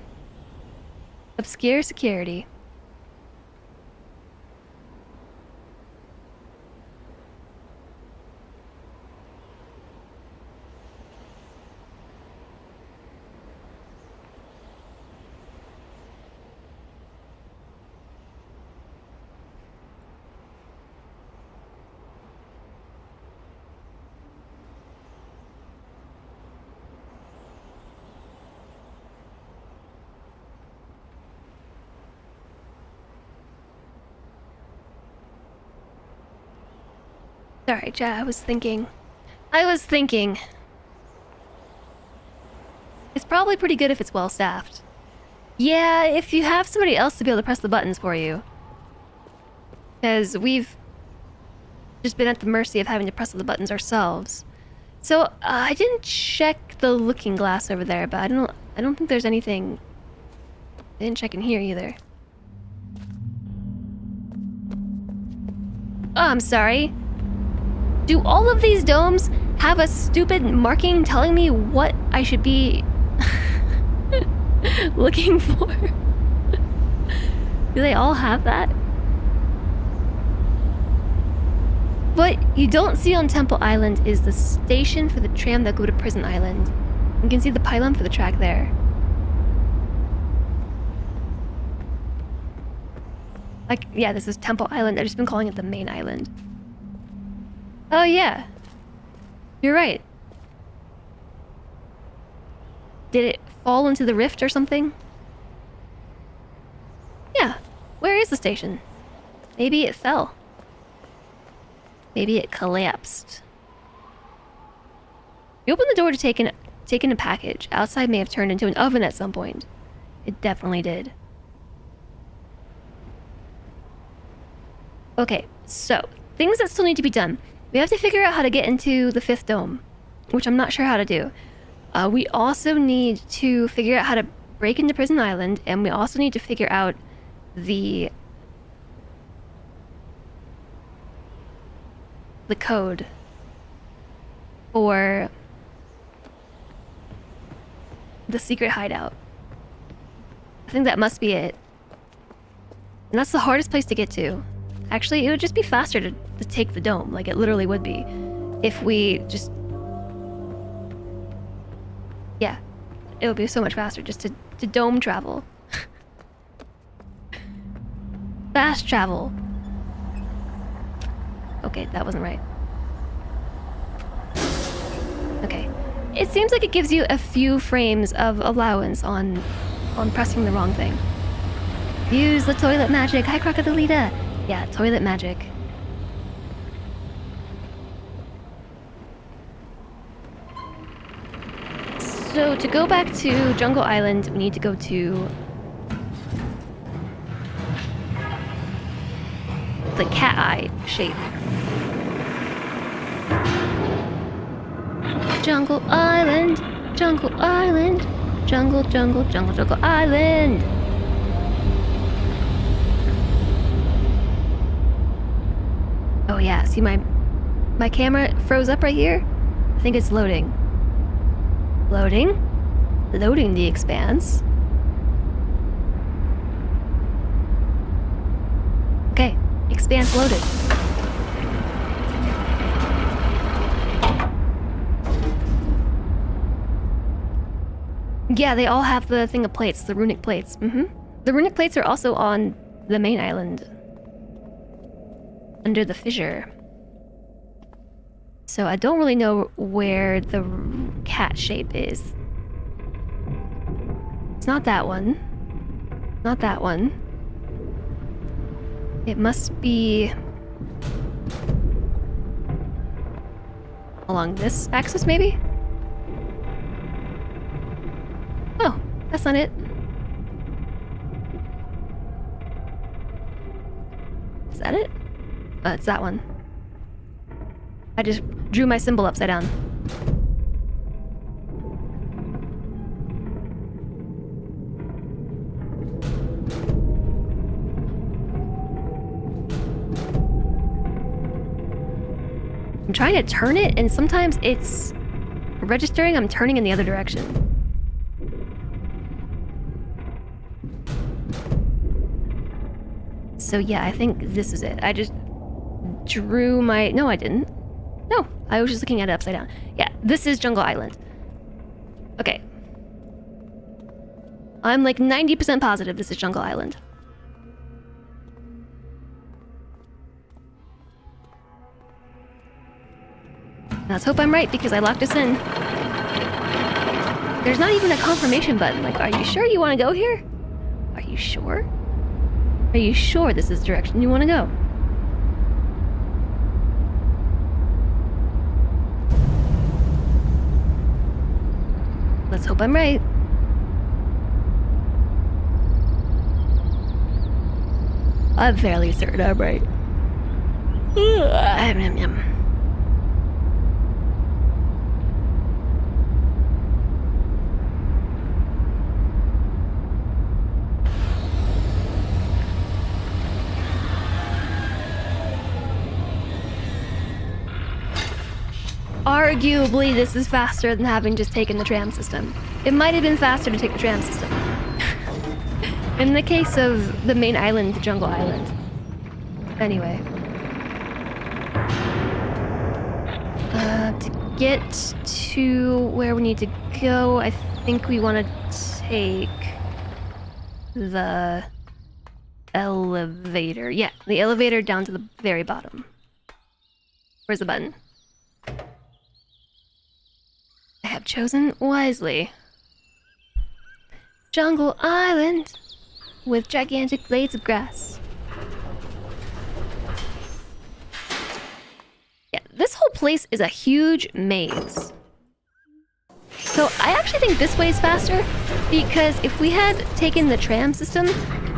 Obscure security. Sorry, chat, I was thinking. It's probably pretty good if it's well staffed. Yeah, if you have somebody else to be able to press the buttons for you. Because we've just been at the mercy of having to press the buttons ourselves. So, I didn't check the looking glass over there, but I don't think there's anything. I didn't check in here either. Oh, I'm sorry. Do all of these domes have a stupid marking telling me what I should be looking for? Do they all have that? What you don't see on Temple Island is the station for the tram that go to Prison Island. You can see the pylon for the track there. Like, yeah, this is Temple Island. I've just been calling it the main island. Oh, yeah. You're right. Did it fall into the rift or something? Yeah. Where is the station? Maybe it fell. Maybe it collapsed. You open the door to take in a package. Outside may have turned into an oven at some point. It definitely did. Okay, so things that still need to be done. We have to figure out how to get into the 5th dome, which I'm not sure how to do. We also need to figure out how to break into Prison Island, and we also need to figure out the code for the secret hideout. I think that must be it. And that's the hardest place to get to. Actually, it would just be faster to take the dome. Like, it literally would be. If we just... Yeah. It would be so much faster just to dome travel. Fast travel. Okay, that wasn't right. Okay. It seems like it gives you a few frames of allowance on pressing the wrong thing. Use the toilet magic. Hi, Crocodilita. Yeah, toilet magic. So to go back to Jungle Island, we need to go to the cat eye shape. Jungle Island, Jungle Island, Jungle, Jungle, Jungle, Jungle Island. Oh yeah, see my camera froze up right here? I think it's loading. Loading? Loading the expanse. Okay, expanse loaded. Yeah, they all have the thing of plates, the runic plates. The runic plates are also on the main island. Under the fissure. So I don't really know where the cat shape is. It's not that one. Not that one. It must be along this axis, maybe? Oh, that's not it. Is that it? It's that one. I just drew my symbol upside down. I'm trying to turn it, and sometimes it's registering I'm turning in the other direction. So yeah, I think this is it. I just drew my... No, I didn't. No, I was just looking at it upside down. Yeah, this is Jungle Island. Okay. I'm like 90% positive this is Jungle Island. Let's hope I'm right, because I locked us in. There's not even a confirmation button. Like, are you sure you want to go here? Are you sure? Are you sure this is the direction you want to go? Let's hope I'm right. I'm fairly certain I'm right. Yum. Arguably, this is faster than having just taken the tram system. It might have been faster to take the tram system. In the case of the main island, the jungle island. Anyway. To get to where we need to go, I think we want to take the elevator. Yeah, the elevator down to the very bottom. Where's the button? I have chosen wisely. Jungle island with gigantic blades of grass. Yeah, this whole place is a huge maze. So I actually think this way is faster because if we had taken the tram system,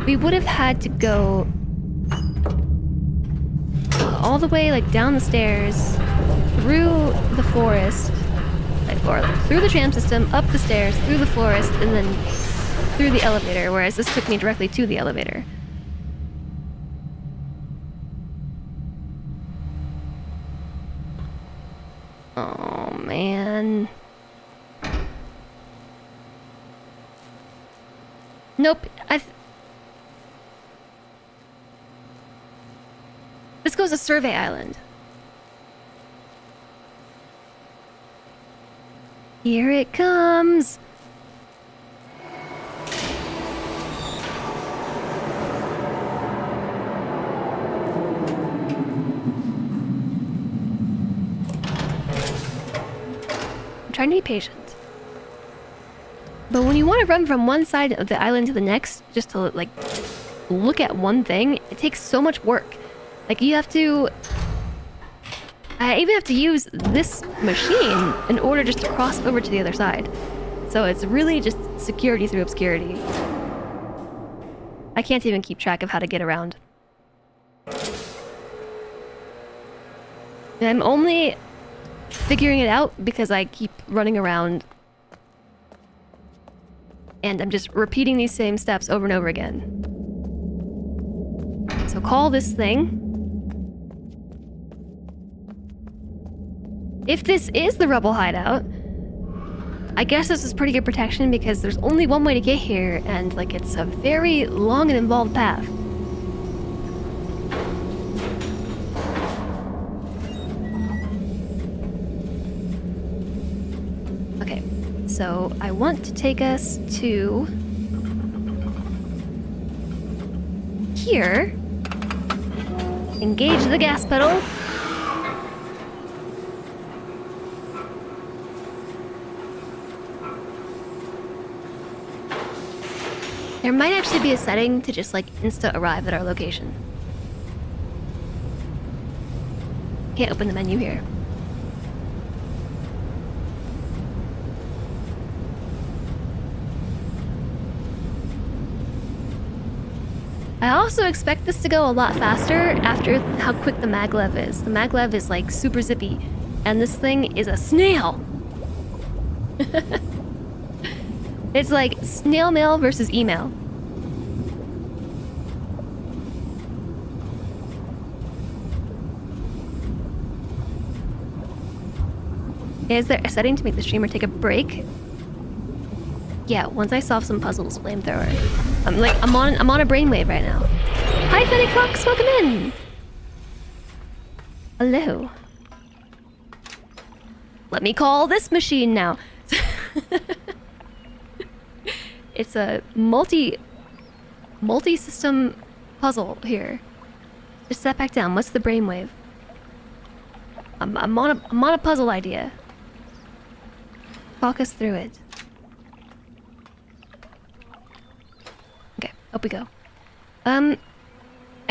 we would have had to go all the way like down the stairs, through the forest, or through the tram system, up the stairs, through the forest, and then through the elevator, whereas this took me directly to the elevator. Oh, man. Nope, this goes to Survey Island. Here it comes! I'm trying to be patient. But when you want to run from one side of the island to the next, just to, like, look at one thing, it takes so much work. Like, you have to... I even have to use this machine in order just to cross over to the other side. So it's really just security through obscurity. I can't even keep track of how to get around. And I'm only figuring it out because I keep running around. And I'm just repeating these same steps over and over again. So call this thing. If this is the rubble hideout, I guess this is pretty good protection because there's only one way to get here, and like it's a very long and involved path. Okay, so I want to take us to here. Engage the gas pedal. There might actually be a setting to just like insta arrive at our location. Can't open the menu here. I also expect this to go a lot faster after how quick the maglev is. The maglev is like super zippy, and this thing is a snail. It's like snail mail versus email. Is there a setting to make the streamer take a break? Yeah, once I solve some puzzles, flamethrower. I'm on a brainwave right now. Hi, Fenny Fox, welcome in. Hello. Let me call this machine now. It's a multi-system puzzle here. Just set back down. What's the brainwave? I'm on a puzzle idea. Talk us through it. Okay, up we go. I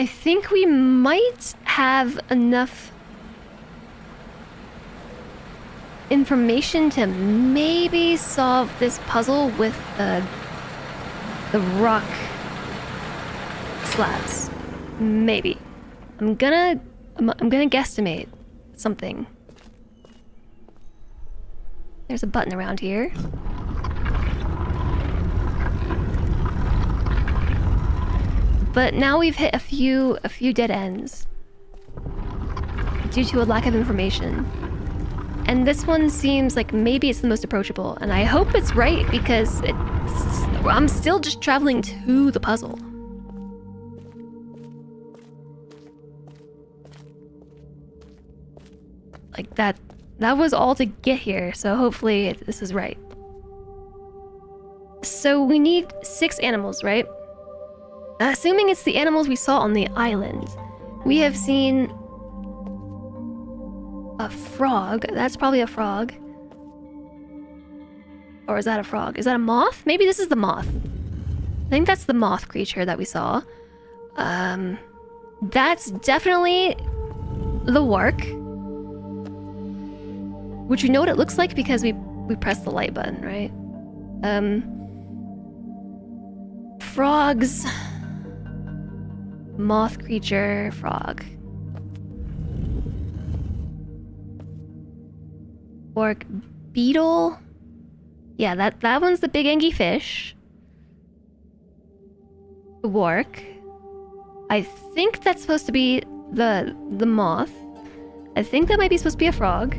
think we might have enough information to maybe solve this puzzle with the rock slabs. Maybe. I'm gonna guesstimate something. There's a button around here. But now we've hit a few dead ends due to a lack of information. And this one seems like maybe it's the most approachable, and I hope it's right because I'm still just traveling to the puzzle. Like that was all to get here, so hopefully this is right. So we need 6 animals, right? Assuming it's the animals we saw on the island. We have seen a frog. That's probably a frog. Or is that a frog? Is that a moth? Maybe this is the moth. I think that's the moth creature that we saw. That's definitely the wark. Which we know what it looks like because we pressed the light button, right? Frogs. Moth creature, frog. Orc, beetle. Yeah, that one's the big angry fish. The wark. I think that's supposed to be the moth. I think that might be supposed to be a frog.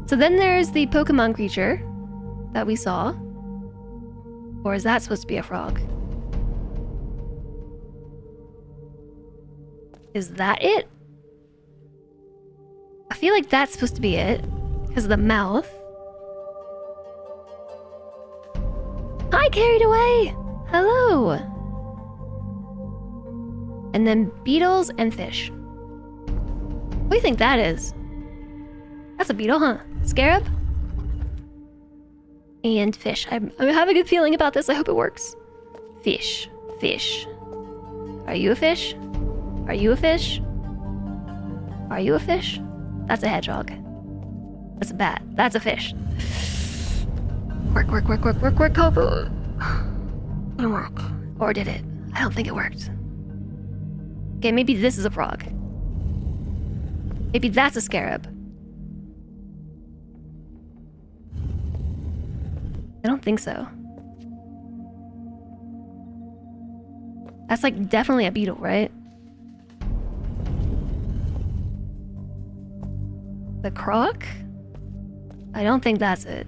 So then there's the Pokemon creature that we saw. Or is that supposed to be a frog? Is that it? I feel like that's supposed to be it. Because of the mouth. Hi, carried away! Hello! And then beetles and fish. What do you think that is? That's a beetle, huh? Scarab? And fish. I have a good feeling about this. I hope it works. Fish. Fish. Are you a fish? Are you a fish? Are you a fish? That's a hedgehog. That's a bat. That's a fish. Work, work, work, work, work, work, hope it didn't work. Or did it? I don't think it worked. Okay, maybe this is a frog. Maybe that's a scarab. I don't think so. That's like definitely a beetle, right? The croc? I don't think that's it.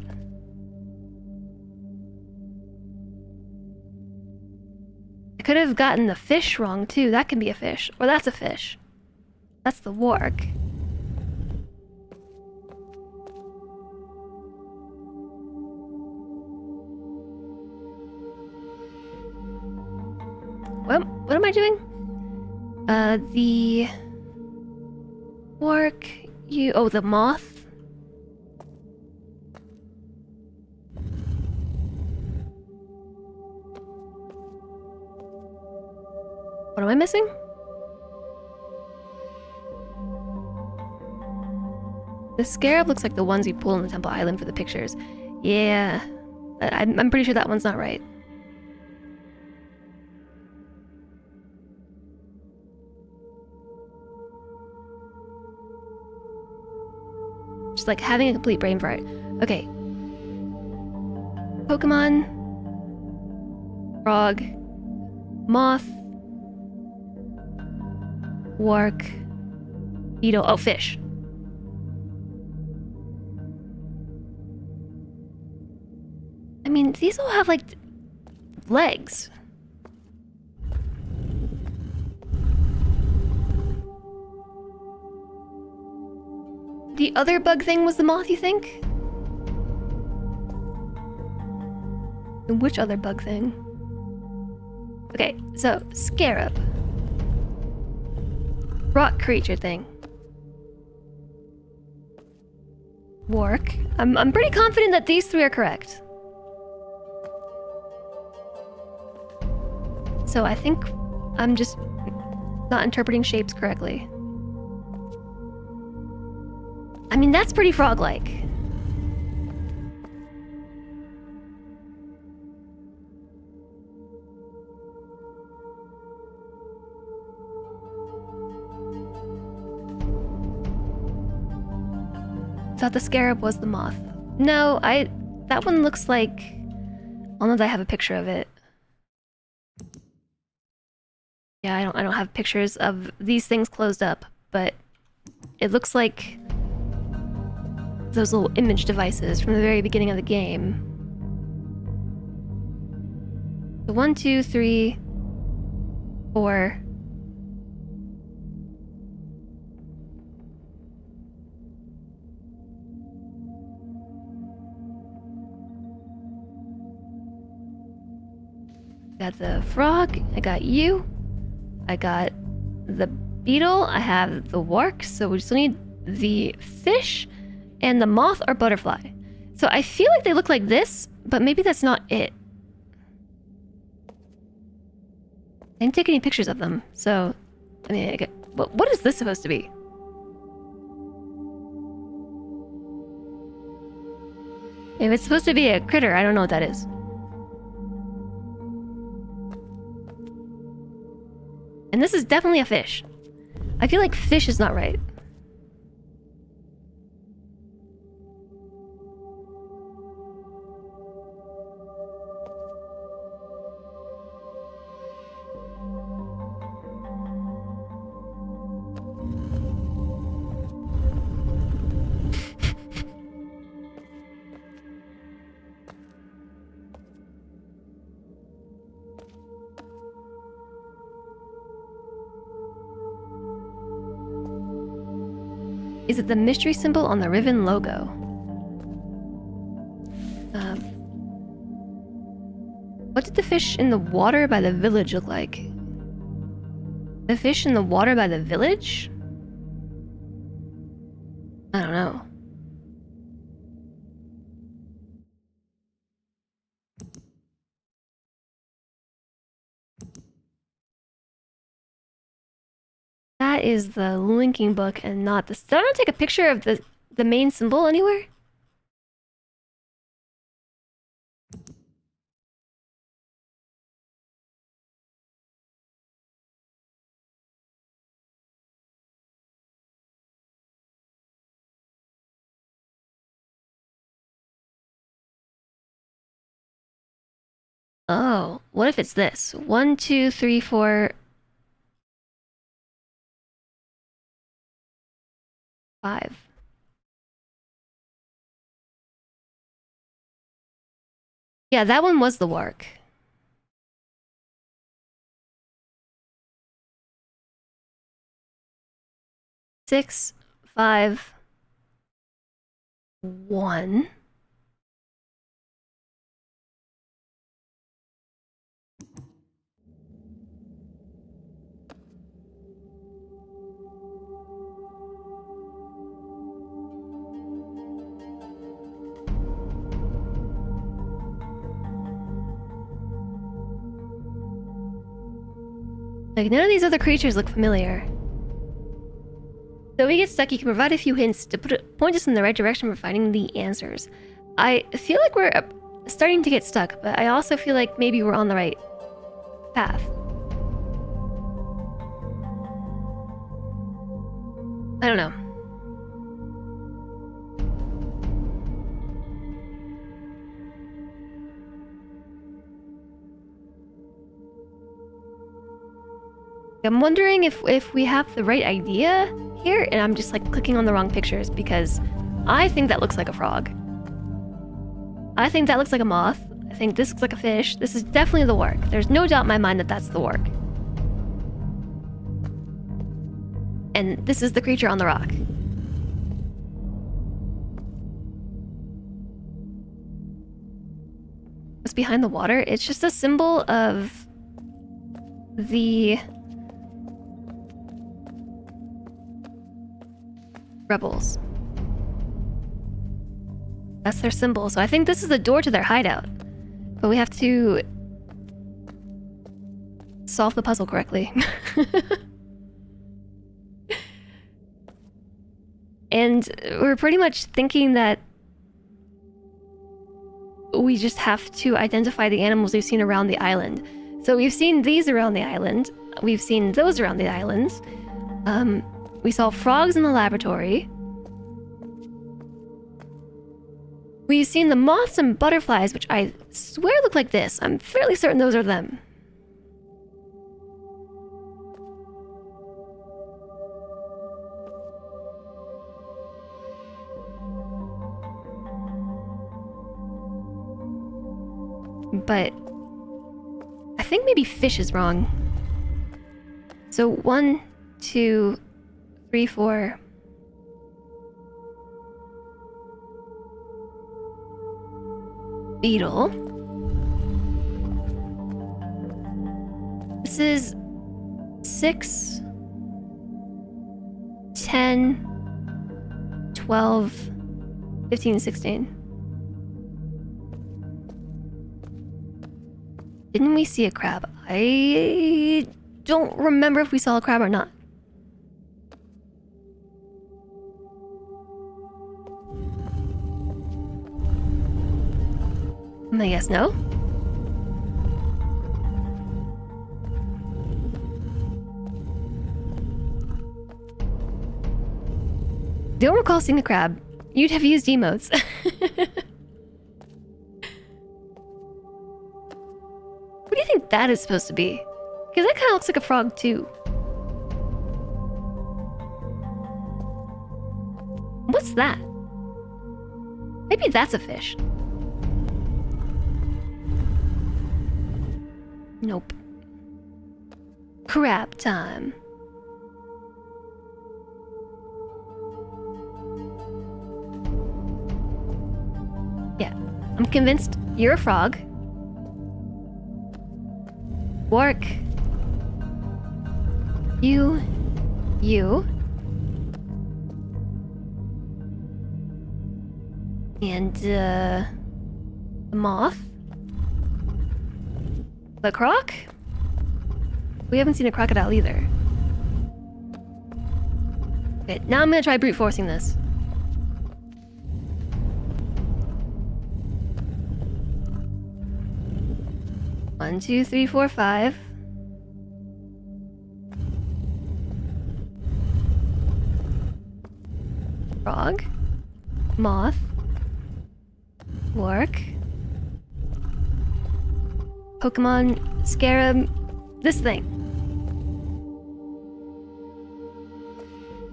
I could have gotten the fish wrong too. That can be a fish. Or that's a fish. That's the wark. What am I doing? The wark. Oh, the moth. What am I missing? The scarab looks like the ones you pull on the Temple Island for the pictures. Yeah, I'm pretty sure that one's not right. Just like having a complete brain fart. Okay. Pokemon. Frog. Moth. Wark. Beetle. Oh, fish. I mean, these all have like legs. The other bug thing was the moth, you think? And which other bug thing? Okay, so scarab. Rock creature thing. Wark. I'm pretty confident that these 3 are correct. So I think I'm just not interpreting shapes correctly. I mean, that's pretty frog-like. thought the scarab was the moth. No, that one looks like... I don't know that I have a picture of it. Yeah, I don't have pictures of these things closed up, but it looks like those little image devices from the very beginning of the game. So 1, 2, 3, 4. Got the frog, I got you, I got the beetle, I have the wark, so we still need the fish and the moth or butterfly. So I feel like they look like this, but maybe that's not it. I didn't take any pictures of them, so... I mean, what is this supposed to be? If it's supposed to be a critter, I don't know what that is. And this is definitely a fish. I feel like fish is not right. Is it the mystery symbol on the Riven logo? What did the fish in the water by the village look like? The fish in the water by the village? I don't know. That is the linking book and not the... Did I not take a picture of the main symbol anywhere? Oh, what if it's this? 1, 2, 3, 4... 5. Yeah, that one was the wark. Six, 5, 1. Like, none of these other creatures look familiar. So if we get stuck, you can provide a few hints to point us in the right direction for finding the answers. I feel like we're starting to get stuck, but I also feel like maybe we're on the right path. I don't know. I'm wondering if we have the right idea here, and I'm just like clicking on the wrong pictures because I think that looks like a frog. I think that looks like a moth. I think this looks like a fish. This is definitely the wark. There's no doubt in my mind that that's the wark. And this is the creature on the rock. What's behind the water? It's just a symbol of the rebels. That's their symbol. So I think this is the door to their hideout. But we have to solve the puzzle correctly. And we're pretty much thinking that we just have to identify the animals we've seen around the island. So we've seen these around the island. We've seen those around the islands. We saw frogs in the laboratory. We've seen the moths and butterflies, which I swear look like this. I'm fairly certain those are them. But I think maybe fish is wrong. So 1, 2, 3, 4. Beetle. This is 6, 10, 12, 15, 16. Didn't we see a crab? I don't remember if we saw a crab or not. I guess no. Don't recall seeing a crab. You'd have used emotes. What do you think that is supposed to be? Because that kind of looks like a frog too. What's that? Maybe that's a fish. Nope. Crab time. Yeah, I'm convinced you're a frog. Work. You. And, the moth. The croc? We haven't seen a crocodile either. Okay, now I'm gonna try brute forcing this. One, two, three, four, five. Frog. Moth. Work. Pokemon, Scarab, this thing.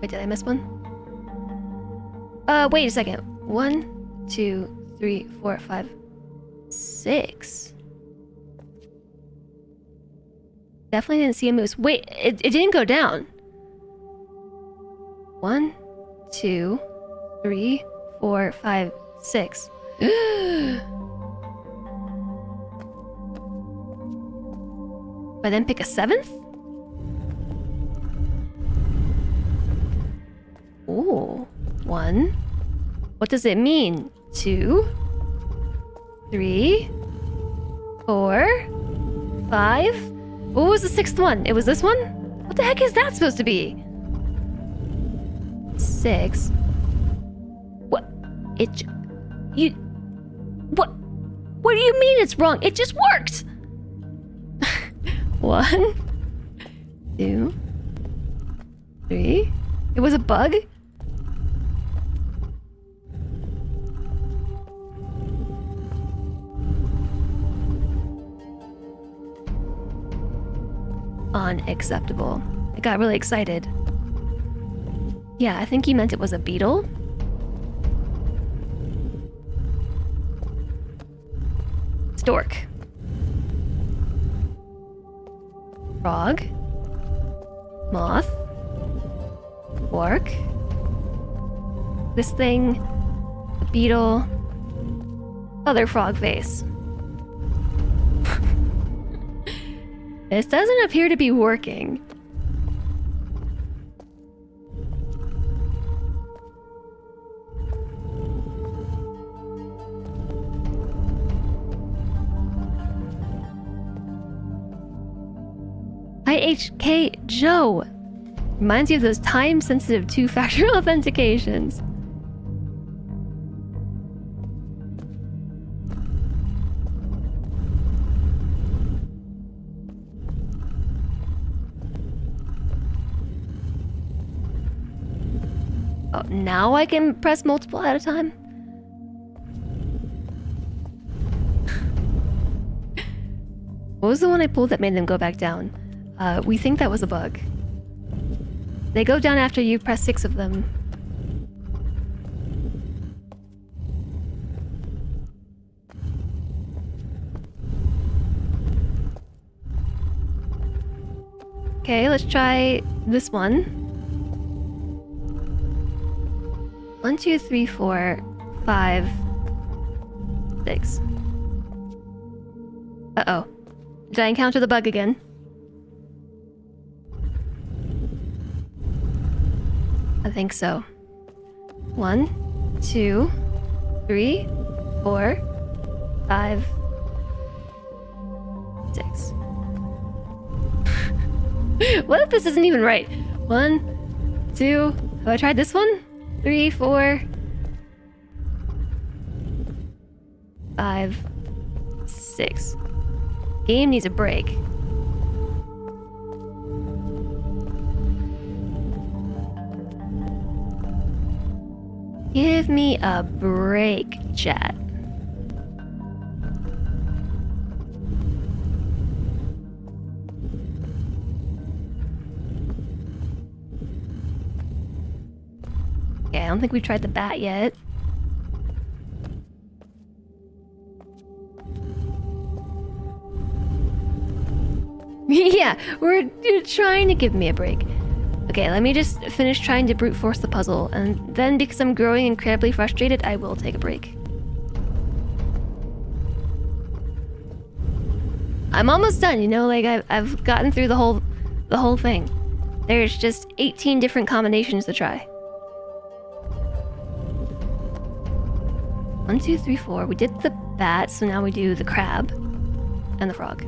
Wait, did I miss one? Wait a second. 1, 2, 3, 4, 5, 6. Definitely didn't see a moose. Wait, it didn't go down. 1, 2, 3, 4, 5, 6. But then pick a 7th? Ooh. 1. What does it mean? 2, 3, 4, 5. What was the 6th one? It was this one? What the heck is that supposed to be? 6. What? What do you mean it's wrong? It just worked! 1, 2, 3. It was a bug? Unacceptable. I got really excited. Yeah, I think he meant it was a beetle. Stork. Frog. Moth. Orc. This thing. A beetle. Other frog face. This doesn't appear to be working. IHK Joe. Reminds you of those time-sensitive two-factor authentications. Oh, now I can press multiple at a time? was the one I pulled that made them go back down? We think that was a bug. They go down after you press 6 of them. Okay, let's try this one. 1, 2, 3, 4, 5, 6. Uh-oh. Did I encounter the bug again? I think so. 1, 2, 3, 4, 5, 6. What if this isn't even right? 1, 2. Have I tried this one? 3, 4, 5, 6. Game needs a break. Give me a break, chat. Okay, I don't think we've tried the bat yet. Yeah, you're trying to give me a break. Okay, let me just finish trying to brute force the puzzle, and then because I'm growing incredibly frustrated, I will take a break. I'm almost done, you know, like I've gotten through the whole thing. There's just 18 different combinations to try. 1, 2, 3, 4. We did the bat, so now we do the crab and the frog.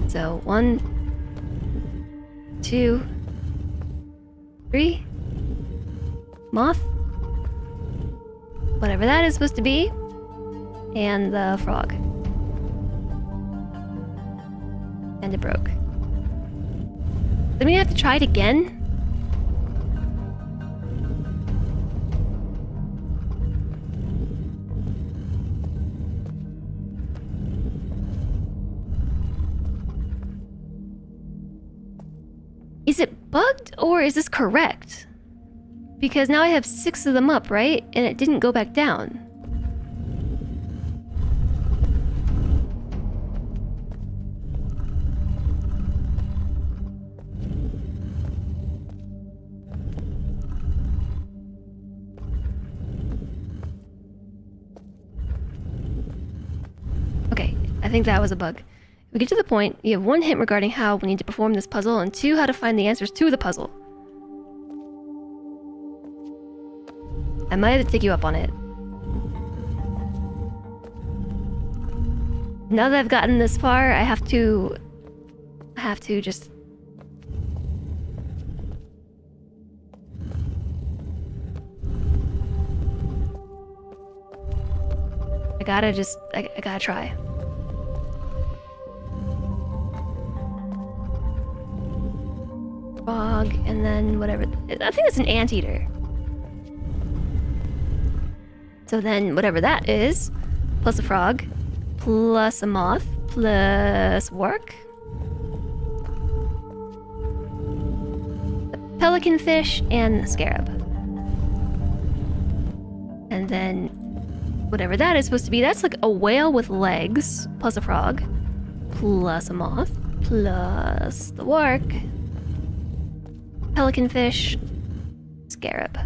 So 1, 2, 3. Moth. Whatever that is supposed to be. And the frog. And it broke. Then we have to try it again? Is it bugged or is this correct? Because now I have 6 of them up, right? And it didn't go back down. Okay, I think that was a bug. We get to the point, you have 1 hint regarding how we need to perform this puzzle, and 2 how to find the answers to the puzzle. I might have to take you up on it. Now that I've gotten this far, I have to just... I gotta try. Frog, and then whatever. I think it's an anteater. So then, whatever that is, plus a frog, plus a moth, plus work. A pelican fish, and a scarab. And then, whatever that is supposed to be, that's like a whale with legs, plus a frog, plus a moth, plus the work. Pelican fish, scarab.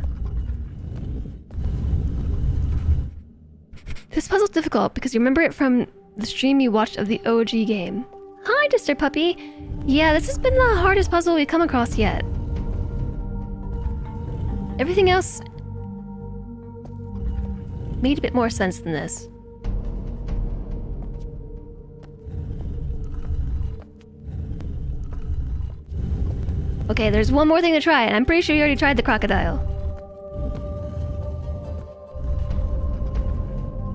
This puzzle's difficult because you remember it from the stream you watched of the OG game. Hi, Dister Puppy! Yeah, this has been the hardest puzzle we've come across yet. Everything else made a bit more sense than this. Okay, there's one more thing to try, and I'm pretty sure you already tried the crocodile.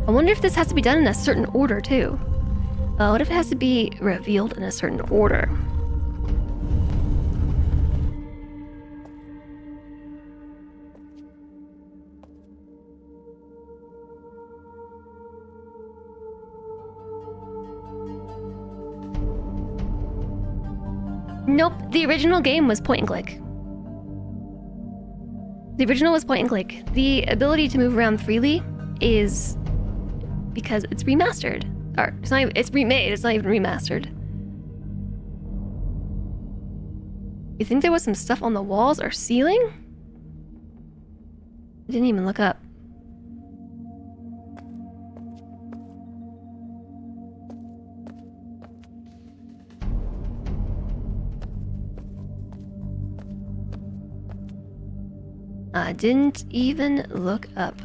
I wonder if this has to be done in a certain order, too. What if it has to be revealed in a certain order? Nope, the original game was point and click. The original was point and click. The ability to move around freely is because it's remastered. Or it's not even, it's remade, it's not even remastered. You think there was some stuff on the walls or ceiling? I didn't even look up. I didn't even look up.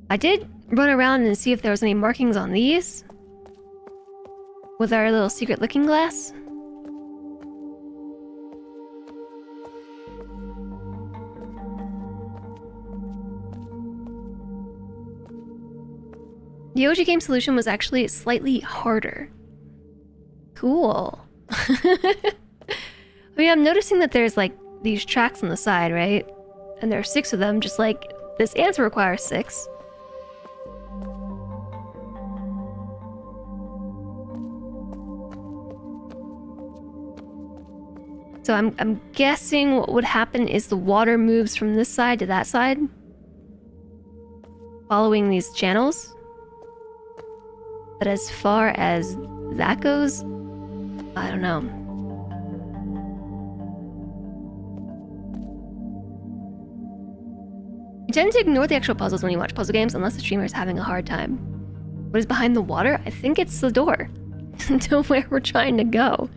I did run around and see if there was any markings on these with our little secret looking glass. The OG game solution was actually slightly harder. Cool. I mean, I'm noticing that there's like these tracks on the side, right? And there are 6 of them, just like this answer requires 6. So I'm guessing what would happen is the water moves from this side to that side, following these channels. But as far as that goes, I don't know. You tend to ignore the actual puzzles when you watch puzzle games unless the streamer is having a hard time. What is behind the water? I think it's the door to where we're trying to go.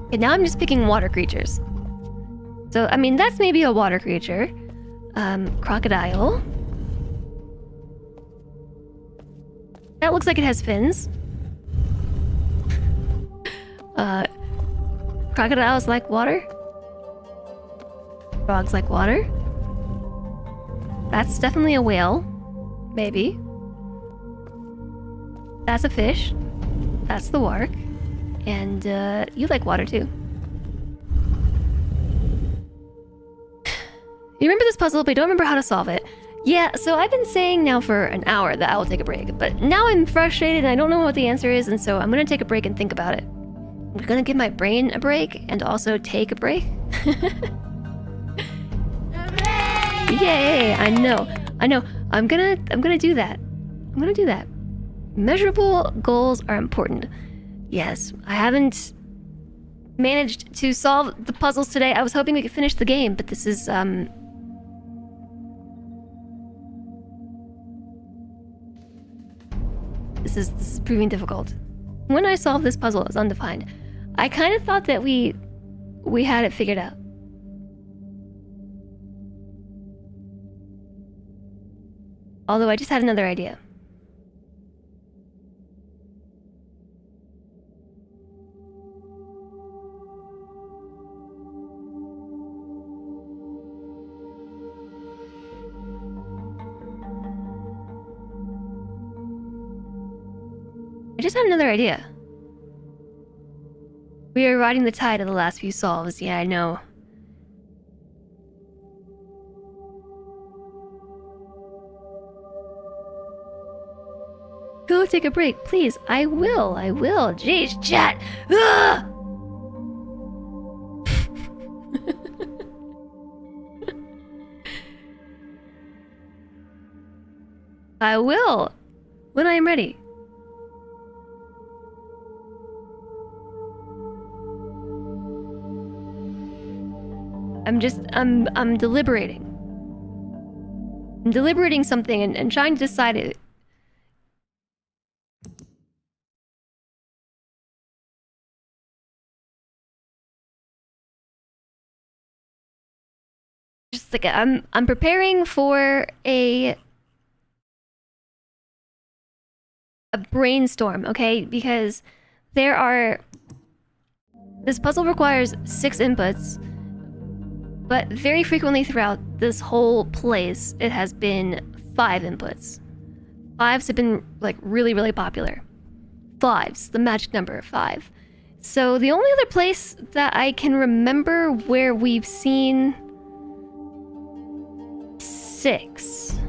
And now I'm just picking water creatures. So, I mean, that's maybe a water creature. Crocodile. That looks like it has fins. Crocodiles like water. Frogs like water. That's definitely a whale. Maybe. That's a fish. That's the warg. And, you like water too. You remember this puzzle, but you don't remember how to solve it. Yeah, so I've been saying now for an hour that I will take a break, but now I'm frustrated and I don't know what the answer is, and so I'm gonna take a break and think about it. I'm gonna give my brain a break and also take a break. Yay! I know. I'm gonna do that. I'm gonna do that. Measurable goals are important. Yes, I haven't managed to solve the puzzles today. I was hoping we could finish the game, but this is This is proving difficult. When I solved this puzzle, it was undefined. I kind of thought that we had it figured out. Although I just had another idea. I just had another idea. We are riding the tide of the last few solves. Yeah, I know. Go take a break, please. I will. Jeez, chat. Ugh! I will. When I am ready. I'm deliberating. I'm deliberating something and trying to decide it. Just like I'm preparing for a brainstorm, okay? Because this puzzle requires 6 inputs. But very frequently throughout this whole place, it has been 5 inputs. 5s have been like really, really popular. 5s, the magic number 5. So the only other place that I can remember where we've seen 6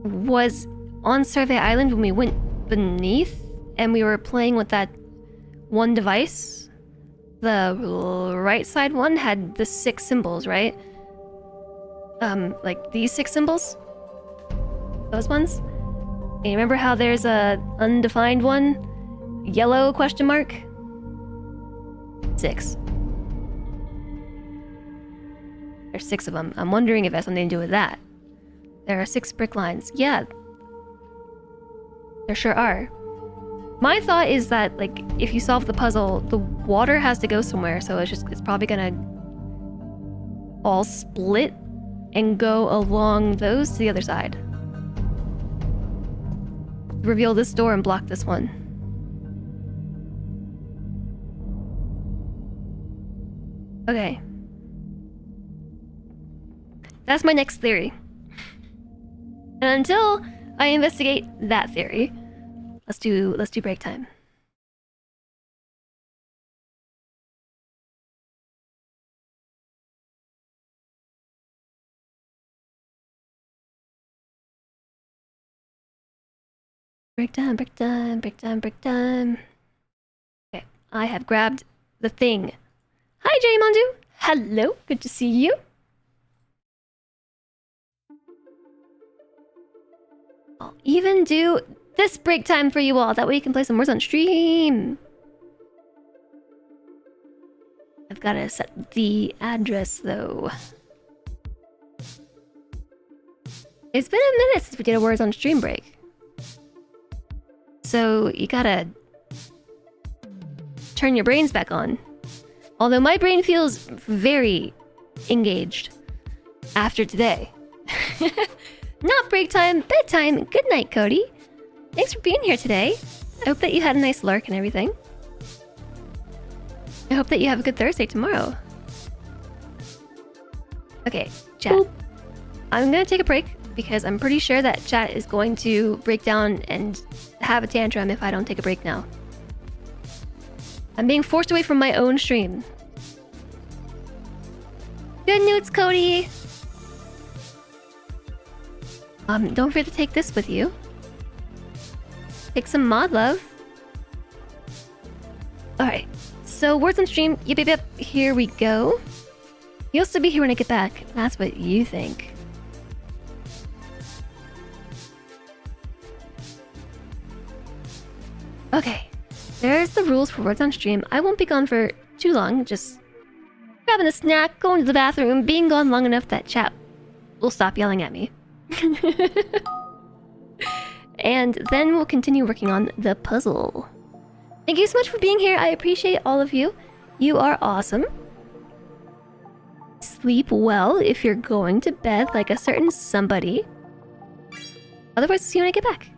was on Survey Island when we went beneath and we were playing with that one device. The right side one had the 6 symbols, right? Like these 6 symbols? Those ones? And you remember how there's a undefined one? Yellow question mark? 6. There's 6 of them. I'm wondering if it has something to do with that. There are 6 brick lines. Yeah. There sure are. My thought is that, like, if you solve the puzzle, the water has to go somewhere, so it's probably gonna all split and go along those to the other side. Reveal this door and block this one. Okay. That's my next theory. And until I investigate that theory, let's do break time. Break time, break time, break time, break time. Okay, I have grabbed the thing. Hi, J Mondu. Hello, good to see you. I'll even do this break time for you all. That way you can play some more on stream. I've got to set the address though. It's been a minute since we did a Words on Stream break. So you gotta turn your brains back on. Although my brain feels very engaged after today. Not break time, bedtime. Good night, Cody. Thanks for being here today. I hope that you had a nice lurk and everything. I hope that you have a good Thursday tomorrow. Okay, chat. Boop. I'm gonna take a break because I'm pretty sure that chat is going to break down and have a tantrum if I don't take a break now. I'm being forced away from my own stream. Good news, Cody! Don't forget to take this with you. Take some mod love. Alright, so Words on Stream, yep, here we go. You'll still be here when I get back. That's what you think. Okay, there's the rules for Words on Stream. I won't be gone for too long, just grabbing a snack, going to the bathroom, being gone long enough that chat will stop yelling at me. And then we'll continue working on the puzzle. Thank you so much for being here. I appreciate all of you. You are awesome. Sleep well if you're going to bed like a certain somebody. Otherwise, see you when I get back.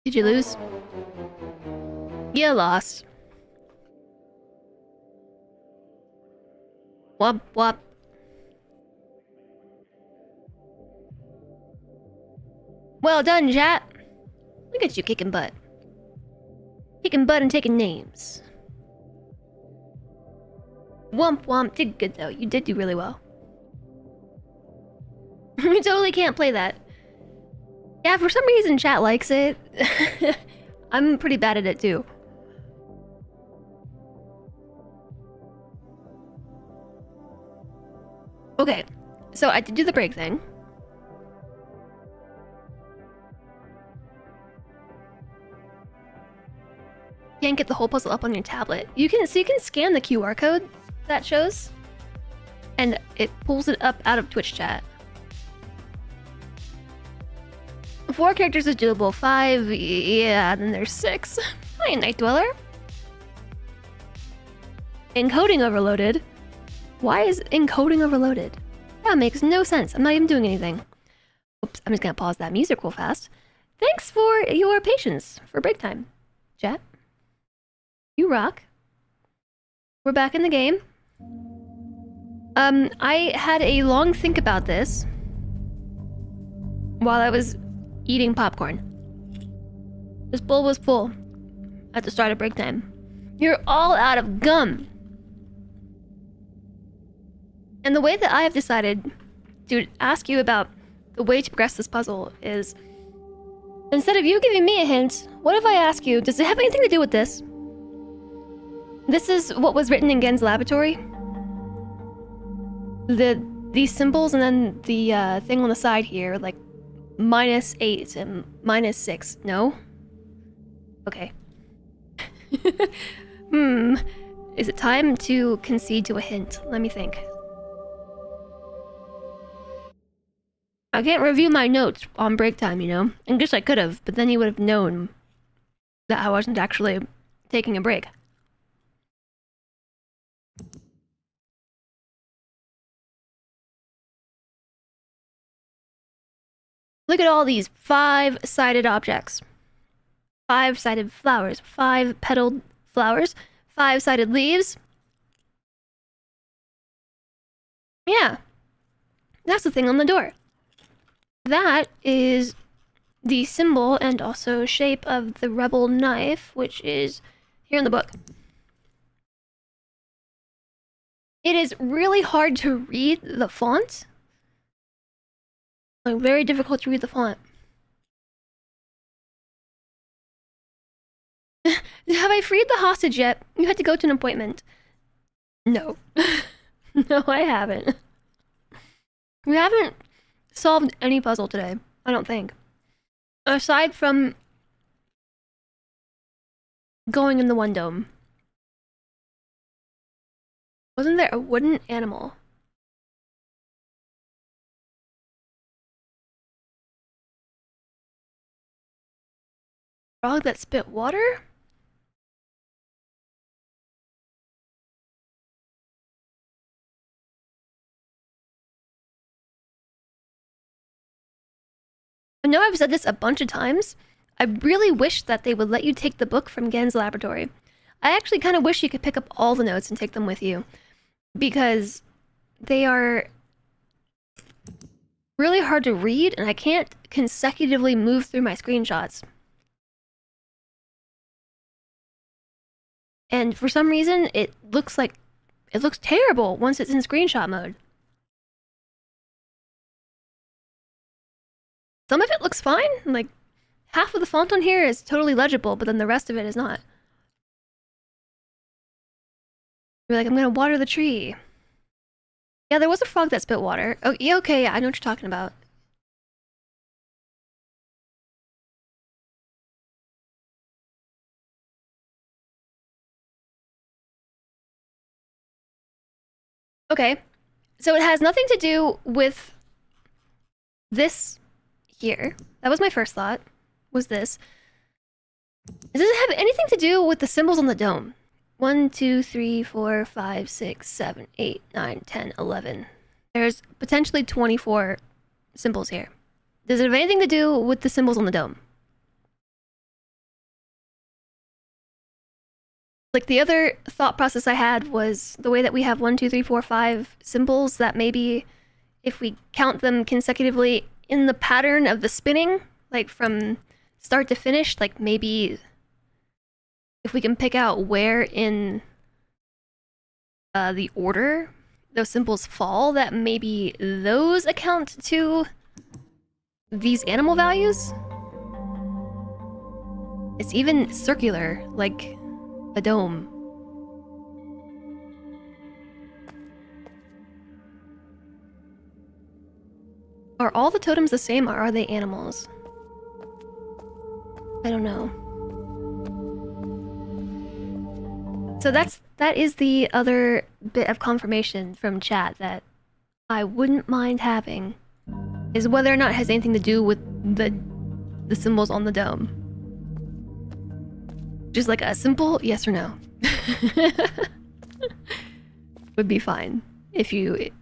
Did you lose? You lost. Wop wop. Well done, chat. Look at you kicking butt. Kicking butt and taking names. Womp womp. Did good though. You did do really well. You totally can't play that. Yeah, for some reason chat likes it. I'm pretty bad at it too. Okay, so I did do the break thing. Can't get the whole puzzle up on your tablet. You can scan the QR code that shows, and it pulls it up out of Twitch chat. 4 characters is doable. 5, yeah, then there's 6. Hi, Night Dweller. Encoding overloaded. Why is encoding overloaded? That makes no sense. I'm not even doing anything. Oops, I'm just gonna pause that music real fast. Thanks for your patience for break time, chat. You rock. We're back in the game. I had a long think about this while I was eating popcorn. This bowl was full at the start of break time. You're all out of gum. And the way that I have decided to ask you about the way to progress this puzzle is, instead of you giving me a hint, what if I ask you, does it have anything to do with this? This is what was written in Gen's laboratory. These symbols and then the thing on the side here, like -8 and -6. No? Okay. Is it time to concede to a hint? Let me think. I can't review my notes on break time, you know? I guess I could have, but then you would have known that I wasn't actually taking a break. Look at all these 5-sided objects. 5-sided flowers, 5-petaled flowers, 5-sided leaves. Yeah, that's the thing on the door. That is the symbol and also shape of the rebel knife, which is here in the book. It is really hard to read the font. Like, very difficult to read the font. Have I freed the hostage yet? You had to go to an appointment. No. No, I haven't. We haven't solved any puzzle today, I don't think. Aside from going in the one dome. Wasn't there a wooden animal? Frog that spit water? I know I've said this a bunch of times. I really wish that they would let you take the book from Gen's laboratory. I actually kind of wish you could pick up all the notes and take them with you, because they are really hard to read and I can't consecutively move through my screenshots. And for some reason, it looks terrible once it's in screenshot mode. Some of it looks fine, like half of the font on here is totally legible, but then the rest of it is not. You're like, I'm gonna water the tree. Yeah, there was a frog that spit water. Oh, yeah, okay, yeah, I know what you're talking about. Okay, so it has nothing to do with this here. That was my first thought, was this. Does it have anything to do with the symbols on the dome? 1, 2, 3, 4, 5, 6, 7, 8, 9, 10, 11. There's potentially 24 symbols here. Does it have anything to do with the symbols on the dome? Like, the other thought process I had was the way that we have 1, 2, 3, 4, 5 symbols, that maybe if we count them consecutively in the pattern of the spinning, like from start to finish, like maybe if we can pick out where in the order those symbols fall, that maybe those account to these animal values. It's even circular, like a dome. Are all the totems the same, or are they animals? I don't know. So that is the other bit of confirmation from chat that I wouldn't mind having, is whether or not it has anything to do with the symbols on the dome. Just like a simple yes or no. Would be fine if you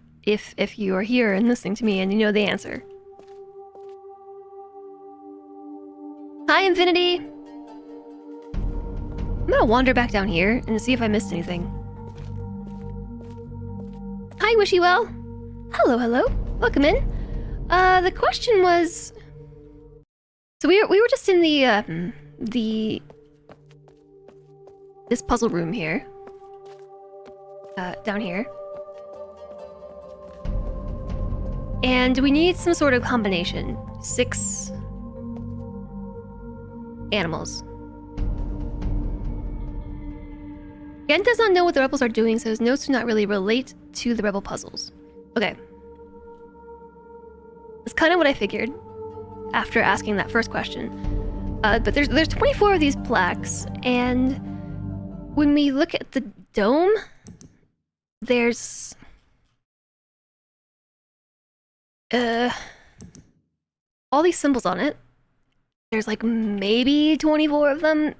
are here and listening to me and you know the answer. Hi, Infinity! I'm gonna wander back down here and see if I missed anything. Hi, Wishy Well! Hello, hello. Welcome in. The question was... So we were just in this puzzle room here. Down here. And we need some sort of combination. 6 animals. Gen does not know what the rebels are doing, so his notes do not really relate to the rebel puzzles. Okay. That's kind of what I figured after asking that first question. But there's 24 of these plaques, and when we look at the dome, there's all these symbols on it. There's like maybe 24 of them.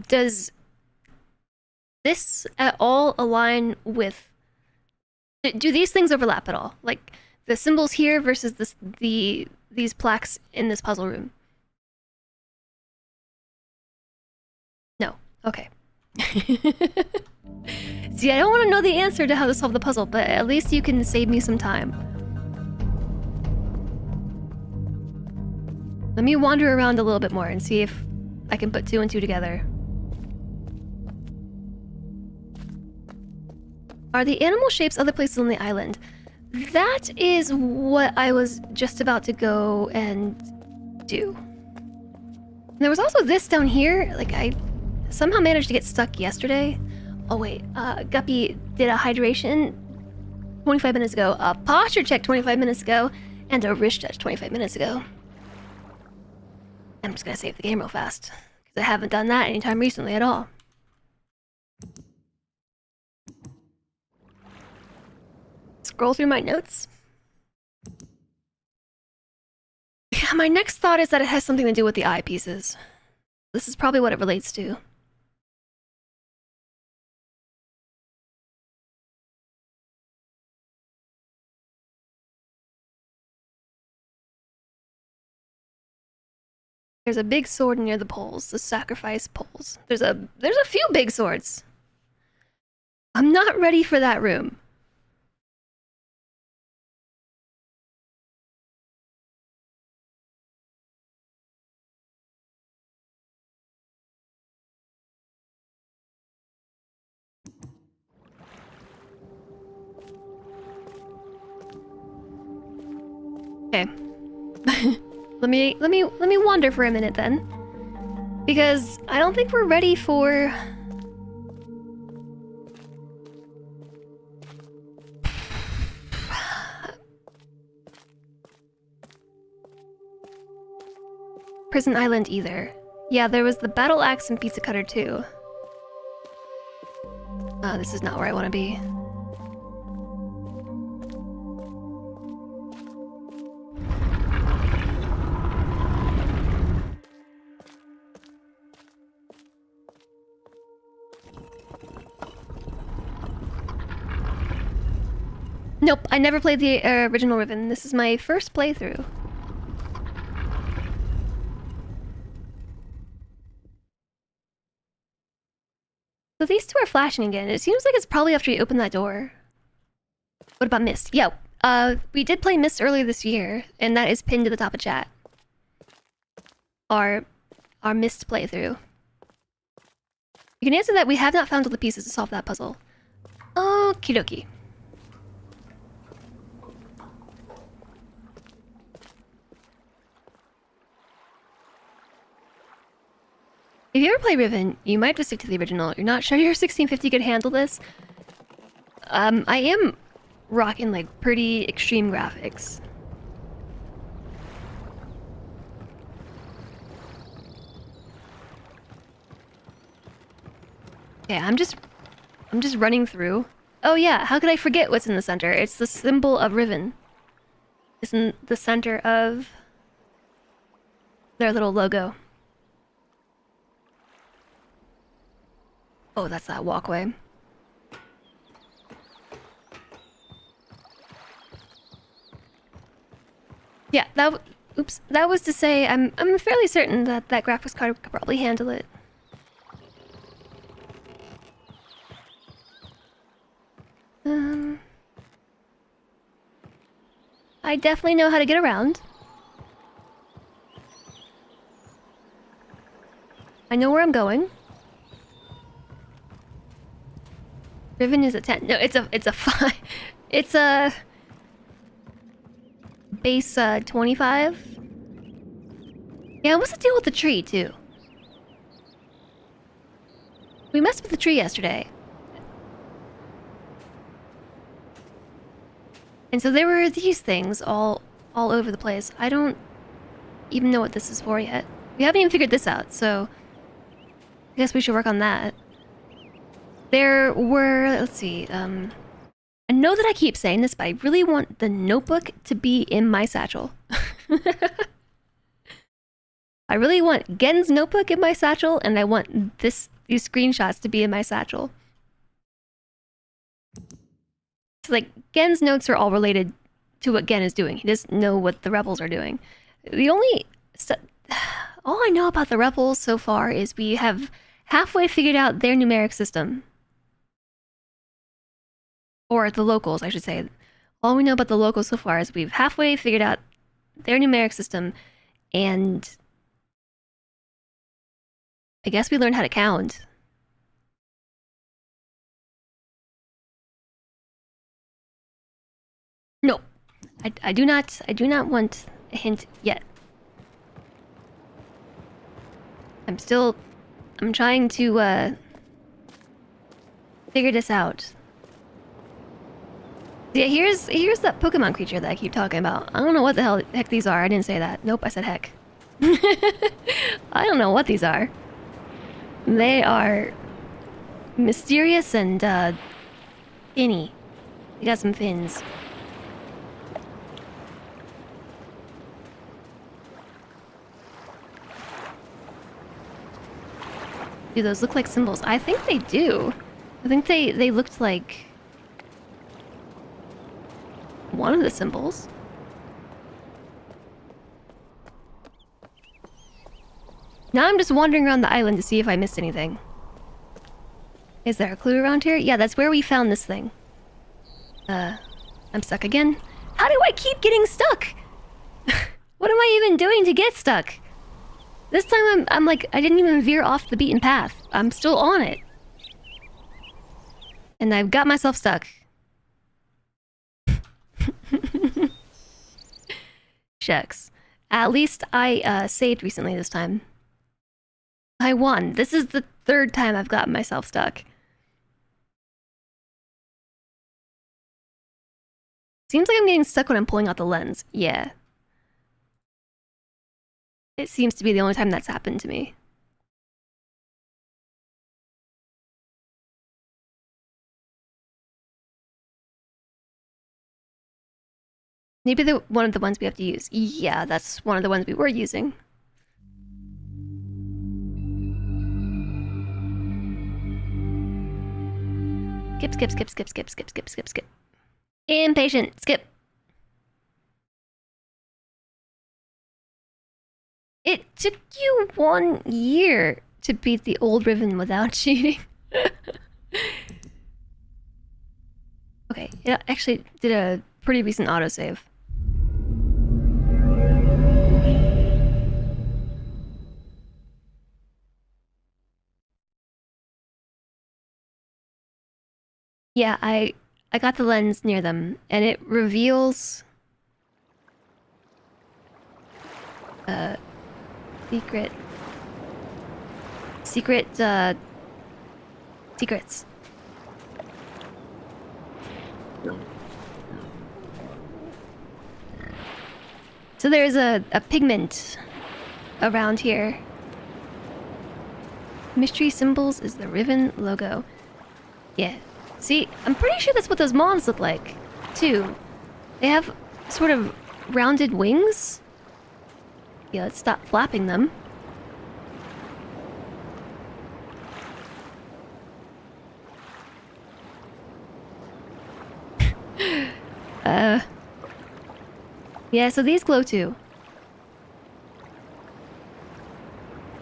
Does this at all align with... Do these things overlap at all? Like the symbols here versus these plaques in this puzzle room? No. Okay. See, I don't want to know the answer to how to solve the puzzle, but at least you can save me some time. Let me wander around a little bit more and see if I can put 2 and 2 together. Are the animal shapes other places on the island? That is what I was just about to go and do. There was also this down here. Like, I somehow managed to get stuck yesterday. Oh wait, Guppy did a hydration 25 minutes ago, a posture check 25 minutes ago, and a wrist stretch 25 minutes ago. I'm just gonna save the game real fast, because I haven't done that anytime recently at all. Scroll through my notes. Yeah, my next thought is that it has something to do with the eyepieces. This is probably what it relates to. There's a big sword near the poles, the sacrifice poles. There's a few big swords. I'm not ready for that room. Okay. Let me wander for a minute then. Because I don't think we're ready for... Prison Island either. Yeah, there was the battle axe and pizza cutter too. This is not where I want to be. Nope, I never played the original Riven. This is my first playthrough. So these two are flashing again. It seems like it's probably after you open that door. What about Mist? Yeah, we did play Mist earlier this year, and that is pinned to the top of chat. Our Mist playthrough. You can answer that we have not found all the pieces to solve that puzzle. Okie dokie. If you ever play Riven, you might just stick to the original. You're not sure your 1650 could handle this? I am rocking like pretty extreme graphics. Okay, I'm just running through. Oh yeah, how could I forget what's in the center? It's the symbol of Riven. It's in the center of their little logo. Oh, that's that walkway. Yeah, oops, that was to say I'm fairly certain that that graphics card could probably handle it. I definitely know how to get around. I know where I'm going. Riven is a 10. No, it's a 5. It's a base 25. Yeah, what's the deal with the tree too? We messed with the tree yesterday. And so there were these things all over the place. I don't even know what this is for yet. We haven't even figured this out, so I guess we should work on that. There were, let's see, I know that I keep saying this, but I really want the notebook to be in my satchel. I really want Gen's notebook in my satchel, and I want these screenshots to be in my satchel. So like, Gen's notes are all related to what Gen is doing. He doesn't know what the rebels are doing. The only all I know about the rebels so far is we have halfway figured out their numeric system. Or the locals, I should say. All we know about the locals so far is we've halfway figured out their numeric system, and I guess we learned how to count. No, I do not want a hint yet. I'm trying to figure this out. Yeah, here's that Pokemon creature that I keep talking about. I don't know what the heck these are. I didn't say that. Nope, I said heck. I don't know what these are. They are mysterious and finny. They got some fins. Do those look like symbols? I think they do. I think they looked like one of the symbols. Now I'm just wandering around the island to see if I missed anything. Is there a clue around here? Yeah, that's where we found this thing. I'm stuck again. How do I keep getting stuck? What am I even doing to get stuck? This time I'm like, I didn't even veer off the beaten path. I'm still on it. And I've got myself stuck. Shucks. At least I saved recently this time. I won. This is the third time I've gotten myself stuck. Seems like I'm getting stuck when I'm pulling out the lens. Yeah. It seems to be the only time that's happened to me. Maybe one of the ones we have to use. Yeah, that's one of the ones we were using. Skip. Impatient. Skip. It took you 1 year to beat the old Riven without cheating. Okay, it actually did a pretty recent autosave. Yeah, I got the lens near them, and it reveals secret secrets. So there's a pigment around here. Mystery symbols is the Riven logo. Yeah. See, I'm pretty sure that's what those moths look like, too. They have sort of rounded wings. Yeah, let's stop flapping them. Yeah, so these glow too.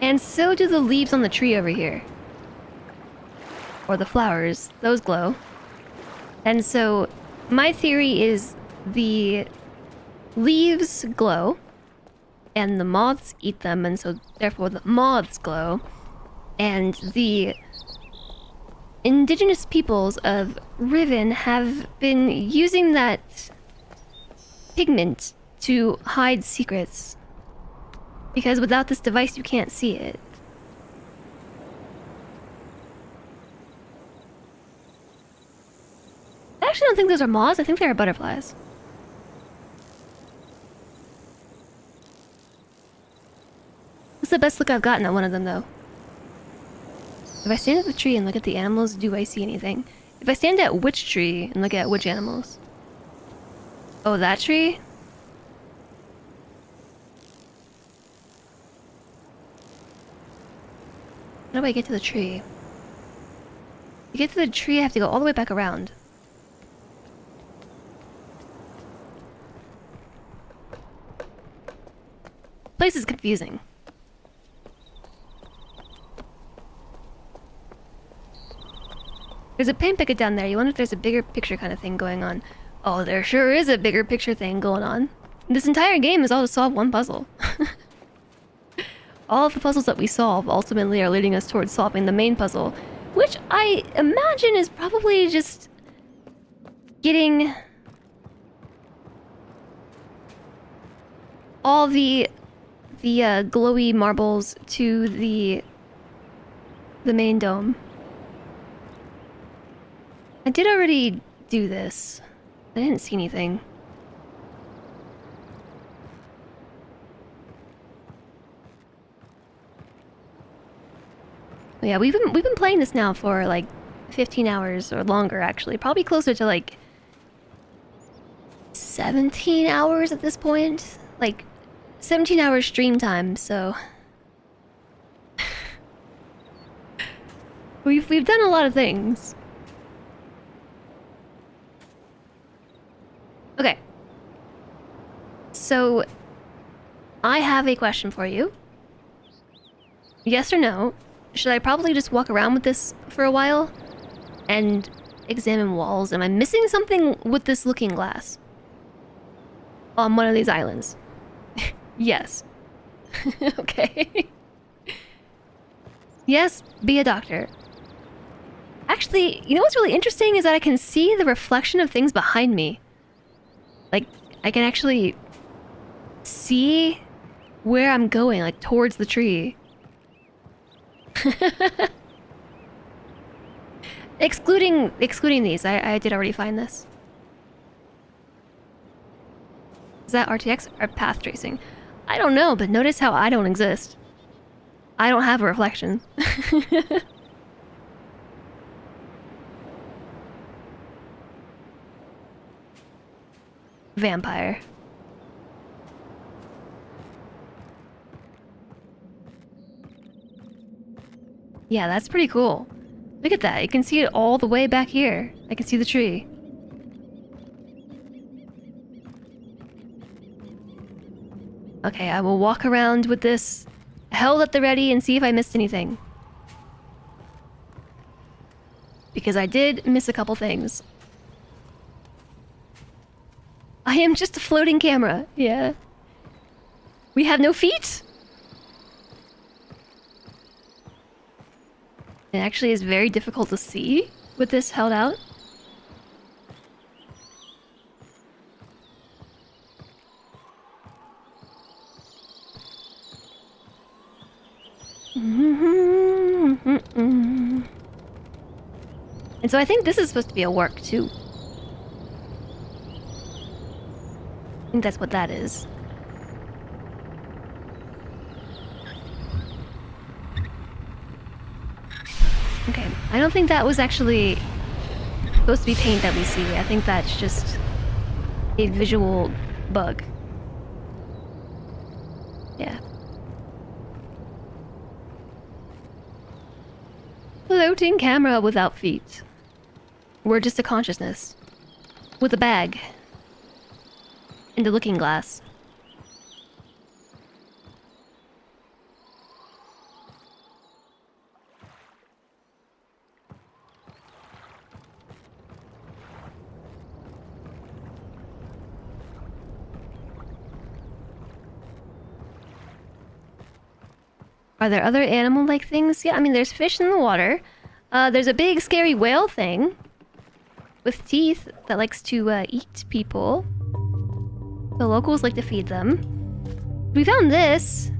And so do the leaves on the tree over here. Or the flowers, those glow. And so my theory is the leaves glow and the moths eat them, and so therefore the moths glow, and the indigenous peoples of Riven have been using that pigment to hide secrets. Because without this device, you can't see it. I actually don't think those are moths. I think they are butterflies. This is the best look I've gotten at one of them, though. If I stand at the tree and look at the animals, do I see anything? If I stand at which tree and look at which animals? Oh, that tree? How do I get to the tree? To get to the tree, I have to go all the way back around. Place is confusing. There's a paint bucket down there. You wonder if there's a bigger picture kind of thing going on. Oh, there sure is a bigger picture thing going on. This entire game is all to solve one puzzle. All of the puzzles that we solve ultimately are leading us towards solving the main puzzle, which I imagine is probably just getting all the glowy marbles to the main dome. I did already do this. I didn't see anything. But yeah, we've been playing this now for like 15 hours or longer, actually. Probably closer to like 17 hours at this point. Like 17 hours stream time, so we've done a lot of things. Okay. So I have a question for you. Yes or no? Should I probably just walk around with this for a while and examine walls? Am I missing something with this looking glass on one of these islands? Yes. Okay. Yes, be a doctor. Actually, you know what's really interesting is that I can see the reflection of things behind me. Like, I can actually see where I'm going, like towards the tree. excluding these, I did already find this. Is that RTX or path tracing? I don't know, but notice how I don't exist. I don't have a reflection. Vampire. Yeah, that's pretty cool. Look at that. You can see it all the way back here. I can see the tree. Okay, I will walk around with this held at the ready and see if I missed anything. Because I did miss a couple things. I am just a floating camera. Yeah. We have no feet? It actually is very difficult to see with this held out. And so I think this is supposed to be a work too. I think that's what that is. Okay, I don't think that was actually supposed to be paint that we see. I think that's just a visual bug. Yeah. Floating camera without feet. We're just a consciousness. With a bag. And a looking glass. Are there other animal-like things? Yeah, I mean, there's fish in the water. There's a big, scary whale thing with teeth that likes to eat people. The locals like to feed them. We found this.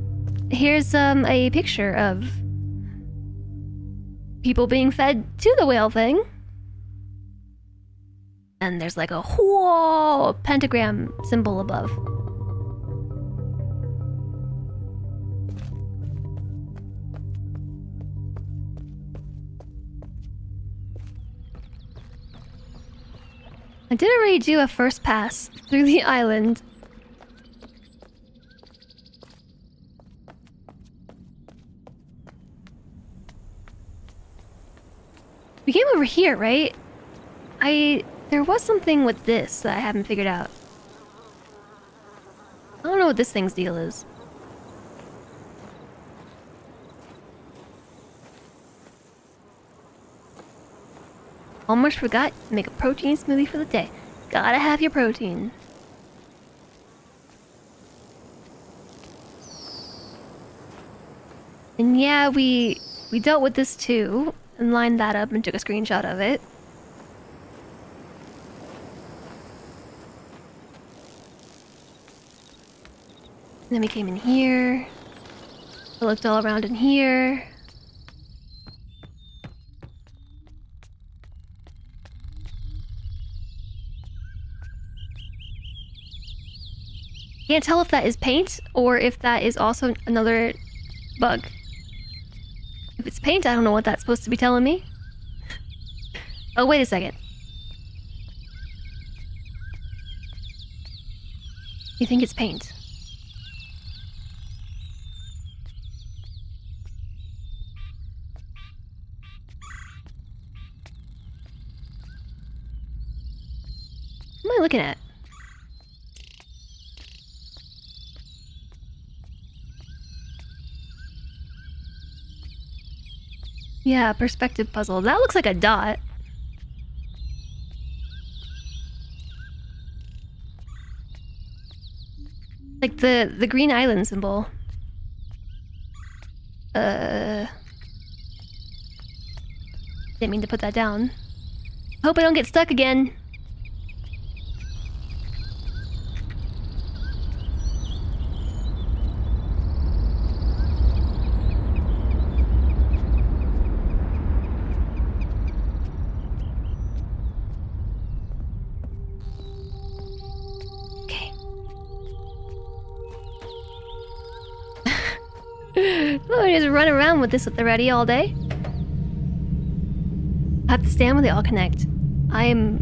Here's a picture of people being fed to the whale thing. And there's like a whoa pentagram symbol above. I did already do a first pass through the island. We came over here, right? There was something with this that I haven't figured out. I don't know what this thing's deal is. Almost forgot to make a protein smoothie for the day. Gotta have your protein. And yeah, we dealt with this too, and lined that up and took a screenshot of it. And then we came in here. I looked all around in here. Can't tell if that is paint or if that is also another bug. If it's paint, I don't know what that's supposed to be telling me. Oh, wait a second. You think it's paint? What am I looking at? Yeah, perspective puzzle. That looks like a dot. Like the green island symbol. Didn't mean to put that down. Hope I don't get stuck again. Oh, just run around with this at the ready all day. I have to stand when they all connect. I'm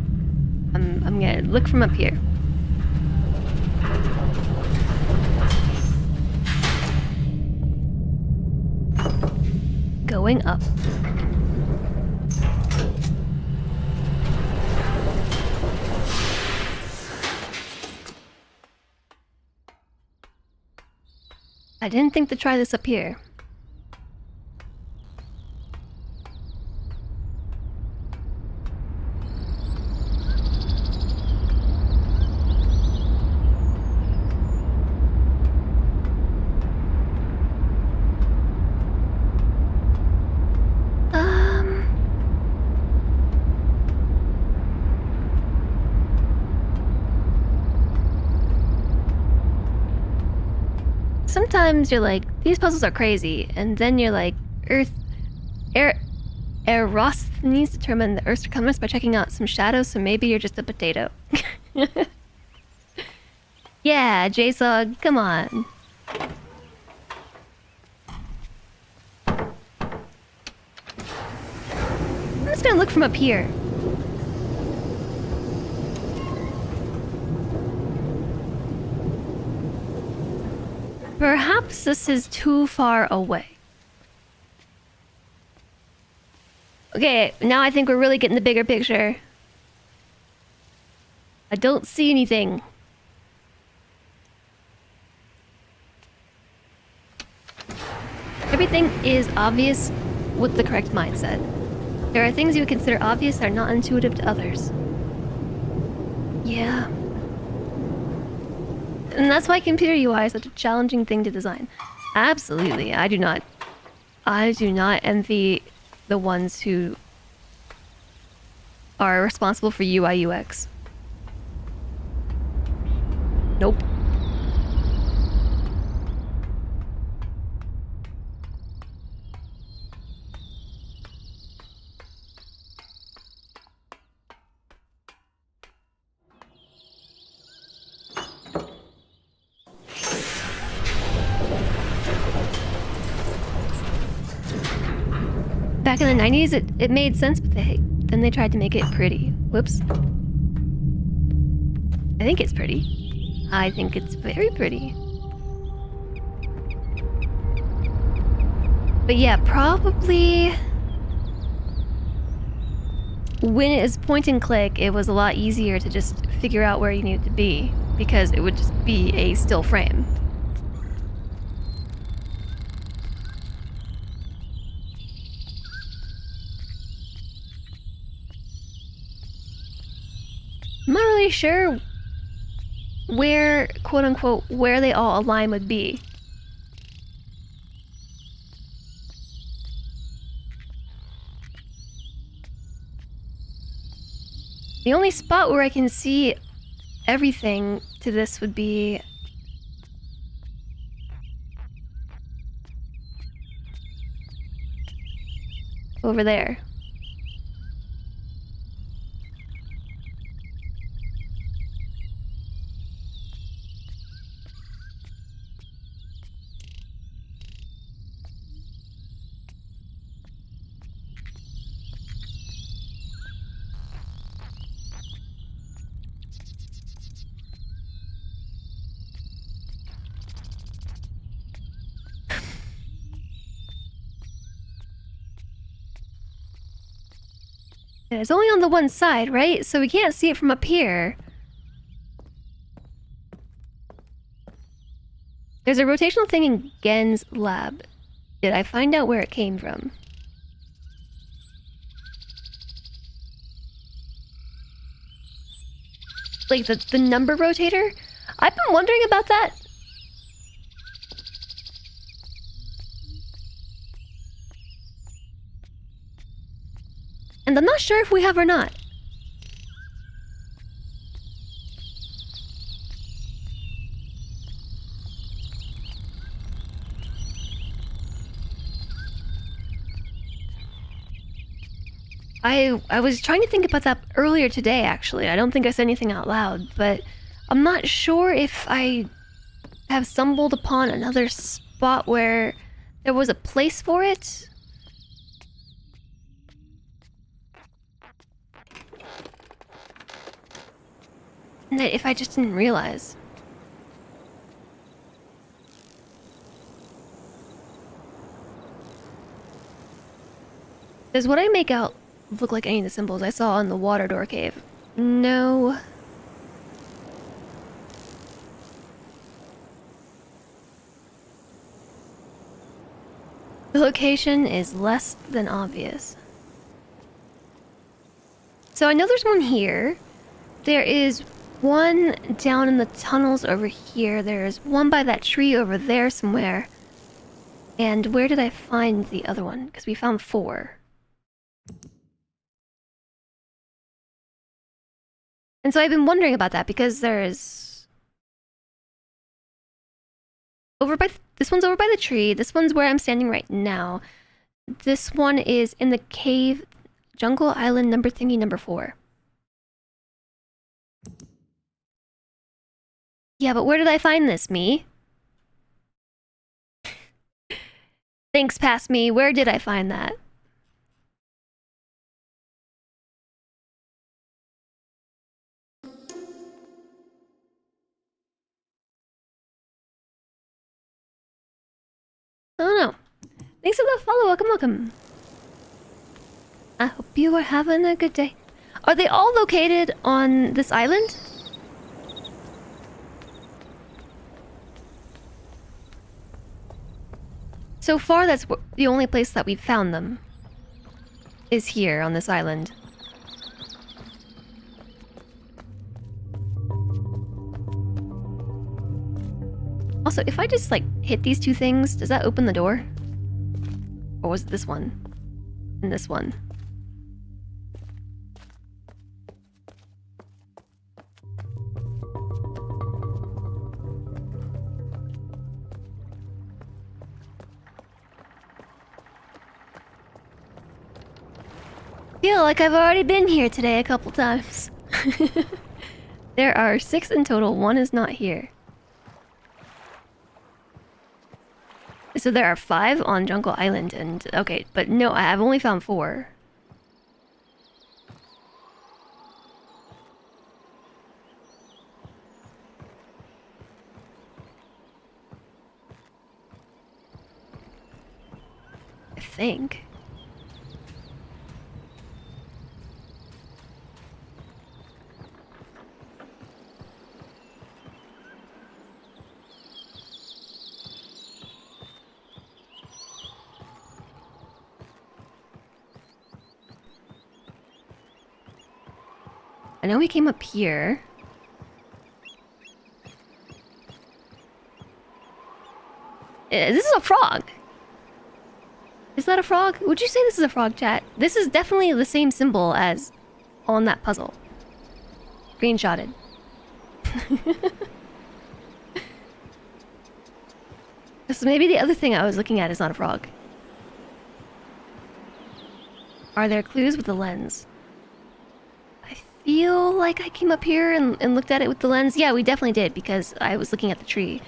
gonna look from up here. Going up. I didn't think to try this up here. sometimes you're like, these puzzles are crazy, and then you're like, Eratosthenes determined the Earth's circumference by checking out some shadows, so maybe you're just a potato. Yeah, J-Sog, come on. I'm just gonna look from up here. Perhaps this is too far away. Okay, now I think we're really getting the bigger picture. I don't see anything. Everything is obvious with the correct mindset. There are things you would consider obvious that are not intuitive to others. Yeah. And that's why computer UI is such a challenging thing to design. Absolutely. I do not envy the ones who are responsible for UI UX. Nope. Back in the 90s, it made sense, but then they tried to make it pretty. Whoops. I think it's pretty. I think it's very pretty. But yeah, probably when it was point and click, it was a lot easier to just figure out where you needed to be because it would just be a still frame. I'm not really sure where, quote unquote, where they all align would be. The only spot where I can see everything to this would be over there. And it's only on the one side, right? So we can't see it from up here. There's a rotational thing in Gen's lab. Did I find out where it came from? Like the number rotator? I've been wondering about that. And I'm not sure if we have or not. I was trying to think about that earlier today, actually. I don't think I said anything out loud, but I'm not sure if I have stumbled upon another spot where there was a place for it. And that if I just didn't realize. Does what I make out look like any of the symbols I saw in the water door cave? No. The location is less than obvious. So I know there's one here. There is one down in the tunnels over here. There's one by that tree over there somewhere. And where did I find the other one? Because we found 4. And so I've been wondering about that because there's over by this one's over by the tree. This one's where I'm standing right now. This one is in the cave, Jungle Island number 4. Yeah, but where did I find this, me? Thanks, past me. Where did I find that? I don't know. Thanks for the follow. Welcome, welcome. I hope you are having a good day. Are they all located on this island? So far, that's the only place that we've found them. Is here on this island. Also, if I just, like, hit these two things, does that open the door? Or was it this one? And this one? Feel like I've already been here today a couple times. There are 6 in total, 1 is not here. So there are 5 on Jungle Island, and okay, but no, I've only found 4. I think. I know we came up here. This is a frog. Is that a frog? Would you say this is a frog, chat? This is definitely the same symbol as on that puzzle. Screenshotted. So maybe the other thing I was looking at is not a frog. Are there clues with the lens? I feel like I came up here and looked at it with the lens. Yeah, we definitely did, because I was looking at the tree.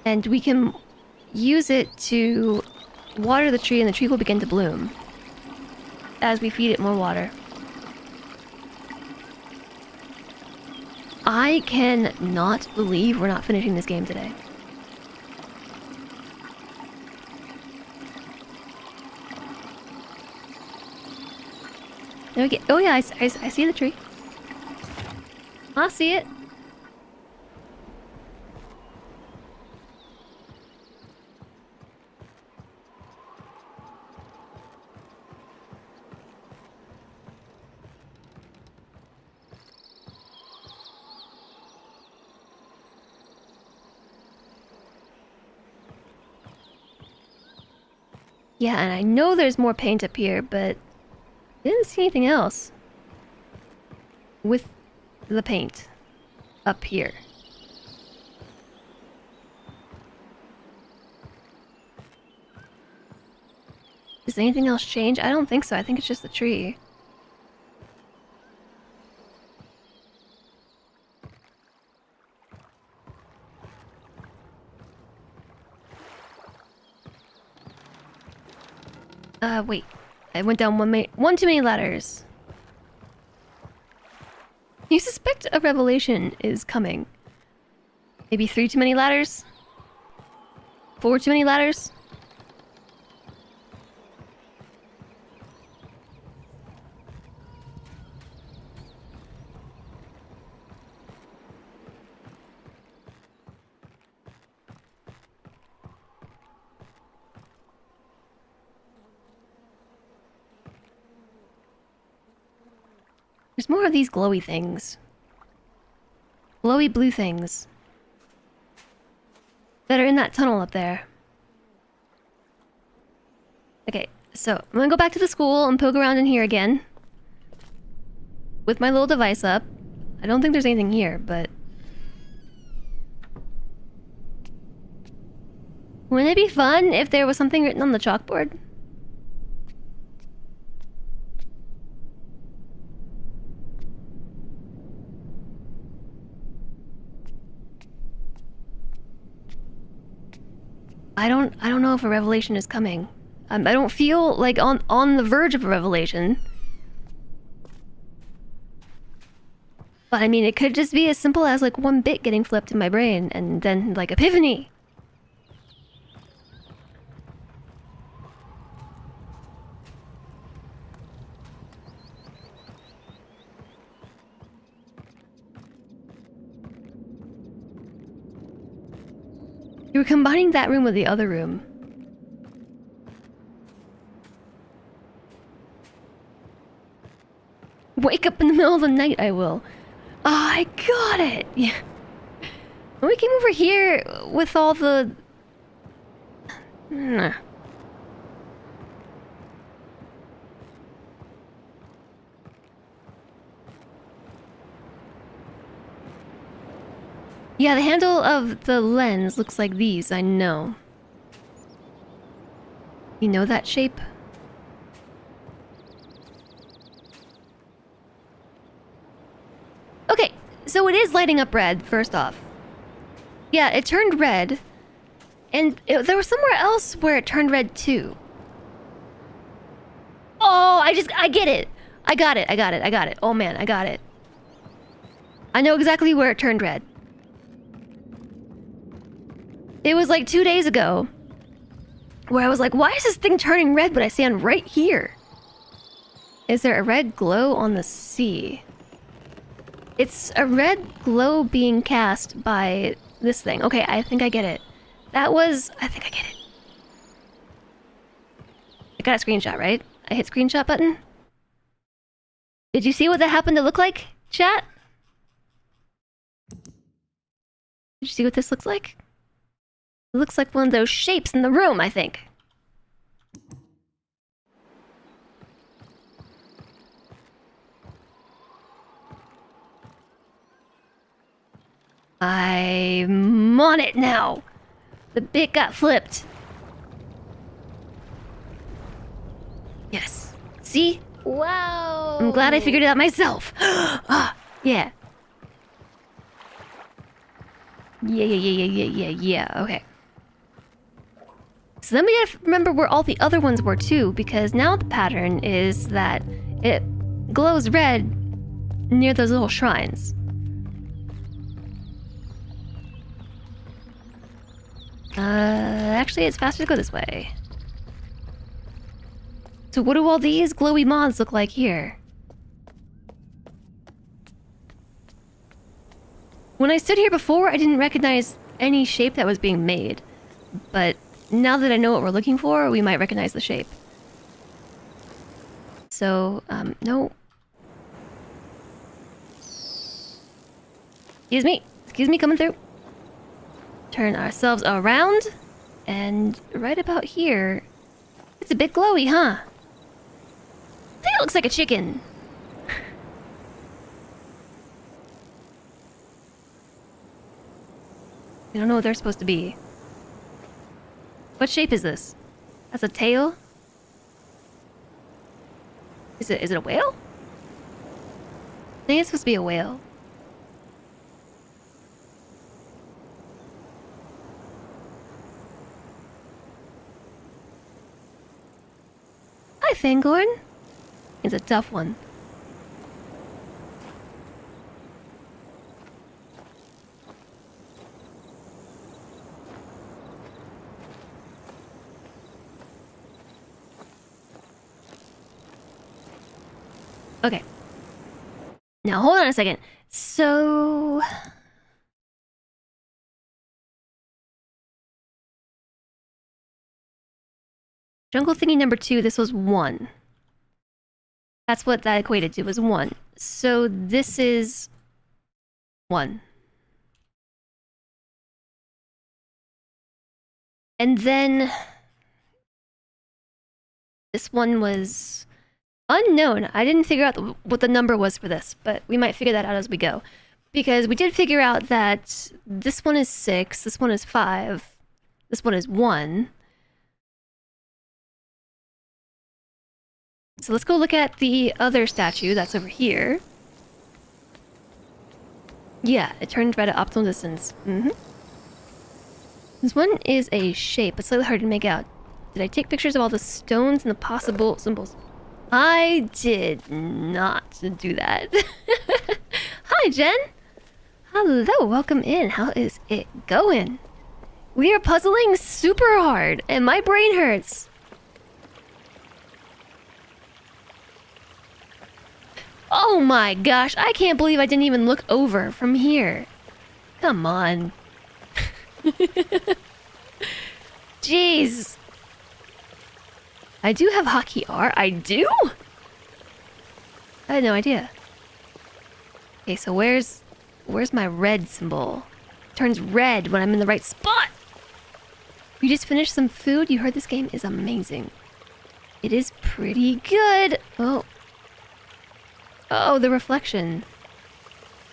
And we can use it to water the tree, and the tree will begin to bloom as we feed it more water. I cannot believe we're not finishing this game today. There we go. Oh yeah, I see the tree. I see it. Yeah, and I know there's more paint up here, but I didn't see anything else with the paint up here. Does anything else change? I don't think so. I think it's just the tree. Wait. I went down one too many ladders. You suspect a revelation is coming. Maybe 3 too many ladders? 4 too many ladders? There's more of these glowy things. Glowy blue things. That are in that tunnel up there. Okay, so I'm gonna go back to the school and poke around in here again. With my little device up. I don't think there's anything here, but... Wouldn't it be fun if there was something written on the chalkboard? I don't know if a revelation is coming. I don't feel like on the verge of a revelation. But I mean, it could just be as simple as like one bit getting flipped in my brain and then like epiphany. You were combining that room with the other room. Wake up in the middle of the night, I will. Ah, I got it! Yeah. When we came over here with all the... Nah. Yeah, the handle of the lens looks like these, I know. You know that shape? Okay, so it is lighting up red, first off. Yeah, it turned red. And there was somewhere else where it turned red too. Oh, I get it! I got it. Oh man, I got it. I know exactly where it turned red. It was like 2 days ago where I was like, why is this thing turning red when I stand right here? Is there a red glow on the sea? It's a red glow being cast by this thing. Okay, I think I get it. I think I get it. I got a screenshot, right? I hit screenshot button. Did you see what that happened to look like, chat? Did you see what this looks like? It looks like one of those shapes in the room, I think. I'm on it now. The bit got flipped. Yes. See? Wow. I'm glad I figured it out myself. Ah, yeah. Yeah. Okay. So then we gotta remember where all the other ones were too, because now the pattern is that it glows red near those little shrines. Actually, it's faster to go this way. So what do all these glowy moths look like here? When I stood here before, I didn't recognize any shape that was being made. But now that I know what we're looking for, we might recognize the shape. So, no. Excuse me, coming through. Turn ourselves around. And right about here, it's a bit glowy, huh? I think it looks like a chicken. I don't know what they're supposed to be. What shape is this? That's a tail? Is it a whale? I think it's supposed to be a whale. Hi, Fangorn. It's a tough one. Okay. Now, hold on a second. So... Jungle thingy number 2, this was 1. That's what that equated to, was 1. So this is 1. And then... this one was... unknown. I didn't figure out what the number was for this, but we might figure that out as we go. Because we did figure out that this one is 6, this one is 5, This one is 1. So let's go look at the other statue that's over here. Yeah, it turns red at optimal distance. This one is a shape, but slightly hard to make out. Did I take pictures of all the stones and the possible symbols? I did not do that. Hi, Jen! Hello, welcome in. How is it going? We are puzzling super hard, and my brain hurts. Oh my gosh, I can't believe I didn't even look over from here. Come on. Jeez. I do have hockey R. I do? I had no idea. Okay, so where's my red symbol? It turns red when I'm in the right spot. You just finished some food? You heard this game is amazing. It is pretty good. Oh. Oh, the reflection.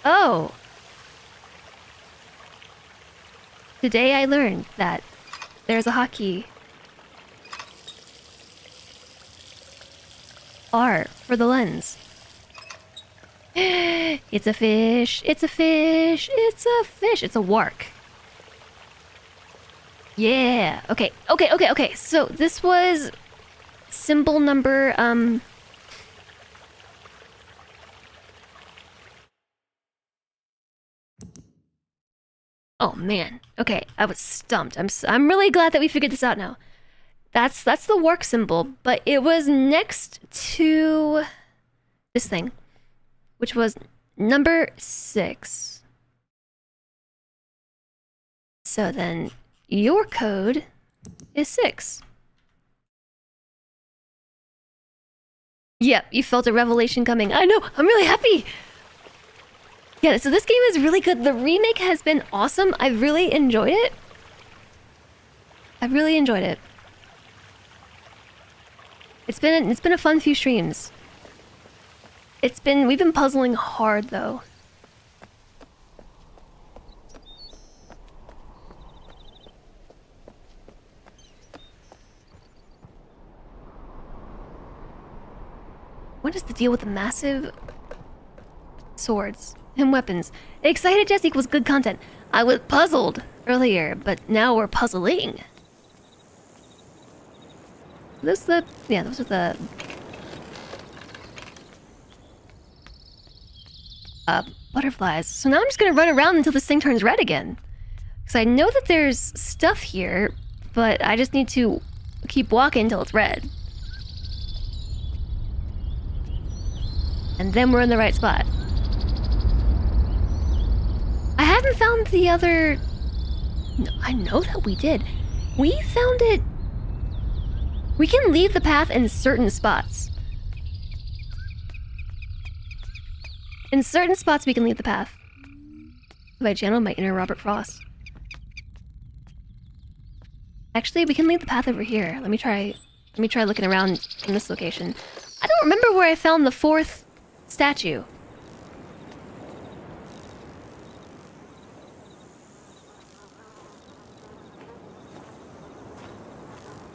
Oh. Today I learned that there's a hockey R for the lens. It's a fish. It's a fish. It's a fish. It's a wark. Yeah. Okay. Okay. So this was symbol number Oh man. Okay, I was stumped. I'm really glad that we figured this out now. That's the wark symbol, but it was next to this thing, which was number 6. So then your code is 6. Yep, you felt a revelation coming. I know, I'm really happy. Yeah, so this game is really good. The remake has been awesome. I really enjoyed it. It's been a fun few streams. We've been puzzling hard though. What is the deal with the massive swords and weapons? Excited just equals good content. I was puzzled earlier, but now we're puzzling. Those are the butterflies. So now I'm just gonna run around until this thing turns red again. Because I know that there's stuff here, but I just need to keep walking until it's red. And then we're in the right spot. I haven't found the other... No, I know that we did. We found it... We can leave the path in certain spots. In certain spots we can leave the path. Have I channeled my inner Robert Frost? Actually, we can leave the path over here. Let me try looking around in this location. I don't remember where I found the 4th statue.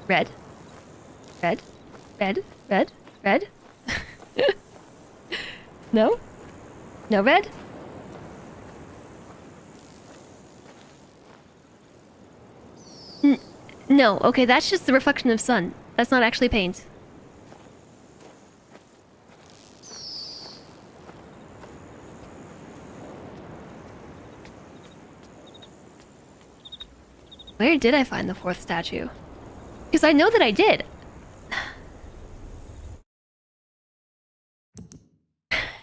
Red. Red. Red. Red. Red. No? No red? No, okay, that's just the reflection of sun. That's not actually paint. Where did I find the 4th statue? Because I know that I did.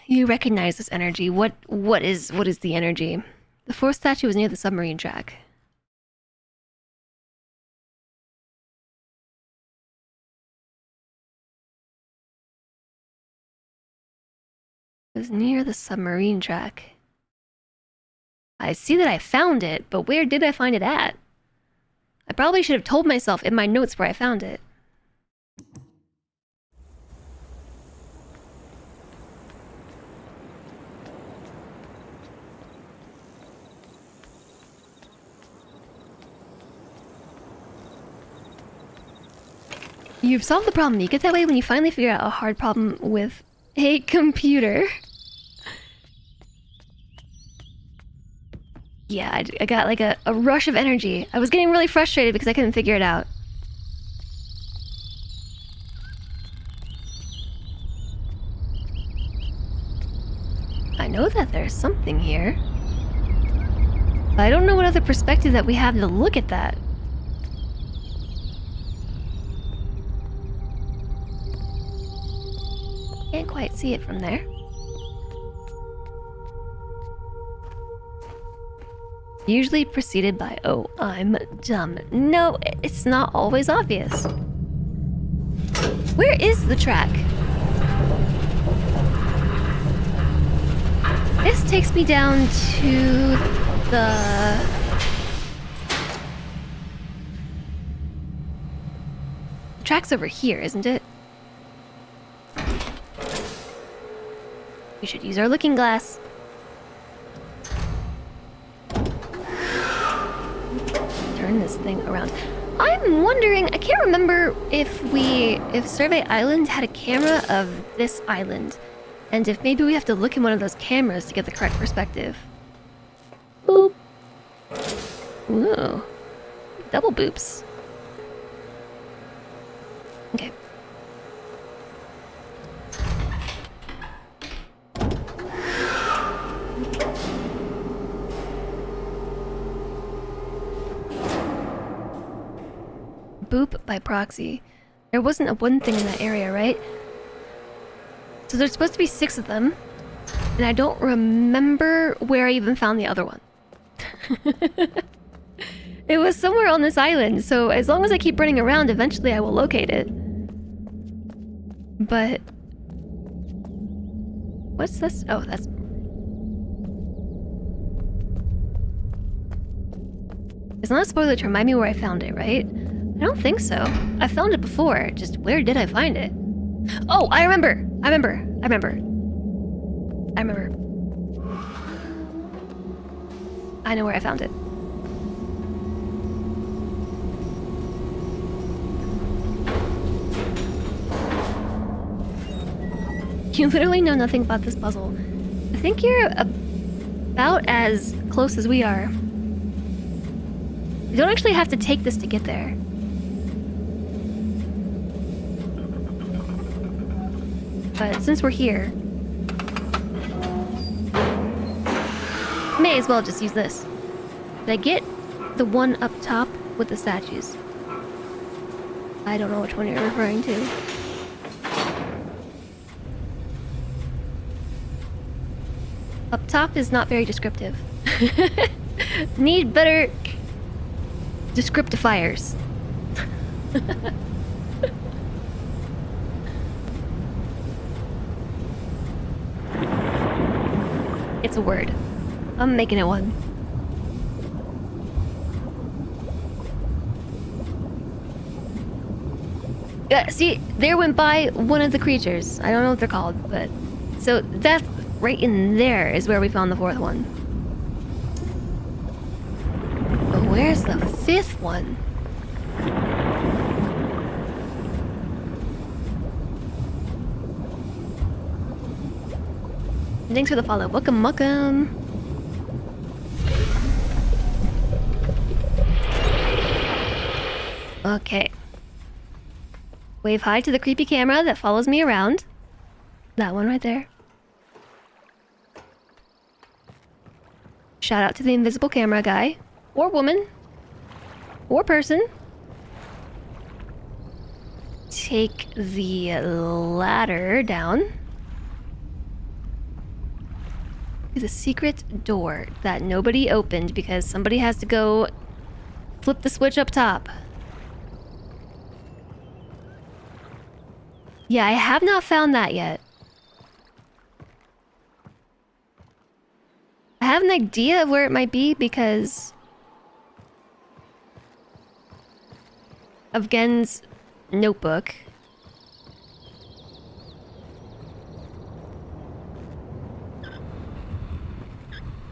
You recognize this energy. What is the energy? The 4th statue was near the submarine track. It was near the submarine track. I see that I found it, but where did I find it at? I probably should have told myself in my notes where I found it. You've solved the problem. You get that way when you finally figure out a hard problem with a computer. Yeah, I got like a rush of energy. I was getting really frustrated because I couldn't figure it out. I know that there's something here. But I don't know what other perspective that we have to look at that. Can't quite see it from there. Usually preceded by, oh, I'm dumb. No, it's not always obvious. Where is the track? This takes me down to the... The track's over here, isn't it? We should use our looking glass. Turn this thing around. I'm wondering, I can't remember if Survey Island had a camera of this island. And if maybe we have to look in one of those cameras to get the correct perspective. Boop. Ooh. Double boops. Okay. Boop by proxy. There wasn't a wooden thing in that area, right? So there's supposed to be 6 of them. And I don't remember where I even found the other one. It was somewhere on this island, so as long as I keep running around, eventually I will locate it. But... what's this? Oh, that's... It's not a spoiler to remind me where I found it, right? I don't think so. I found it before, just where did I find it? Oh, I remember! I know where I found it. You literally know nothing about this puzzle. I think you're about as close as we are. You don't actually have to take this to get there. But since we're here, may as well just use this. Did I get the one up top with the statues? I don't know which one you're referring to. Up top is not very descriptive. Need better descriptifiers. It's a word. I'm making it one. See, there went by one of the creatures. I don't know what they're called, but... So that's right in there is where we found the 4th one. But where's the 5th one? Thanks for the follow. Welcome. Okay. Wave hi to the creepy camera that follows me around. That one right there. Shout out to the invisible camera guy. Or woman. Or person. Take the ladder down. To the secret door that nobody opened because somebody has to go flip the switch up top. Yeah, I have not found that yet. I have an idea of where it might be because of Gen's notebook.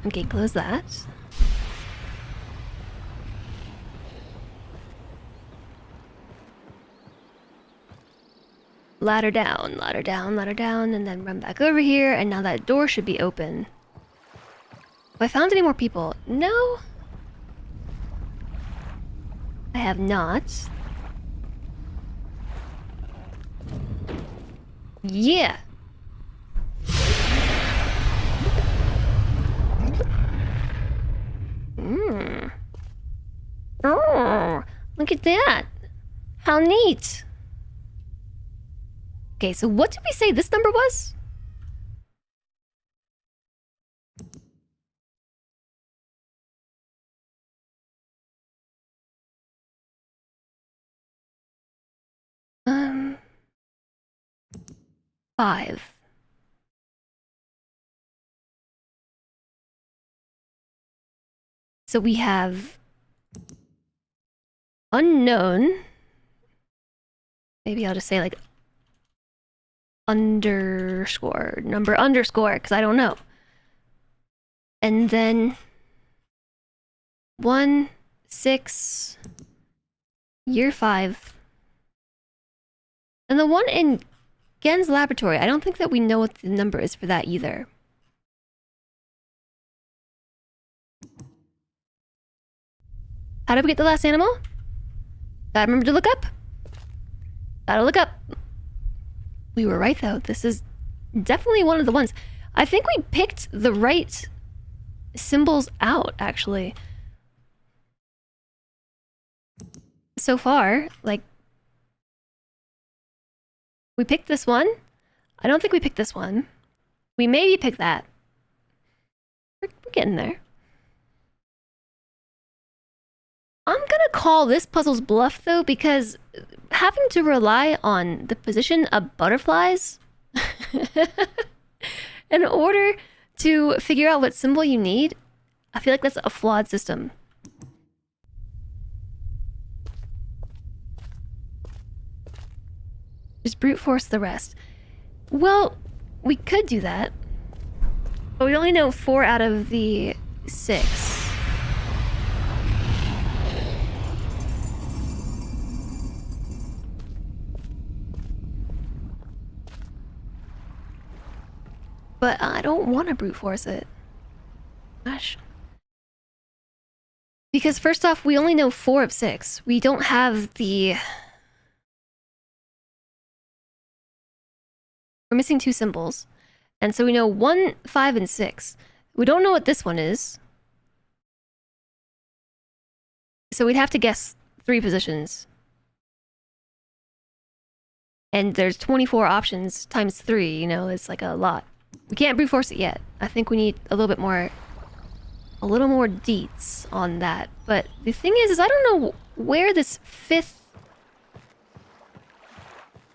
Okay, close that. ladder down, ladder down, ladder down, and then run back over here, and now that door should be open. Have I found any more people? No. I have not. Yeah. Oh, look at that. How neat. Okay, so what did we say this number was? Um, 5. So we have unknown. Maybe I'll just say like underscore, number underscore, because I don't know. And then 1, 6, year 5. And the one in Gen's laboratory, I don't think that we know what the number is for that either. How did we get the last animal? Gotta remember to look up. Gotta look up. We were right though. This is definitely one of the ones. I think we picked the right symbols out, actually. So far, like, we picked this one. I don't think we picked this one. We maybe picked that. We're getting there. I'm gonna call this puzzle's bluff though, because having to rely on the position of butterflies in order to figure out what symbol you need, I feel like that's a flawed system. Just brute force the rest. Well, we could do that, but we only know 4 out of the 6. But I don't want to brute force it. Gosh. Because first off, we only know 4 of 6. We don't have the... We're missing 2 symbols. And so we know 1, 5, and 6. We don't know what this one is. So we'd have to guess 3 positions. And there's 24 options times 3, you know, it's like a lot. We can't brute force it yet. I think we need a little more deets on that. But the thing is I don't know where this 5th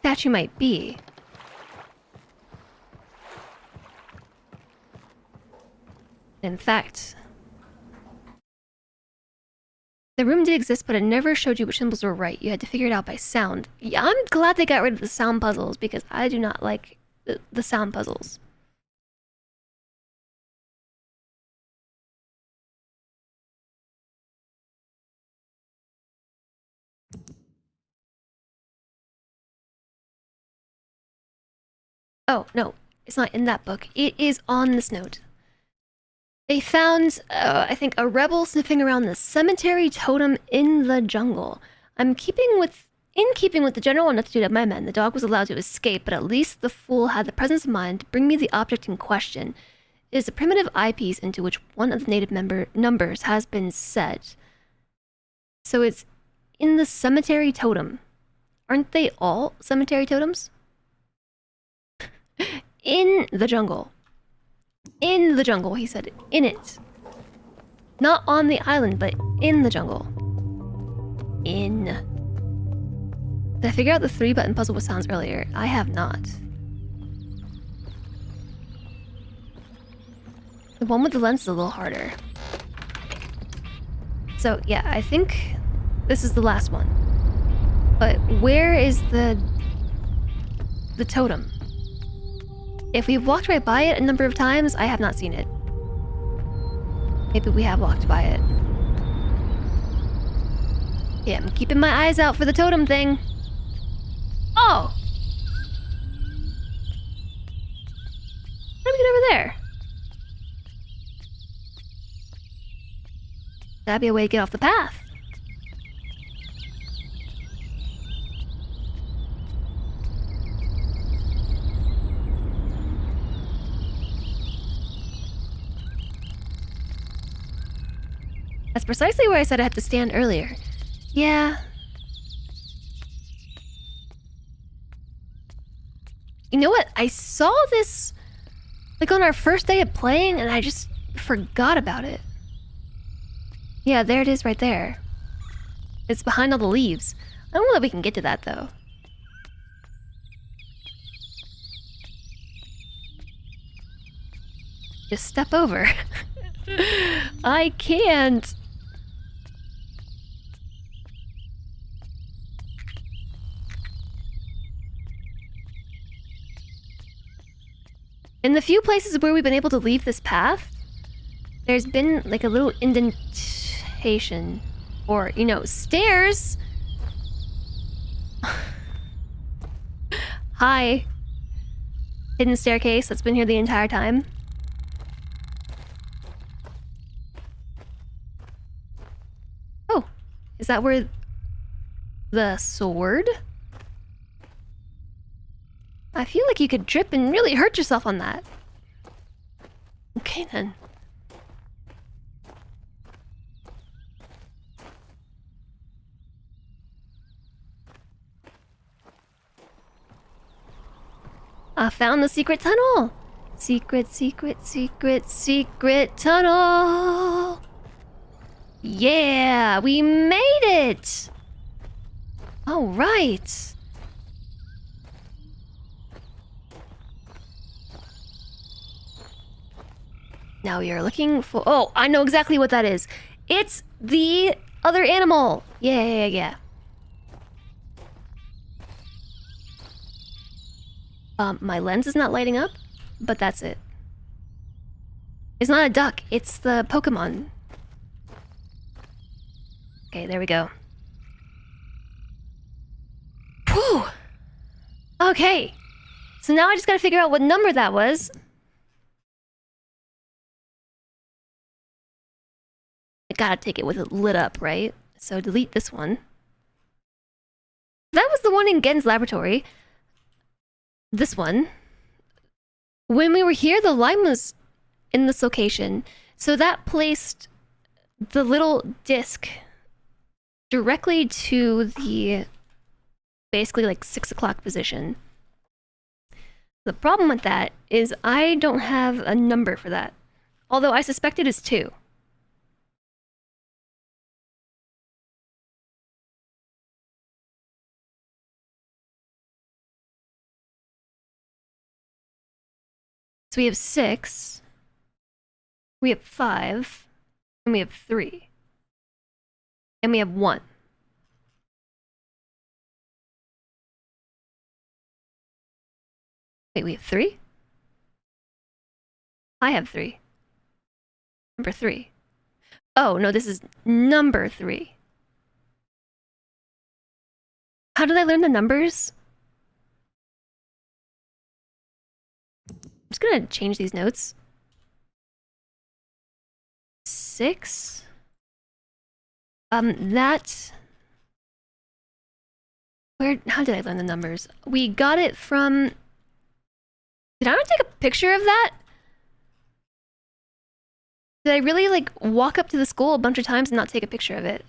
statue might be. In fact, the room did exist, but it never showed you which symbols were right. You had to figure it out by sound. Yeah, I'm glad they got rid of the sound puzzles, because I do not like the sound puzzles. Oh, no, it's not in that book. It is on this note. They found, I think, a rebel sniffing around the cemetery totem in the jungle. In keeping with the general attitude of my men, the dog was allowed to escape, but at least the fool had the presence of mind to bring me the object in question. It is a primitive eyepiece into which one of the native numbers has been set. So it's in the cemetery totem. Aren't they all cemetery totems? In the jungle. In the jungle, he said. In it. Not on the island, but in the jungle. In. Did I figure out the 3-button puzzle with sounds earlier? I have not. The one with the lens is a little harder. So, yeah, I think this is the last one. But where is the totem? If we've walked right by it a number of times, I have not seen it. Maybe we have walked by it. Yeah, I'm keeping my eyes out for the totem thing. Oh! do we get over there? That'd be a way to get off the path. That's precisely where I said I had to stand earlier. Yeah. You know what? I saw this like on our first day of playing and I just forgot about it. Yeah, there it is right there. It's behind all the leaves. I don't know that we can get to that though. Just step over. I can't. In the few places where we've been able to leave this path, there's been like a little indentation or, you know, stairs. Hi. Hidden staircase that's been here the entire time. Oh, is that where the sword? I feel like you could trip and really hurt yourself on that. Okay then. I found the secret tunnel! Secret, secret, secret, secret tunnel! Yeah! We made it! Alright! Now we are looking for... Oh, I know exactly what that is. It's the other animal! Yeah. My lens is not lighting up, but that's it. It's not a duck, it's the Pokemon. Okay, there we go. Whew! Okay. So now I just gotta figure out what number that was. I gotta take it with it lit up, right? So delete this one. That was the one in Gen's laboratory. This one. When we were here, the line was in this location. So that placed the little disc directly to the basically like 6 o'clock position. The problem with that is I don't have a number for that. Although I suspect it is 2. So we have 6, we have 5, and we have 3. And we have 1. Wait, we have 3? I have 3. Number 3. Oh, no, this is number 3. How did I learn the numbers? I'm just gonna change these notes. 6. That... How did I learn the numbers? We got it from... Did I not take a picture of that? Did I really, like, walk up to the school a bunch of times and not take a picture of it?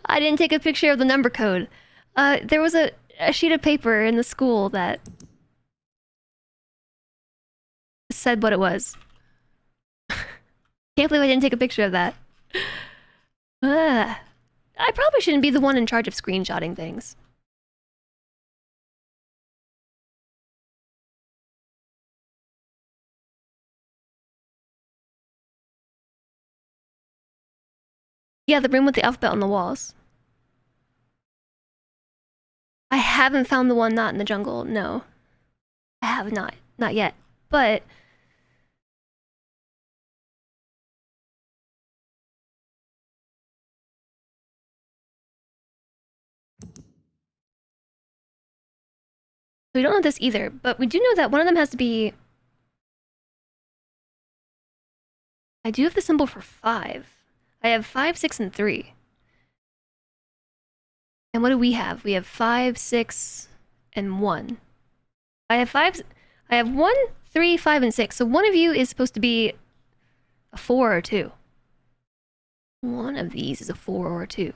I didn't take a picture of the number code. There was a sheet of paper in the school that said what it was. Can't believe I didn't take a picture of that. I probably shouldn't be the one in charge of screenshotting things. Yeah, the room with the alphabet on the walls. I haven't found the one not in the jungle, no. I have not. Not yet. But... we don't know this either, but we do know that one of them has to be I do have the symbol for 5. I have 5, 6, and 3. And what do we have? We have 5, 6, and 1. I have 1, 3, 5, and 6. So one of you is supposed to be a 4 or 2. One of these is a 4 or a 2.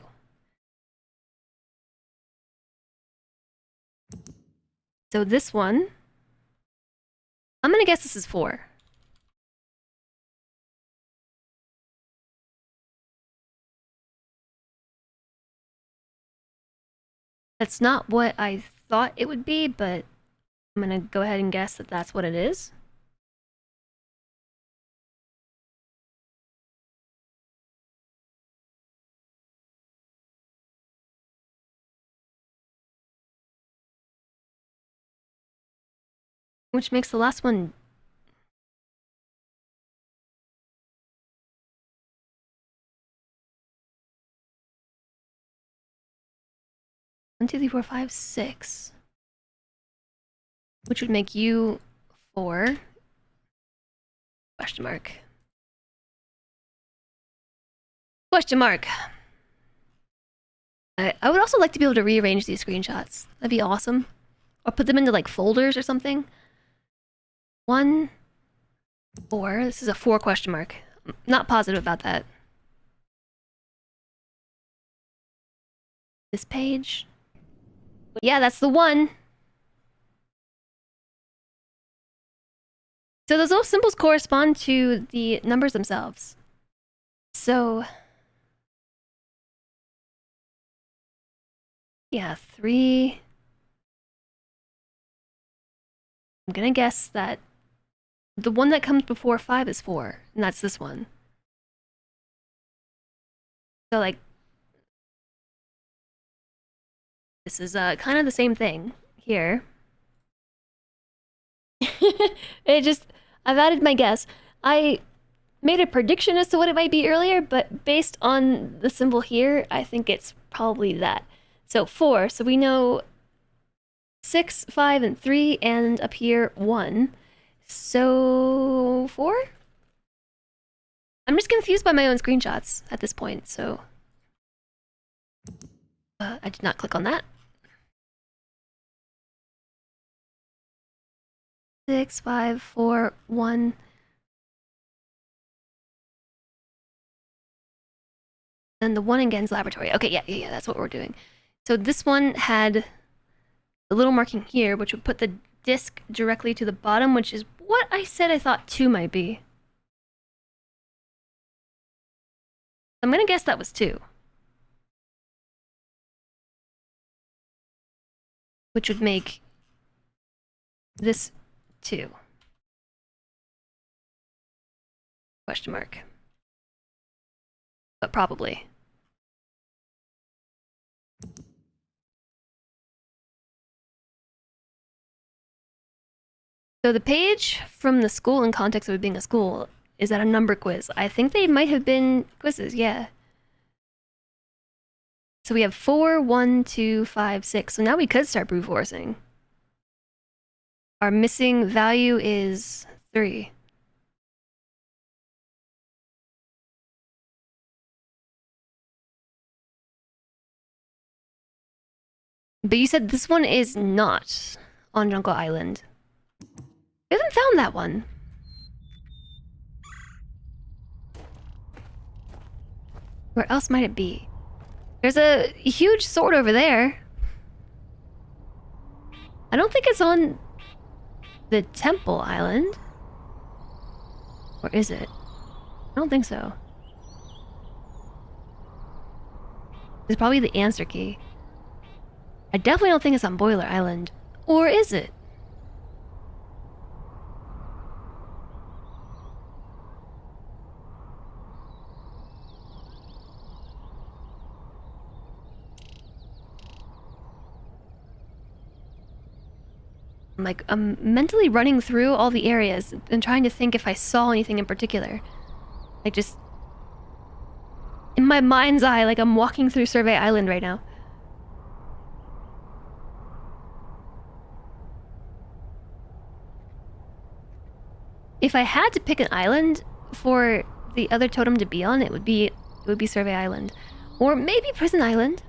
So this one, I'm gonna guess this is 4. That's not what I thought it would be, but I'm gonna go ahead and guess that that's what it is. Which makes the last one... One, two, three, four, five, 6. Which would make you 4. Question mark. Question mark. I would also like to be able to rearrange these screenshots. That'd be awesome. Or put them into like folders or something. 1, 4. This is a 4 question mark. I'm not positive about that. This page. Yeah, that's the 1. So those little symbols correspond to the numbers themselves. So... yeah, 3... I'm gonna guess that the one that comes before 5 is 4, and that's this one. So, like, this is kind of the same thing here. I've added my guess. I made a prediction as to what it might be earlier, but based on the symbol here, I think it's probably that. So 4, so we know 6, 5, and 3, and up here 1. So 4? I'm just confused by my own screenshots at this point, so... I did not click on that. 6, 5, 4, 1. And the 1 again's laboratory. Okay, yeah, that's what we're doing. So this one had the little marking here, which would put the disc directly to the bottom, which is what I said I thought 2 might be. I'm gonna guess that was 2. Which would make this 2. Question mark. But probably. So the page from the school, in context of it being a school, is that a number quiz. I think they might have been quizzes, yeah. So we have 4, 1, 2, 5, 6. So now we could start brute forcing. Our missing value is 3. But you said this one is not on Jungle Island. We haven't found that one. Where else might it be? There's a huge sword over there. I don't think it's on the Temple Island. Or is it? I don't think so. It's probably the answer key. I definitely don't think it's on Boiler Island. Or is it? I'm mentally running through all the areas and trying to think if I saw anything in particular. Like, just... in my mind's eye, like I'm walking through Survey Island right now. If I had to pick an island for the other totem to be on, it would be Survey Island. Or maybe Prison Island.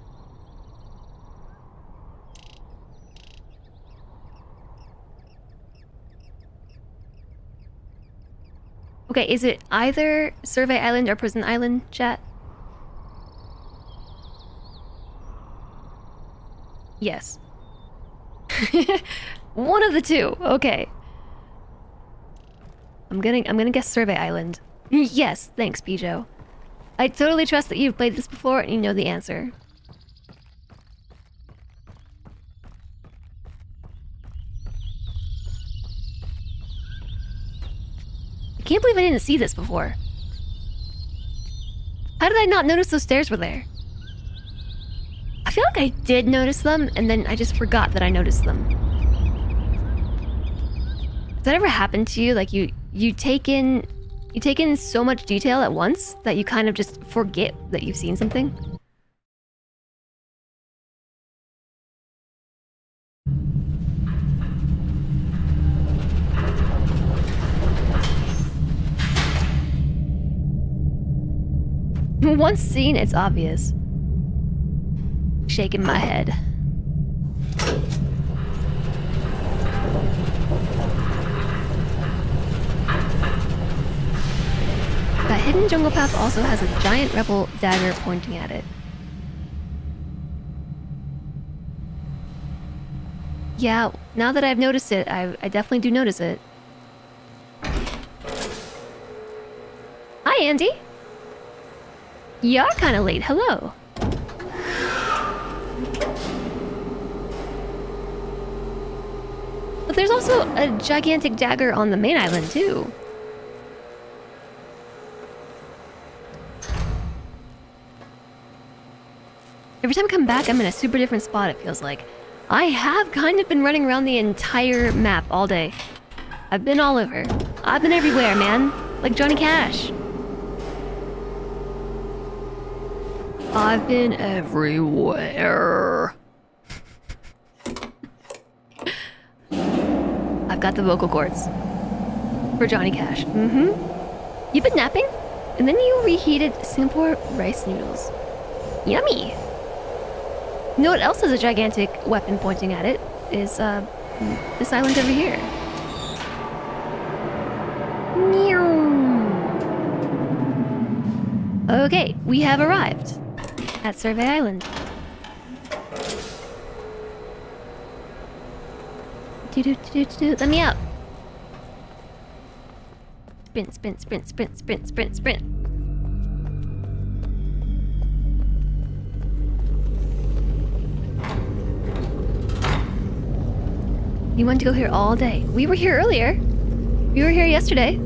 Okay, is it either Survey Island or Prison Island, chat? Yes. One of the two. Okay. I'm gonna guess Survey Island. Yes, thanks, Pijo. I totally trust that you've played this before and you know the answer. I can't believe I didn't see this before. How did I not notice those stairs were there? I feel like I did notice them, and then I just forgot that I noticed them. Has that ever happened to you? Like you take in so much detail at once that you kind of just forget that you've seen something? Once seen, it's obvious. Shaking my head. That hidden jungle path also has a giant rebel dagger pointing at it. Yeah, now that I've noticed it, I definitely do notice it. Hi, Andy. You're kind of late. Hello. But there's also a gigantic dagger on the main island, too. Every time I come back, I'm in a super different spot, it feels like. I have kind of been running around the entire map all day. I've been all over. I've been everywhere, man. Like Johnny Cash. I've been everywhere. I've got the vocal cords. For Johnny Cash. Mm-hmm. You've been napping? And then you reheated Singapore rice noodles. Yummy! You know what else has a gigantic weapon pointing at it? Is, this island over here. Okay, we have arrived at Survey Island. Let me out. Sprint, sprint, sprint, sprint, sprint, sprint, sprint. You want to go here all day. We were here earlier. We were here yesterday.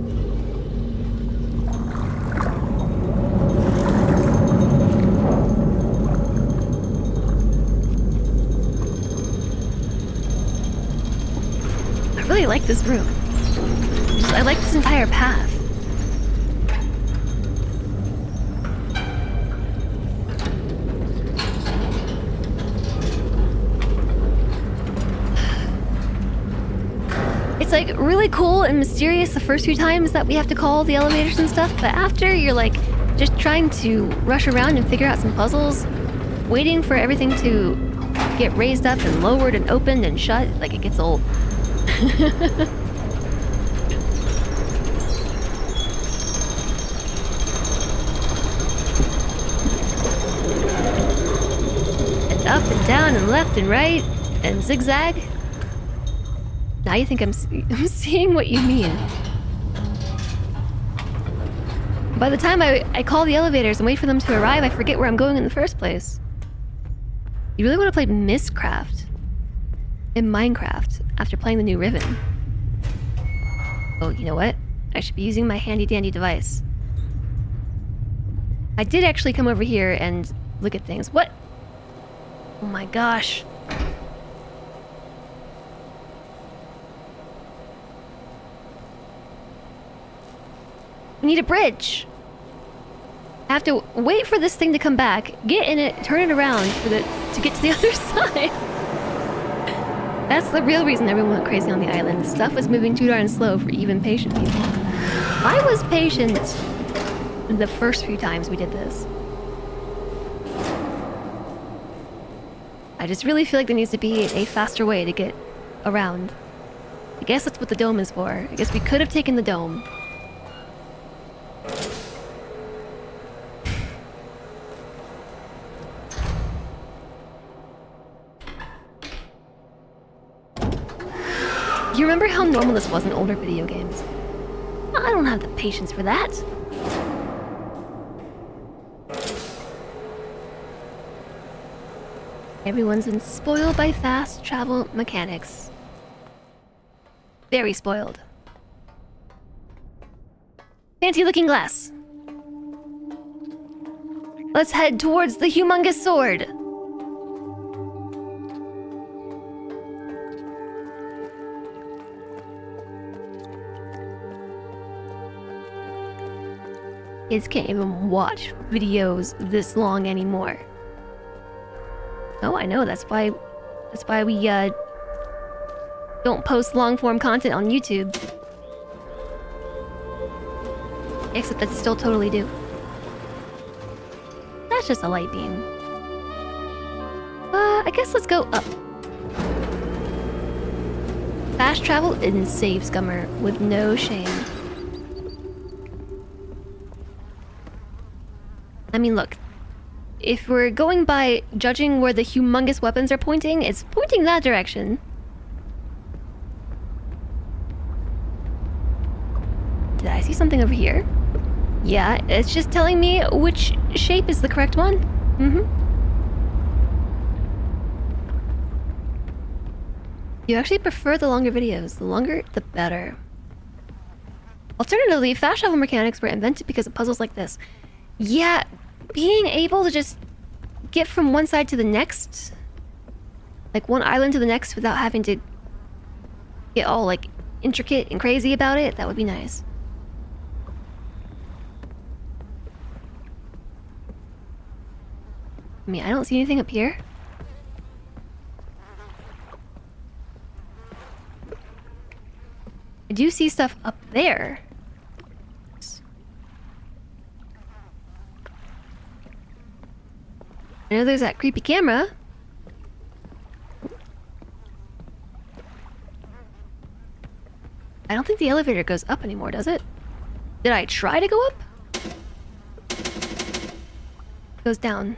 I really like this room. I like this entire path. It's like really cool and mysterious the first few times that we have to call the elevators and stuff, but after you're like just trying to rush around and figure out some puzzles, waiting for everything to get raised up and lowered and opened and shut, like it gets old. And up and down and left and right and zigzag. Now you think I'm seeing what you mean. By the time I call the elevators and wait for them to arrive, I forget where I'm going in the first place. You really want to play Mistcraft in Minecraft after playing the new Riven. Oh, you know what? I should be using my handy-dandy device. I did actually come over here and look at things. What? Oh my gosh. We need a bridge. I have to wait for this thing to come back, get in it, turn it around to get to the other side. That's the real reason everyone went crazy on the island. Stuff was moving too darn slow for even patient people. I was patient. the first few times we did this. I just really feel like there needs to be a faster way to get around. I guess that's what the dome is for. I guess we could have taken the dome. You remember how normal this was in older video games? I don't have the patience for that. Everyone's been spoiled by fast travel mechanics. Very spoiled. Fancy looking glass. Let's head towards the humongous sword. Kids can't even watch videos this long anymore. Oh, I know, that's why we don't post long-form content on YouTube. Except that still totally do. That's just a light beam. I guess let's go up. Fast travel and save scummer with no shame. I mean, look. If we're going by judging where the humongous weapons are pointing, it's pointing that direction. Did I see something over here? Yeah, it's just telling me which shape is the correct one. You actually prefer the longer videos. The longer, the better. Alternatively, fast travel mechanics were invented because of puzzles like this. Yeah, being able to just get from one side to the next, like one island to the next without having to get all like intricate and crazy about it, that would be nice. I mean, I don't see anything up here. I do see stuff up there. I know there's that creepy camera. I don't think the elevator goes up anymore, does it? Did I try to go up? It goes down.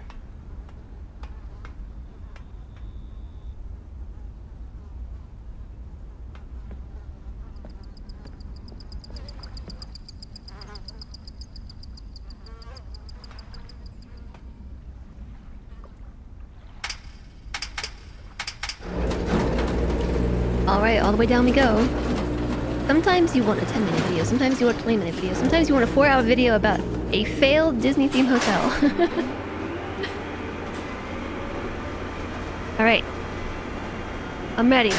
Alright, all the way down we go. Sometimes you want a 10-minute video, sometimes you want a 20-minute video, sometimes you want a 4-hour video about a failed Disney-themed hotel. Alright. I'm ready.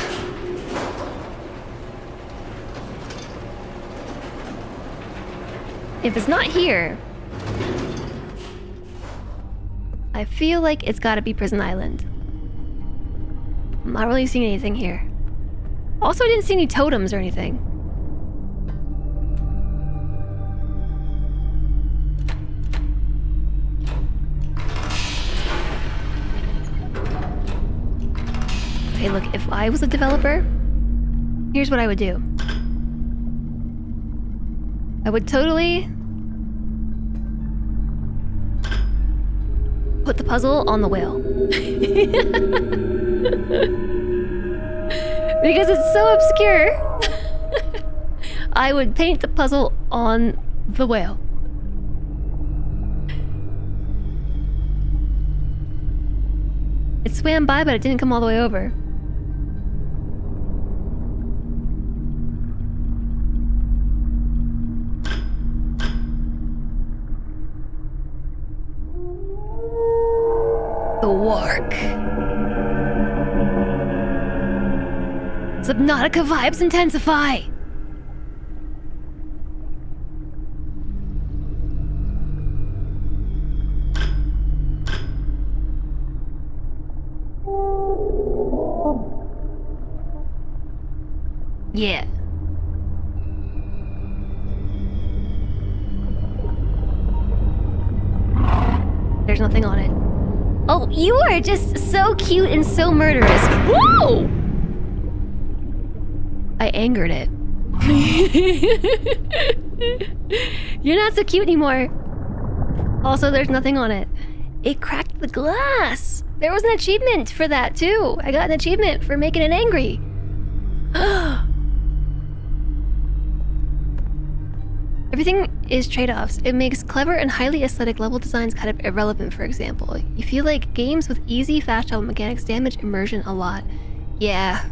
If it's not here, I feel like it's gotta be Prison Island. I'm not really seeing anything here. Also, I didn't see any totems or anything. Okay, look, if I was a developer, here's what I would do. I would totally put the puzzle on the whale. Because it's so obscure. I would paint the puzzle on the whale. It swam by, but it didn't come all the way over. The Wark. Subnautica vibes intensify! Yeah. There's nothing on it. Oh, you are just so cute and so murderous. Whoa! I angered it. You're not so cute anymore. Also, there's nothing on it. It cracked the glass. There was an achievement for that too. I got an achievement for making it angry. Everything is trade-offs. It makes clever and highly aesthetic level designs kind of irrelevant, for example. You feel like games with easy, fast travel mechanics damage immersion a lot. Yeah.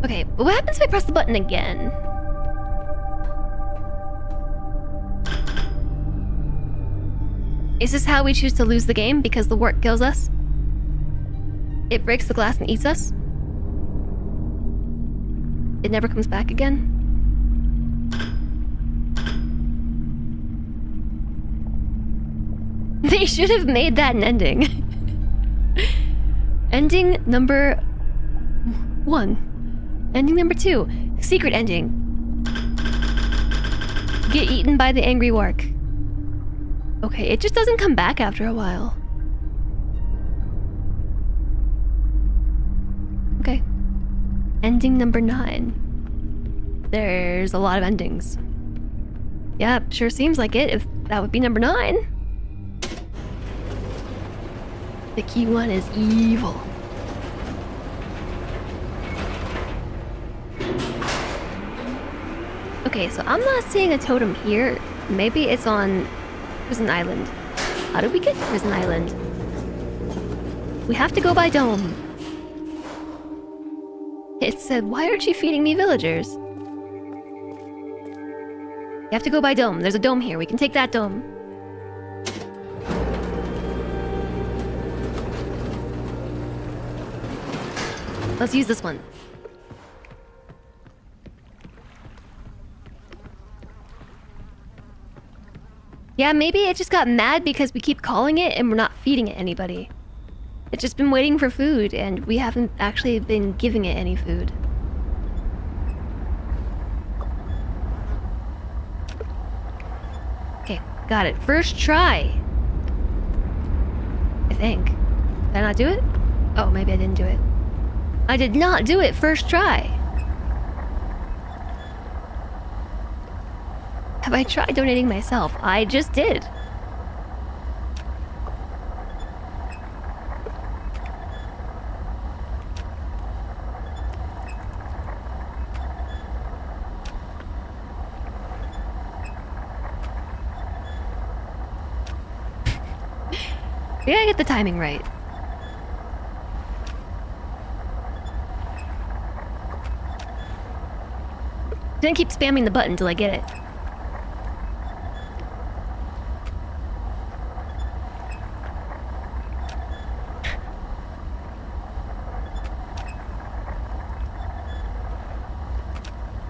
Okay, but what happens if I press the button again? Is this how we choose to lose the game because the warp kills us? It breaks the glass and eats us? It never comes back again? They should have made that an ending. Ending number 1. Ending number 2. Secret ending. Get eaten by the angry wark. Okay, it just doesn't come back after a while. Okay. Ending number 9. There's a lot of endings. Yep, sure seems like it, if that would be number 9. The key one is evil. Okay, so I'm not seeing a totem here. Maybe it's on Prison Island. How did we get to Prison Island? We have to go by Dome. It said, why aren't you feeding me villagers? You have to go by Dome. There's a dome here. We can take that dome. Let's use this one. Yeah, maybe it just got mad because we keep calling it and we're not feeding it anybody. It's just been waiting for food and we haven't actually been giving it any food. Okay, got it. First try. I think. Did I not do it? Oh, maybe I didn't do it. I did not do it first try. Have I tried donating myself? I just did. We gotta get the timing right. Then keep spamming the button till I get it.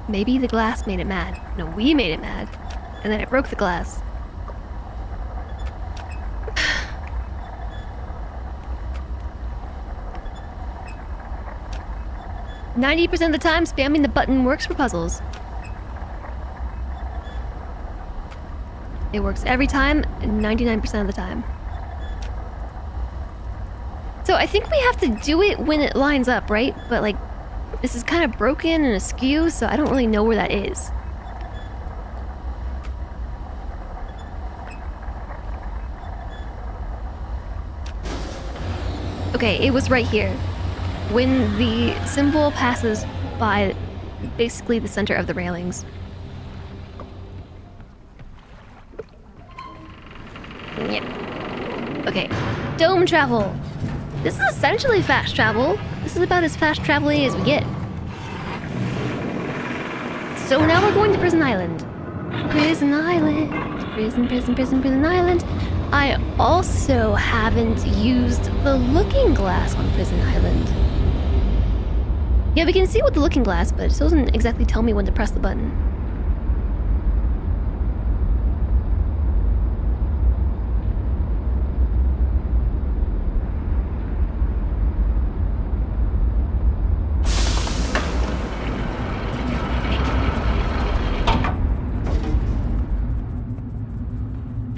Maybe the glass made it mad. No, we made it mad. And then it broke the glass. "90% of the time, spamming the button works for puzzles." It works every time, 99% of the time. So I think we have to do it when it lines up, right? But like, this is kind of broken and askew, so I don't really know where that is. Okay, it was right here. When the symbol passes by basically the center of the railings. Yeah. Okay, dome travel. This is essentially fast travel. This is about as fast traveling as we get. So now we're going to Prison Island. Prison Island. Prison Island. I also haven't used the looking glass on Prison Island. Yeah, we can see with the looking glass, but it doesn't exactly tell me when to press the button.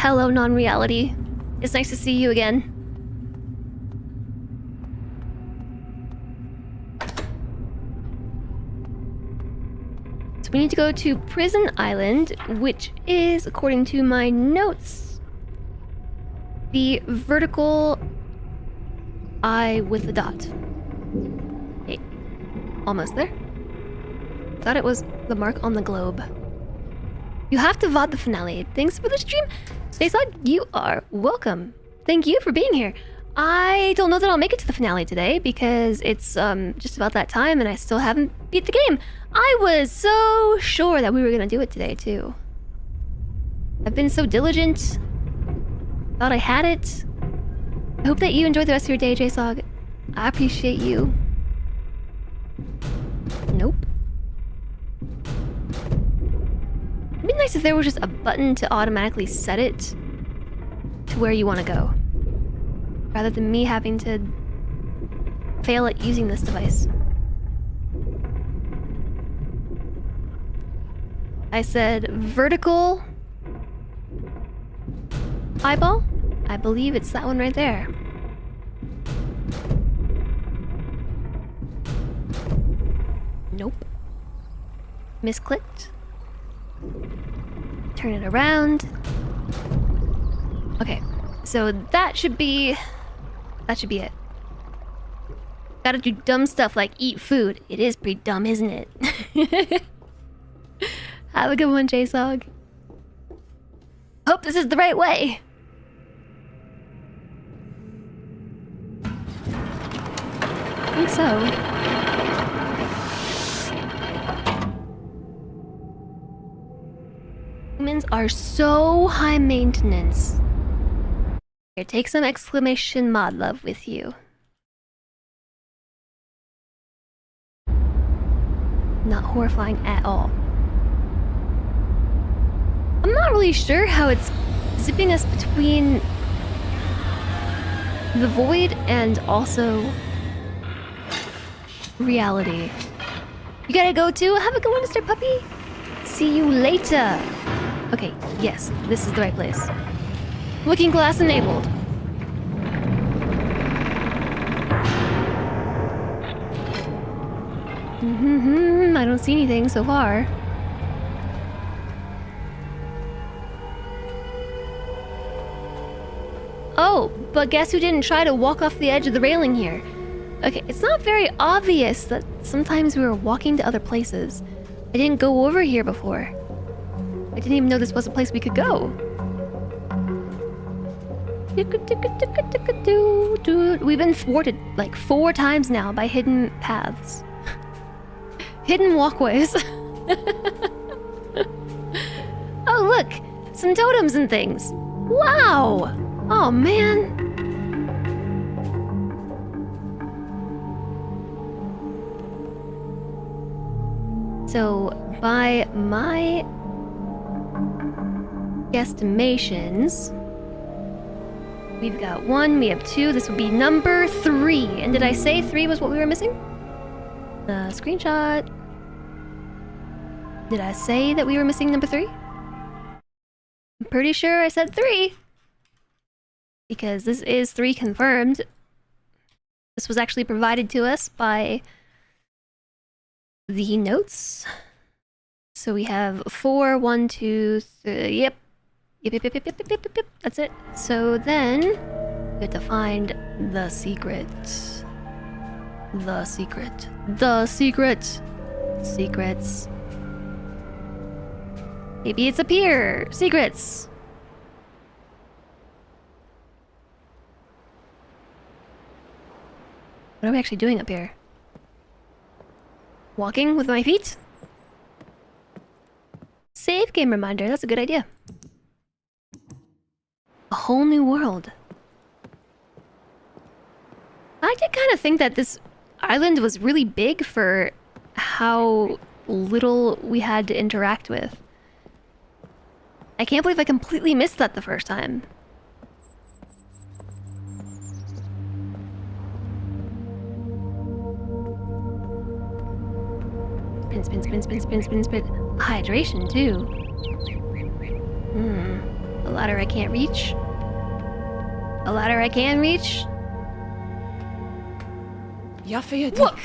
Hello, non-reality. It's nice to see you again. So we need to go to Prison Island, which is, according to my notes, the vertical eye with the dot. Okay, almost there. Thought it was the mark on the globe. You have to VOD the finale. Thanks for the stream. Jaysog, you are welcome. Thank you for being here. I don't know that I'll make it to the finale today because it's just about that time and I still haven't beat the game. I was so sure that we were gonna do it today too. I've been so diligent. Thought I had it. I hope that you enjoy the rest of your day, Jaysog. I appreciate you. Nope. It'd be nice if there was just a button to automatically set it to where you want to go, rather than me having to fail at using this device. I said vertical eyeball. I believe it's that one right there. Nope. Misclicked. Turn it around. Okay, so that should be it. Gotta do dumb stuff like eat food. It is pretty dumb, isn't it? Have a good one, Jaysog. Hope this is the right way. I think so. Humans are so high maintenance. Here, take some exclamation mod love with you. Not horrifying at all. I'm not really sure how it's zipping us between the void and also reality. You gotta go too? Have a good one, Mr. Puppy. See you later. Okay, yes, this is the right place. Looking glass enabled. I don't see anything so far. Oh, but guess who didn't try to walk off the edge of the railing here? Okay, it's not very obvious that sometimes we were walking to other places. I didn't go over here before. I didn't even know this was a place we could go. We've been thwarted like 4 times now by hidden paths. Hidden walkways. Oh, look! Some totems and things. Wow! Oh, man. So, by my guesstimations, we've got 1, we have 2, this would be number 3. And did I say 3 was what we were missing? Screenshot. Did I say that we were missing number 3? I'm pretty sure I said 3. Because this is 3 confirmed. This was actually provided to us by the notes. So we have 4, 1, 2, 3. Yep. Yep. That's it. So then we have to find the secret. The secret. The secret. Secrets. Maybe it's up here. Secrets. What are we actually doing up here? Walking with my feet? Save game reminder, that's a good idea. A whole new world. I did kind of think that this island was really big for how little we had to interact with. I can't believe I completely missed that the first time. Spin. Hydration, too. A ladder I can't reach. A ladder I can reach. What?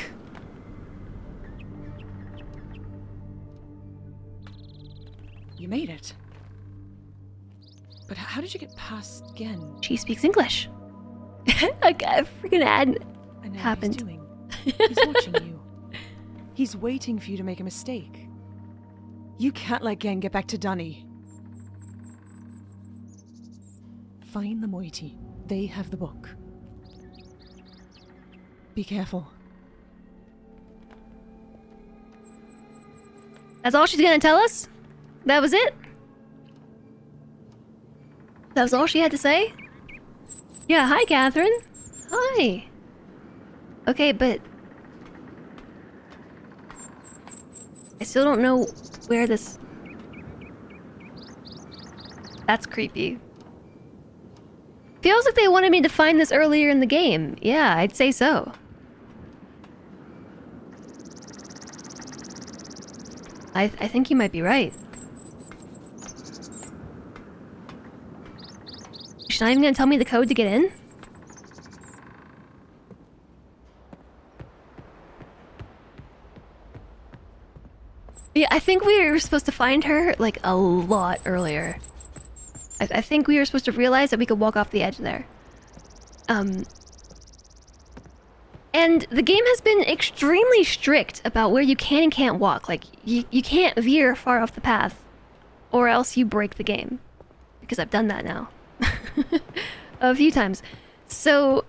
You made it. But how did you get past Gen? She speaks English. A freaking ad I know happened. what he's doing. He's watching you. He's waiting for you to make a mistake. You can't let Gen get back to Dunny. Find the moiety. They have the book. Be careful. That's all she's gonna tell us? That was it? That was all she had to say? Yeah, hi, Catherine. Hi. Okay, but... I still don't know where this... That's creepy. Feels like they wanted me to find this earlier in the game. Yeah, I'd say so. I think you might be right. She's not even gonna tell me the code to get in? Yeah, I think we were supposed to find her, like, a lot earlier. I think we were supposed to realize that we could walk off the edge there. And the game has been extremely strict about where you can and can't walk. Like, you can't veer far off the path, or else you break the game. Because I've done that now. A few times. So,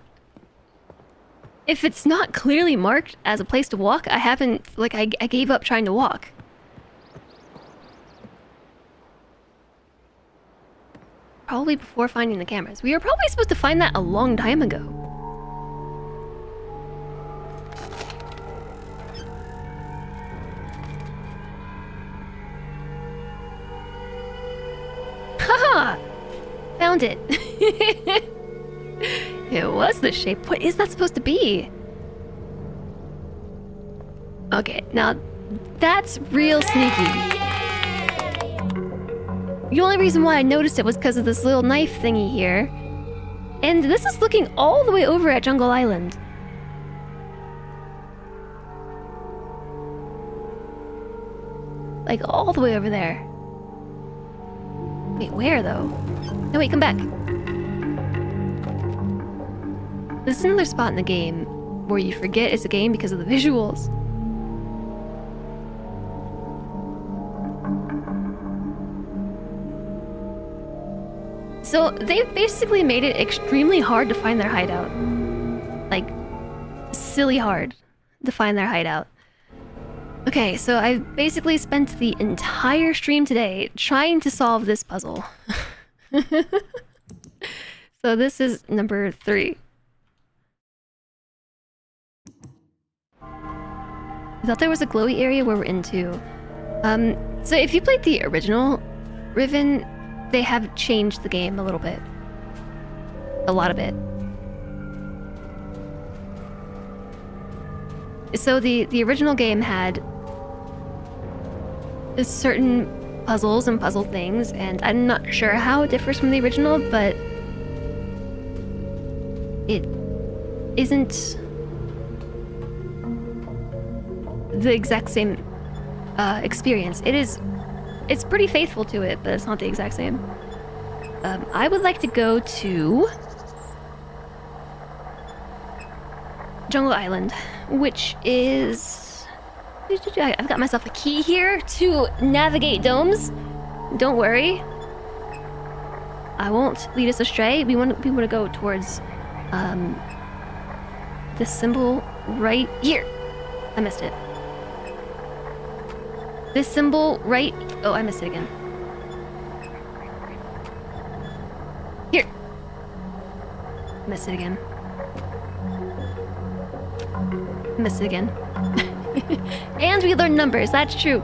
if it's not clearly marked as a place to walk, I haven't... Like, I gave up trying to walk. Probably before finding the cameras. We were probably supposed to find that a long time ago. Haha! Found it. It was the shape. What is that supposed to be? Okay, now that's real sneaky. The only reason why I noticed it was because of this little knife thingy here. And this is looking all the way over at Jungle Island. Like, all the way over there. Wait, where, though? No, wait, come back. This is another spot in the game where you forget it's a game because of the visuals. So, they've basically made it extremely hard to find their hideout. Like, silly hard to find their hideout. Okay, so I've basically spent the entire stream today trying to solve this puzzle. So this is number 3. I thought there was a glowy area where we're into. So if you played the original Riven, they have changed the game a little bit. A lot of it. So the original game had certain puzzles and puzzle things, and I'm not sure how it differs from the original, but it isn't the exact same experience. It's pretty faithful to it, but it's not the exact same. I would like to go to Jungle Island, which is... I've got myself a key here to navigate domes. Don't worry. I won't lead us astray. We want to go towards this symbol right here. I missed it. This symbol right... Oh, I missed it again. Here. Missed it again. Missed it again. And we learned numbers, that's true.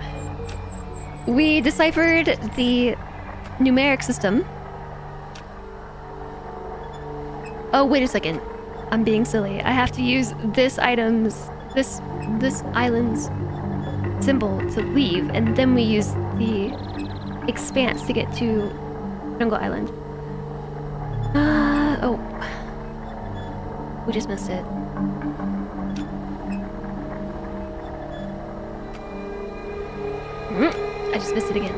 We deciphered the numeric system. Oh, wait a second. I'm being silly. I have to use this island's symbol to leave, and then we use the expanse to get to Jungle Island. Oh. We just missed it. I just missed it again.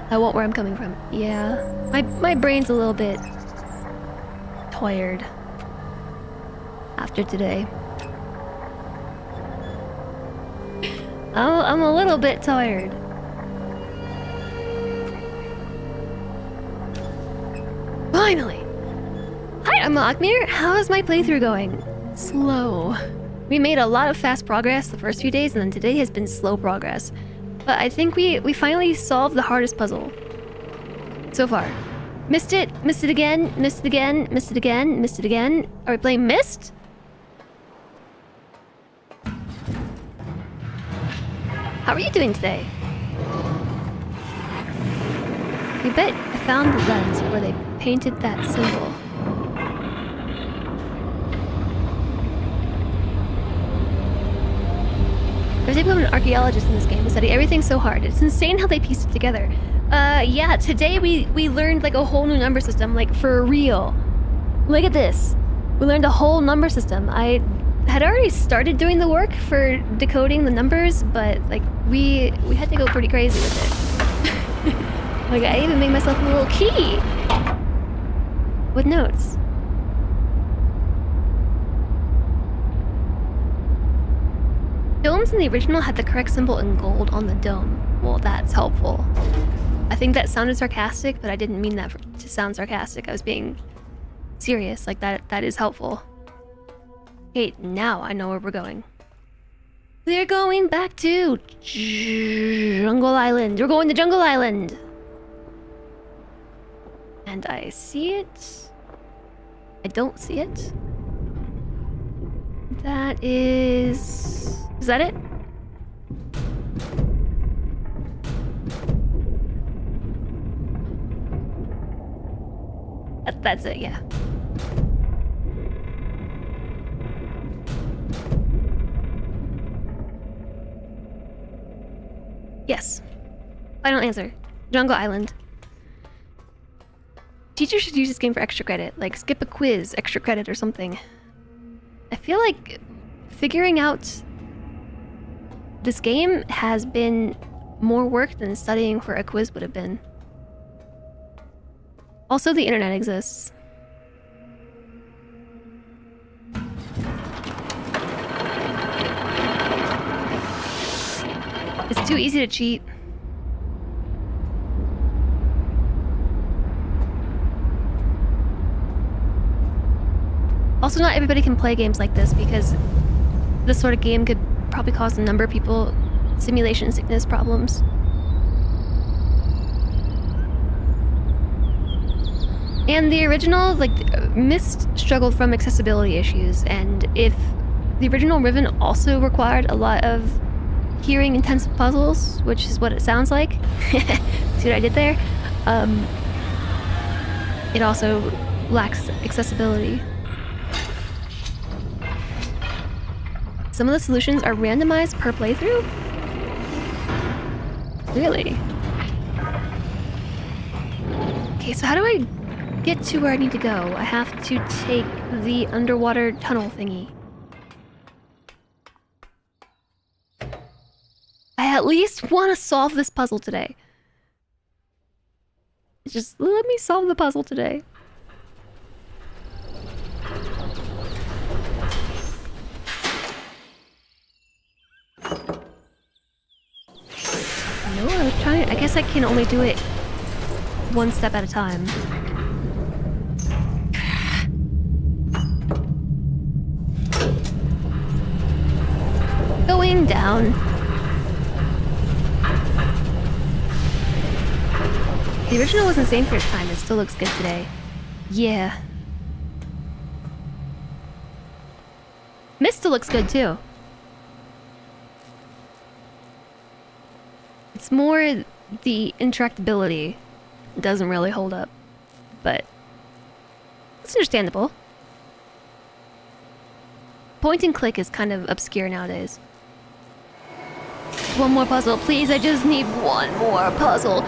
I want where I'm coming from. Yeah. My brain's a little bit tired after today. I'm a little bit tired. Finally! Hi, I'm Akmir. How is my playthrough going? Slow. We made a lot of fast progress the first few days, and then today has been slow progress. But I think we finally solved the hardest puzzle so far. Missed it again, missed it again, missed it again, missed it again. Are we playing Mist? How are you doing today? I bet I found the lens where they painted that symbol. I was able to become an archaeologist in this game and study everything so hard. It's insane how they pieced it together. Yeah, today we learned like a whole new number system, like for real. Look at this. We learned a whole number system. I had already started doing the work for decoding the numbers, but like we had to go pretty crazy with it. Like I even made myself a little key with notes. Domes in the original had the correct symbol in gold on the dome. Well, that's helpful. I think that sounded sarcastic, but I didn't mean that to sound sarcastic. I was being serious. Like that is helpful. Okay, now I know where we're going. We're going back to Jungle Island. We're going to Jungle Island. And I see it. I don't see it. That is... Is that it? That's it, yeah. Yes. Final answer. Jungle Island. Teachers should use this game for extra credit, like skip a quiz, extra credit or something. I feel like figuring out this game has been more work than studying for a quiz would have been. Also, the internet exists. It's too easy to cheat. Also, not everybody can play games like this because this sort of game could probably cause a number of people simulation sickness problems. And the original, like, Myst struggled from accessibility issues, and if the original Riven also required a lot of hearing-intensive puzzles, which is what it sounds like, see what I did there? It also lacks accessibility. Some of the solutions are randomized per playthrough? Really? Okay, so how do I get to where I need to go? I have to take the underwater tunnel thingy. I at least want to solve this puzzle today. Just let me solve the puzzle today. No, I was trying. I guess I can only do it one step at a time. Going down. The original was insane for its time. It still looks good today. Yeah. Mist still looks good too. It's more the interactability doesn't really hold up. but it's understandable. Point and click is kind of obscure nowadays. One more puzzle, please. I just need one more puzzle.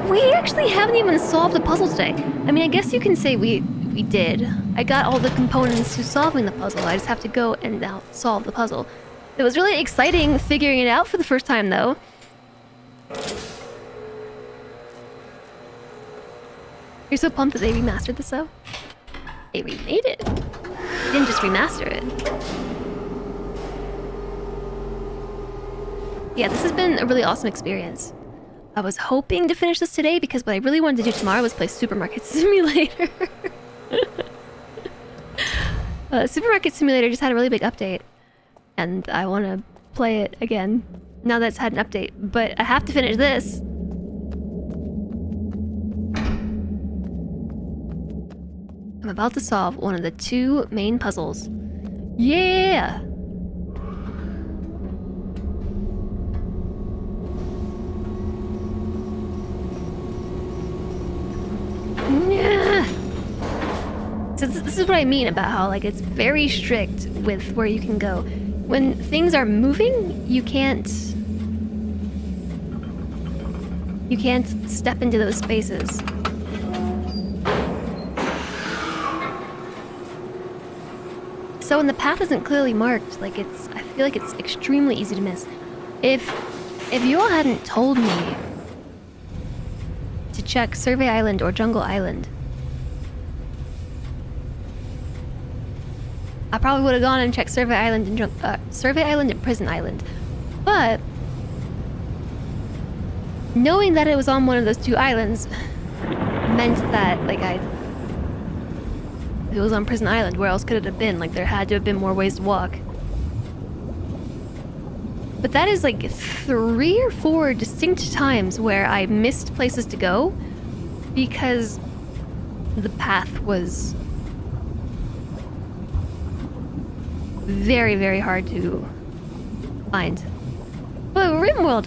We actually haven't even solved a puzzle today. I mean, I guess you can say we did. I got all the components to solving the puzzle. I just have to go and now solve the puzzle. It was really exciting figuring it out for the first time, though. You're so pumped that they remastered this, though? They remade it. They didn't just remaster it. Yeah, this has been a really awesome experience. I was hoping to finish this today because what I really wanted to do tomorrow was play Supermarket Simulator. Supermarket Simulator just had a really big update, and I want to play it again now that it's had an update, but I have to finish this. I'm about to solve one of the 2 main puzzles. Yeah! Yeah. So this is what I mean about how, like, it's very strict with where you can go. When things are moving, you can't step into those spaces. So when the path isn't clearly marked, like, I feel like it's extremely easy to miss. If you all hadn't told me to check Survey Island or Jungle Island, I probably would have gone and checked Survey Island and Prison Island. But knowing that it was on one of those 2 islands meant that, like, if it was on Prison Island, where else could it have been? Like, there had to have been more ways to walk. But that is like 3 or 4 distinct times where I missed places to go because the path was very, very hard to find. But RimWorld!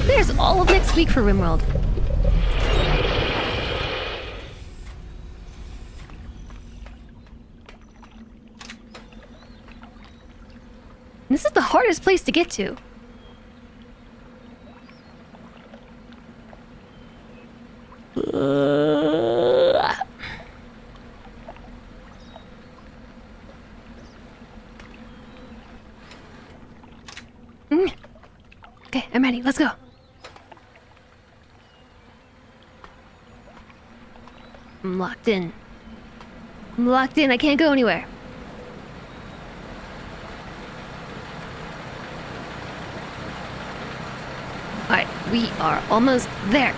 There's all of next week for RimWorld. This is the hardest place to get to. Okay, I'm ready. Let's go. I'm locked in. I'm locked in. I can't go anywhere. Alright, we are almost there.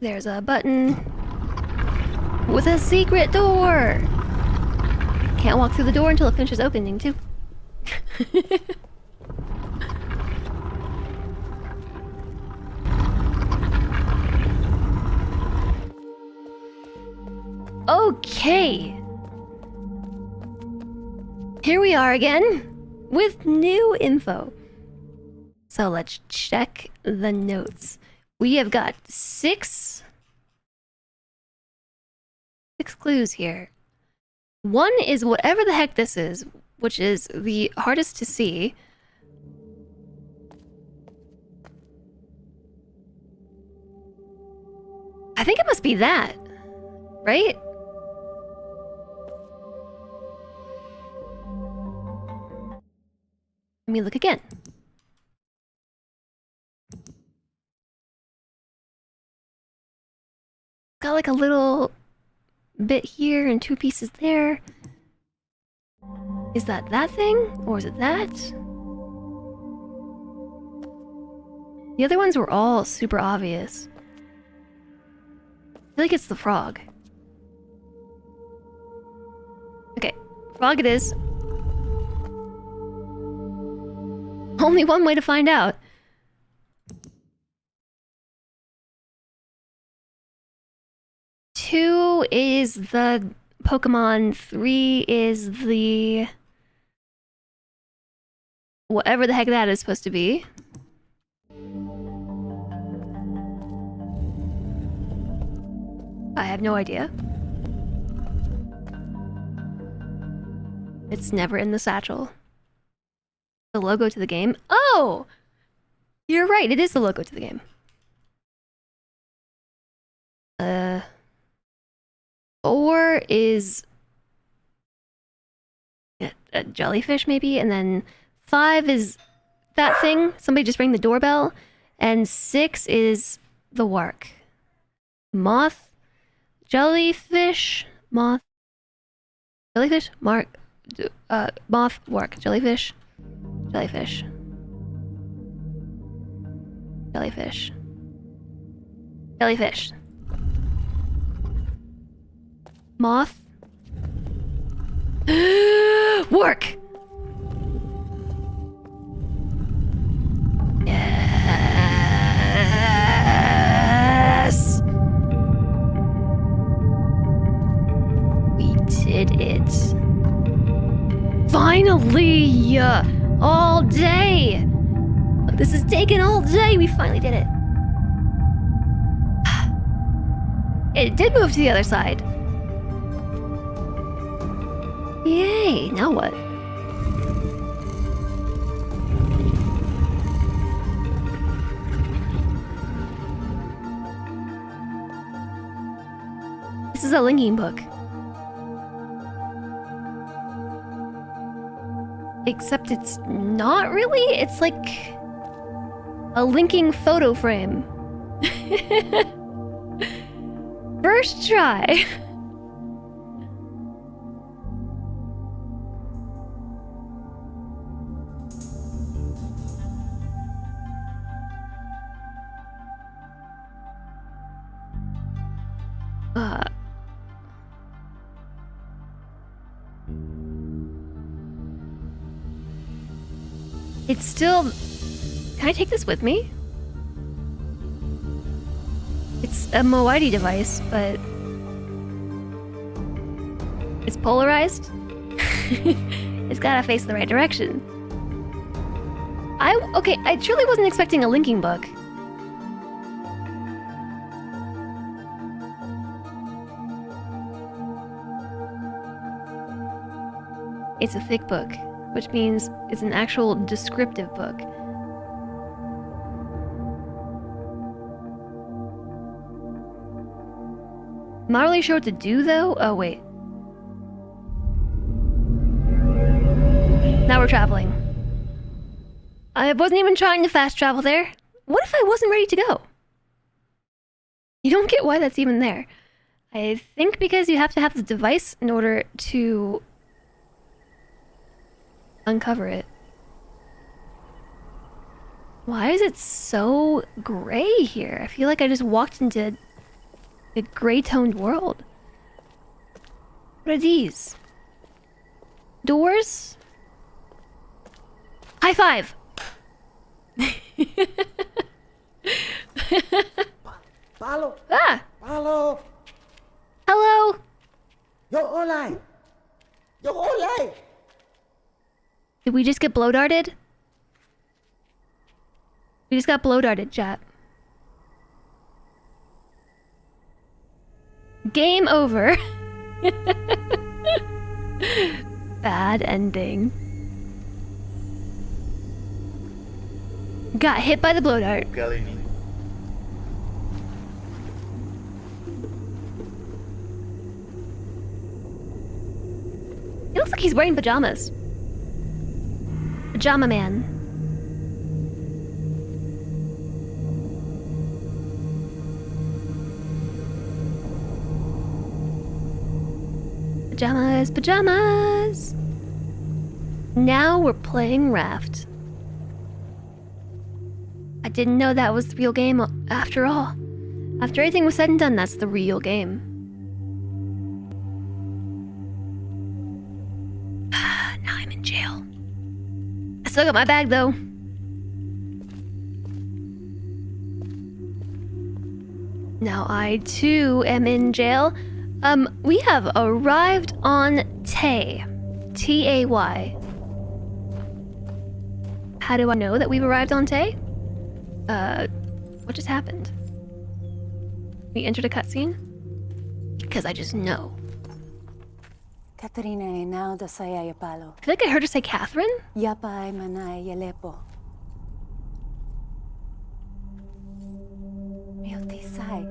There's a button with a secret door. Can't walk through the door until it finishes opening, too. Okay. Here we are again with new info. So let's check the notes. We have got 6 clues here. One is whatever the heck this is, which is the hardest to see. I think it must be that, right? Let me look again. Got like a little bit here and 2 pieces there. Is that thing? Or is it that? The other ones were all super obvious. I feel like it's the frog. Okay, frog it is. Only one way to find out. Two is the Pokemon, 3 is the... whatever the heck that is supposed to be. I have no idea. It's never in the satchel. The logo to the game. Oh! You're right, it is the logo to the game. 4 is a jellyfish, maybe, and then 5 is that thing. Somebody just rang the doorbell, and 6 is the wark. Moth, jellyfish, moth, jellyfish, moth, wark, jellyfish, jellyfish, jellyfish, jellyfish. Moth. Work! Yes! We did it. Finally! All day! This has taken all day. We finally did it. It did move to the other side. Yay, now what? This is a linking book. Except it's not really. It's like a linking photo frame. First try. It's still... Can I take this with me? It's a woahhjess device, but... It's polarized? It's gotta face the right direction. Okay, I truly wasn't expecting a linking book. It's a thick book, which means it's an actual descriptive book. I'm not really sure what to do, though. Oh, wait. Now we're traveling. I wasn't even trying to fast travel there. What if I wasn't ready to go? You don't get why that's even there. I think because you have to have the device in order to uncover it. Why is it so gray here? I feel like I just walked into a gray-toned world. What are these? Doors? High five! Palo! Ah! Palo! Hello! Yo online! Yo online! Did we just get blow darted? We just got blow darted, chat. Game over. Bad ending. Got hit by the blow dart. He looks like he's wearing pajamas. Pajama man. Pajamas, pajamas. Now we're playing Raft. I didn't know that was the real game after all. After everything was said and done, that's the real game. Now I'm in jail. I still got my bag though. Now I too am in jail. We have arrived on Tay. T-A-Y. How do I know that we've arrived on Tay? What just happened? We entered a cutscene? because I just know. Katarina e now da saya palo. I feel like I heard her say Catherine. Yapa ay manay yalepo. Miltisay.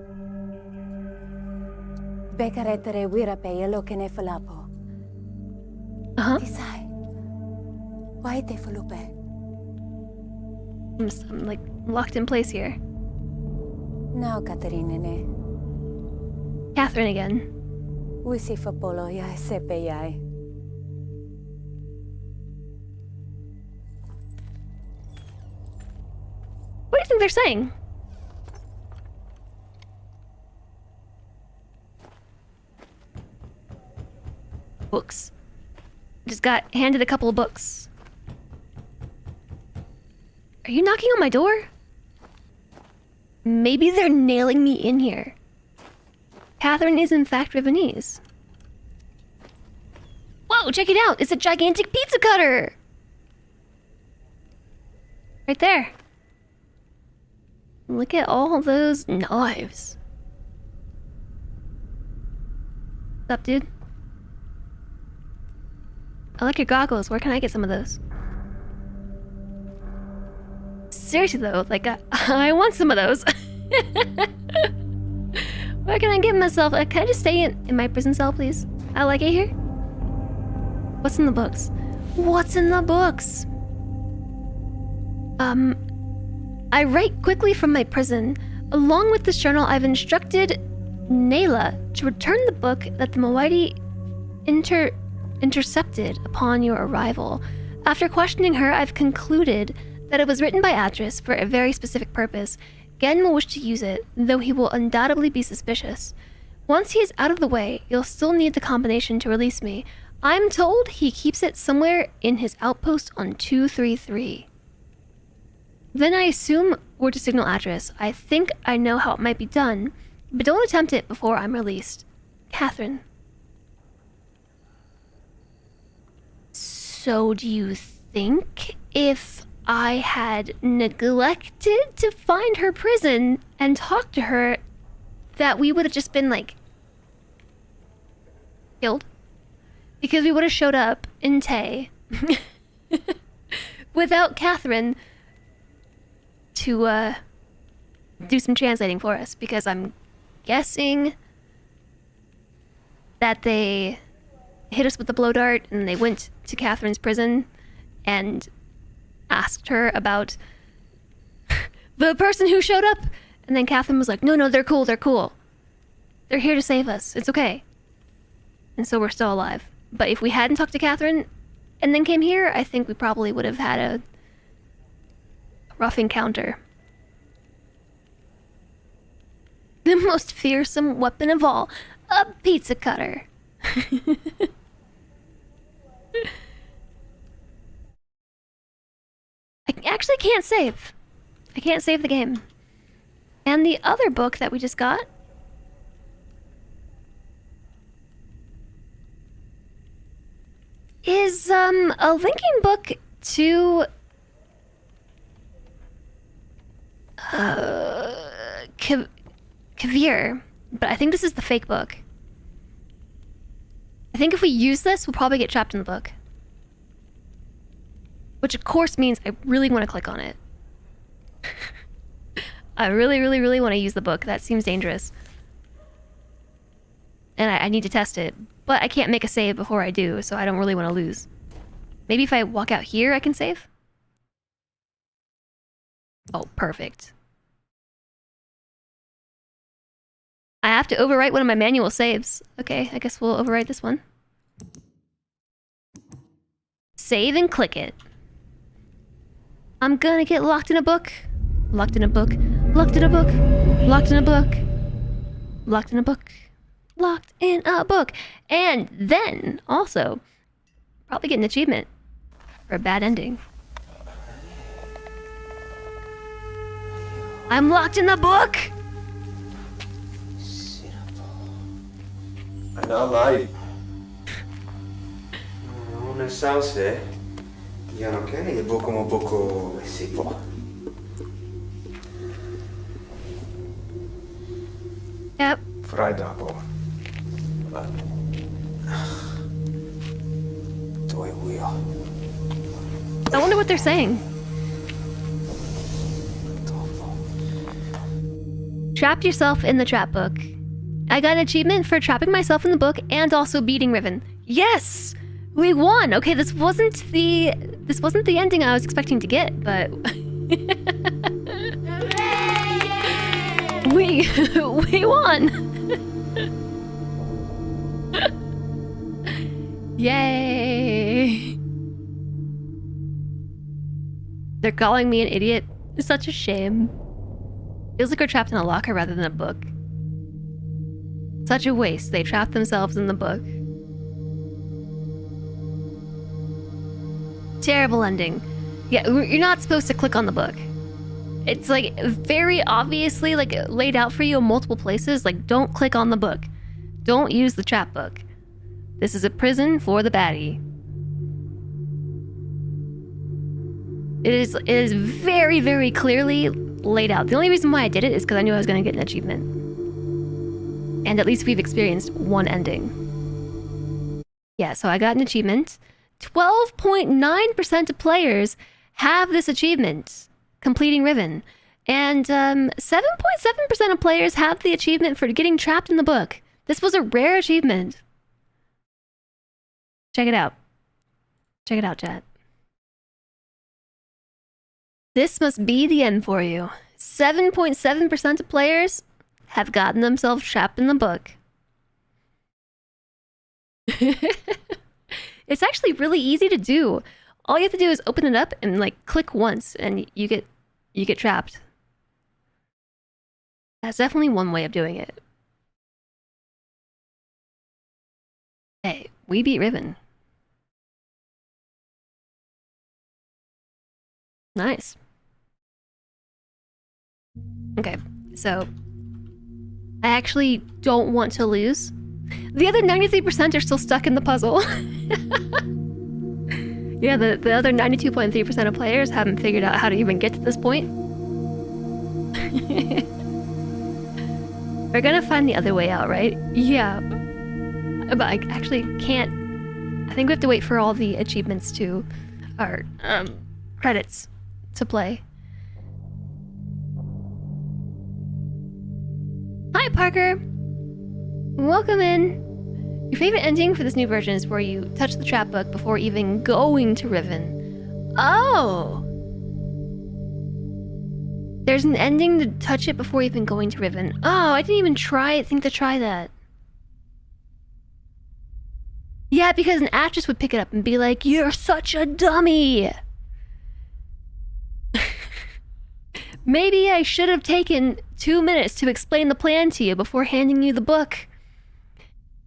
Bekaretere wirape yelo kene falapo. Uh-huh. Tisay. Why te fulupe? I'm like locked in place here. Now Katarina ne. Catherine again. Wisi fapolo ya sepe yai. What do you think they're saying? Books. Just got handed a couple of books. Are you knocking on my door? Maybe they're nailing me in here. Catherine is in fact Rivenese. Whoa, check it out! It's a gigantic pizza cutter! Right there. Look at all those knives. What's up, dude? I like your goggles. Where can I get some of those? Seriously though, like, I want some of those. Where can I get myself? Can I just stay in my prison cell, please? I like it here. What's in the books? What's in the books? I write quickly from my prison. Along with this journal, I've instructed Nayla to return the book that the Moaiti intercepted upon your arrival. After questioning her, I've concluded that it was written by Atris for a very specific purpose. Gen will wish to use it, though he will undoubtedly be suspicious. Once he is out of the way, you'll still need the combination to release me. I'm told he keeps it somewhere in his outpost on 233. Then I assume we're to signal Atris. I think I know how it might be done, but don't attempt it before I'm released. Catherine. So do you think if I had neglected to find her prison and talk to her, that we would have just been, like, killed? Because we would have showed up in Tay without Catherine to do some translating for us, because I'm guessing that they hit us with the blow dart and they went to Catherine's prison and asked her about the person who showed up, and then Catherine was like, no, they're cool, they're here to save us, it's okay. And so we're still alive. But if we hadn't talked to Catherine and then came here, I think we probably would have had a rough encounter. The most fearsome weapon of all, a pizza cutter. I actually can't save. I can't save the game. And the other book that we just got is a linking book to Kavir, but I think this is the fake book. I think if we use this, we'll probably get trapped in the book. Which of course means I really want to click on it. I really want to use the book. That seems dangerous. And I need to test it. But I can't make a save before I do, so I don't really want to lose. Maybe if I walk out here, I can save? Oh, perfect. I have to overwrite one of my manual saves. Okay, I guess we'll overwrite this one. Save and click it. I'm gonna get locked in a book. Locked in a book. Locked in a book. Locked in a book. Locked in a book. Locked in a book. And then, also, probably get an achievement for a bad ending. I'm locked in the book! Dai. Non sauce? Diano che ne poco poco si può. Yep. Frai dopo. Toi Will. I wonder what they're saying. Trapped yourself in the trap book. I got an achievement for trapping myself in the book and also beating Riven. Yes! We won! Okay, this wasn't the ending I was expecting to get, but we won! Yay! They're calling me an idiot. It's such a shame. Feels like we're trapped in a locker rather than a book. Such a waste. They trapped themselves in the book. Terrible ending. Yeah, you're not supposed to click on the book. It's like very obviously like laid out for you in multiple places. Like, don't click on the book. Don't use the trap book. This is a prison for the baddie. It is very, very clearly laid out. The only reason why I did it is because I knew I was going to get an achievement. And at least we've experienced one ending. Yeah, so I got an achievement. 12.9% of players have this achievement, completing Riven. And 7.7% of players have the achievement for getting trapped in the book. This was a rare achievement. Check it out. Check it out, chat. This must be the end for you. 7.7% of players have gotten themselves trapped in the book. It's actually really easy to do. All you have to do is open it up and like click once and you get trapped. That's definitely one way of doing it. Hey, we beat Riven. Nice. Okay, so I actually don't want to lose. The other 93% are still stuck in the puzzle. Yeah, the other 92.3% of players haven't figured out how to even get to this point. We're gonna find the other way out, right? Yeah. But I actually can't. I think we have to wait for all the achievements to, or credits to play. Hi, Parker. Welcome in. Your favorite ending for this new version is where you touch the trap book before even going to Riven. Oh! There's an ending to touch it before even going to Riven. Oh, I didn't even think to try that. Yeah, because an actress would pick it up and be like, "You're such a dummy!" Maybe I should have taken 2 minutes to explain the plan to you before handing you the book.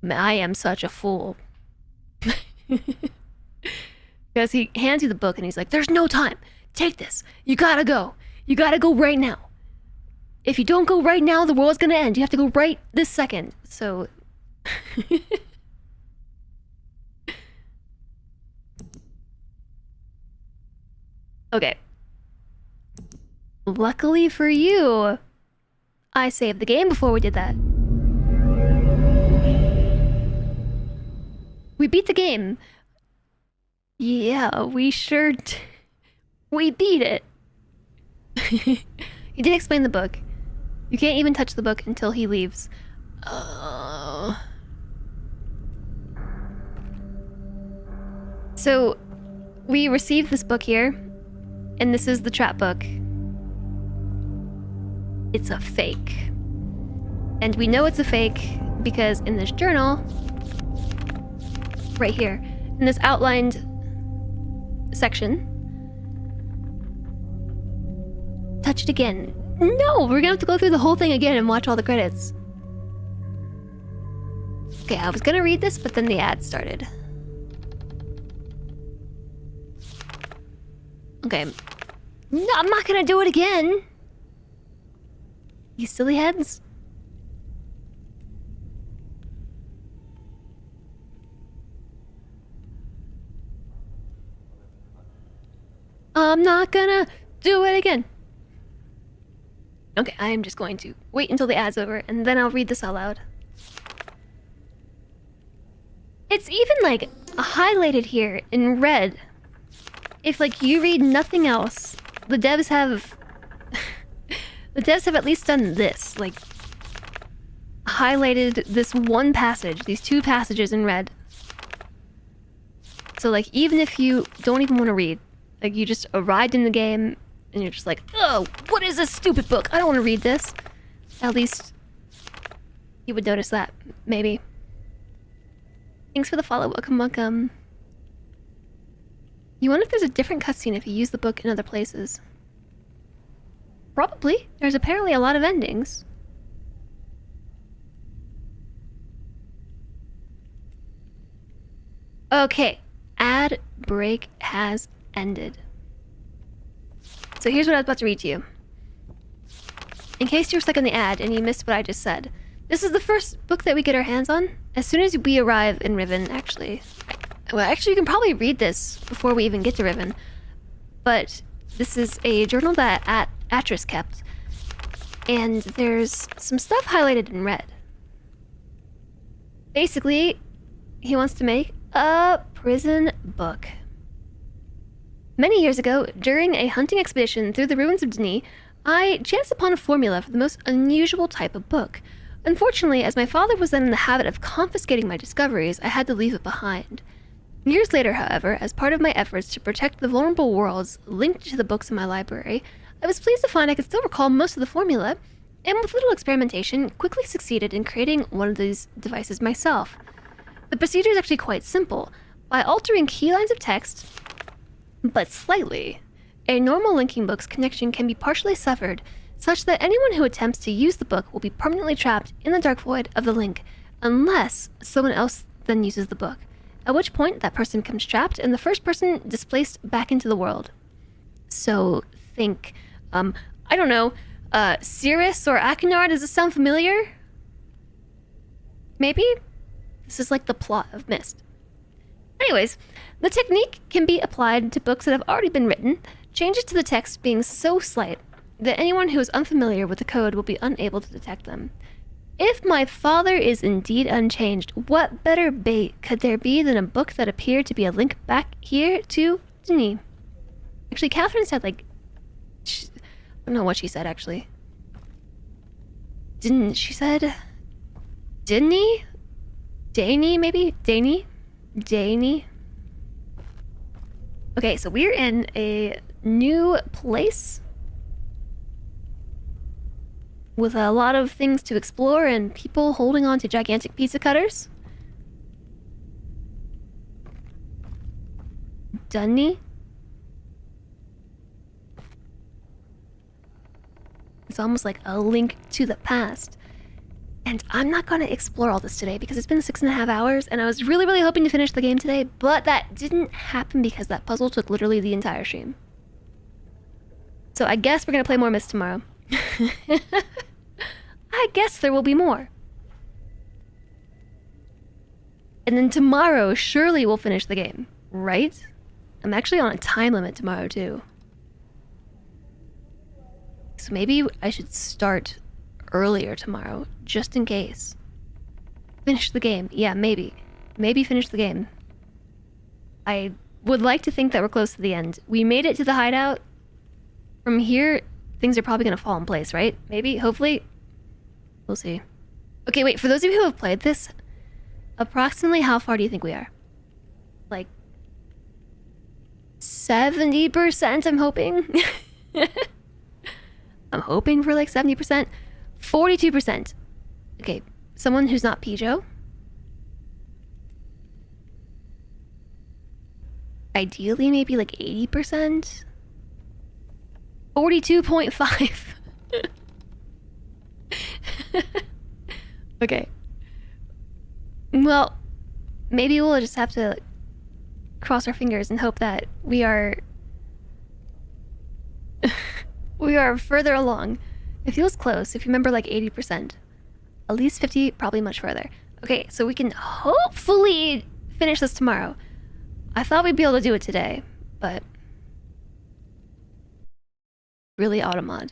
I am such a fool. Because he hands you the book and he's like, "There's no time. Take this. You gotta go. You gotta go right now. If you don't go right now, the world's gonna end. You have to go right this second." So... Okay. Luckily for you, I saved the game before we did that. We beat the game. Yeah, we sure we beat it. He did explain the book. You can't even touch the book until he leaves. So, we received this book here, and this is the trap book. It's a fake. And we know it's a fake because in this journal, right here, in this outlined section, touch it again. No, we're gonna have to go through the whole thing again and watch all the credits. Okay, I was gonna read this, but then the ad started. Okay. No, I'm not gonna do it again. You silly heads. I'm not gonna do it again. Okay, I am just going to wait until the ad's over, and then I'll read this out loud. It's even like highlighted here in red. If like you read nothing else, the devs have the devs have at least done this, like highlighted this one passage, these two passages in red. So like even if you don't even want to read, like you just arrived in the game and you're just like, oh, what is this stupid book? I don't want to read this. At least you would notice that, maybe. Thanks for the follow. Welcome, welcome. You wonder if there's a different cutscene if you use the book in other places. Probably. There's apparently a lot of endings. Okay. Ad break has ended. So here's what I was about to read to you. In case you're stuck in the ad and you missed what I just said, this is the first book that we get our hands on. As soon as we arrive in Riven, actually. Well, actually, you can probably read this before we even get to Riven. But this is a journal that Atris kept. And there's some stuff highlighted in red. Basically, he wants to make a prison book. Many years ago, during a hunting expedition through the ruins of Denis, I chanced upon a formula for the most unusual type of book. Unfortunately, as my father was then in the habit of confiscating my discoveries, I had to leave it behind. Years later, however, as part of my efforts to protect the vulnerable worlds linked to the books in my library, I was pleased to find I could still recall most of the formula, and with little experimentation, quickly succeeded in creating one of these devices myself. The procedure is actually quite simple. By altering key lines of text, but slightly, a normal linking book's connection can be partially severed, such that anyone who attempts to use the book will be permanently trapped in the dark void of the link, unless someone else then uses the book, at which point that person becomes trapped and the first person displaced back into the world. So think, I don't know, Cirrus or Akinard, does this sound familiar? Maybe? This is like the plot of Myst. Anyways, the technique can be applied to books that have already been written, changes to the text being so slight that anyone who is unfamiliar with the code will be unable to detect them. If my father is indeed unchanged, what better bait could there be than a book that appeared to be a link back here to Denis? Actually, Catherine said, like... I don't know what she said, actually. She said... Denis? Dany, maybe? Dany? Okay, so we're in a new place with a lot of things to explore and people holding on to gigantic pizza cutters. Dunny? It's almost like a link to the past. And I'm not going to explore all this today because it's been 6.5 hours and I was really, really hoping to finish the game today, but that didn't happen because that puzzle took literally the entire stream. So I guess we're going to play more Myst tomorrow. I guess there will be more. And then tomorrow, surely we'll finish the game, right? I'm actually on a time limit tomorrow, too. So maybe I should start earlier tomorrow, just in case. Finish the game. Yeah, maybe. Maybe finish the game. I would like to think that we're close to the end. We made it to the hideout. From here, things are probably going to fall in place, right? Maybe, hopefully. We'll see. Okay, wait, for those of you who have played this, approximately how far do you think we are? Like 70%, I'm hoping. I'm hoping for like 70%. 42%. Okay, someone who's not Pijo. Ideally, maybe like 80%. 42.5. Okay. Well, maybe we'll just have to cross our fingers and hope that we are we are further along. It feels close. If you remember, like 80%. At least 50, probably much further. Okay, so we can hopefully finish this tomorrow. I thought we'd be able to do it today, but really automod.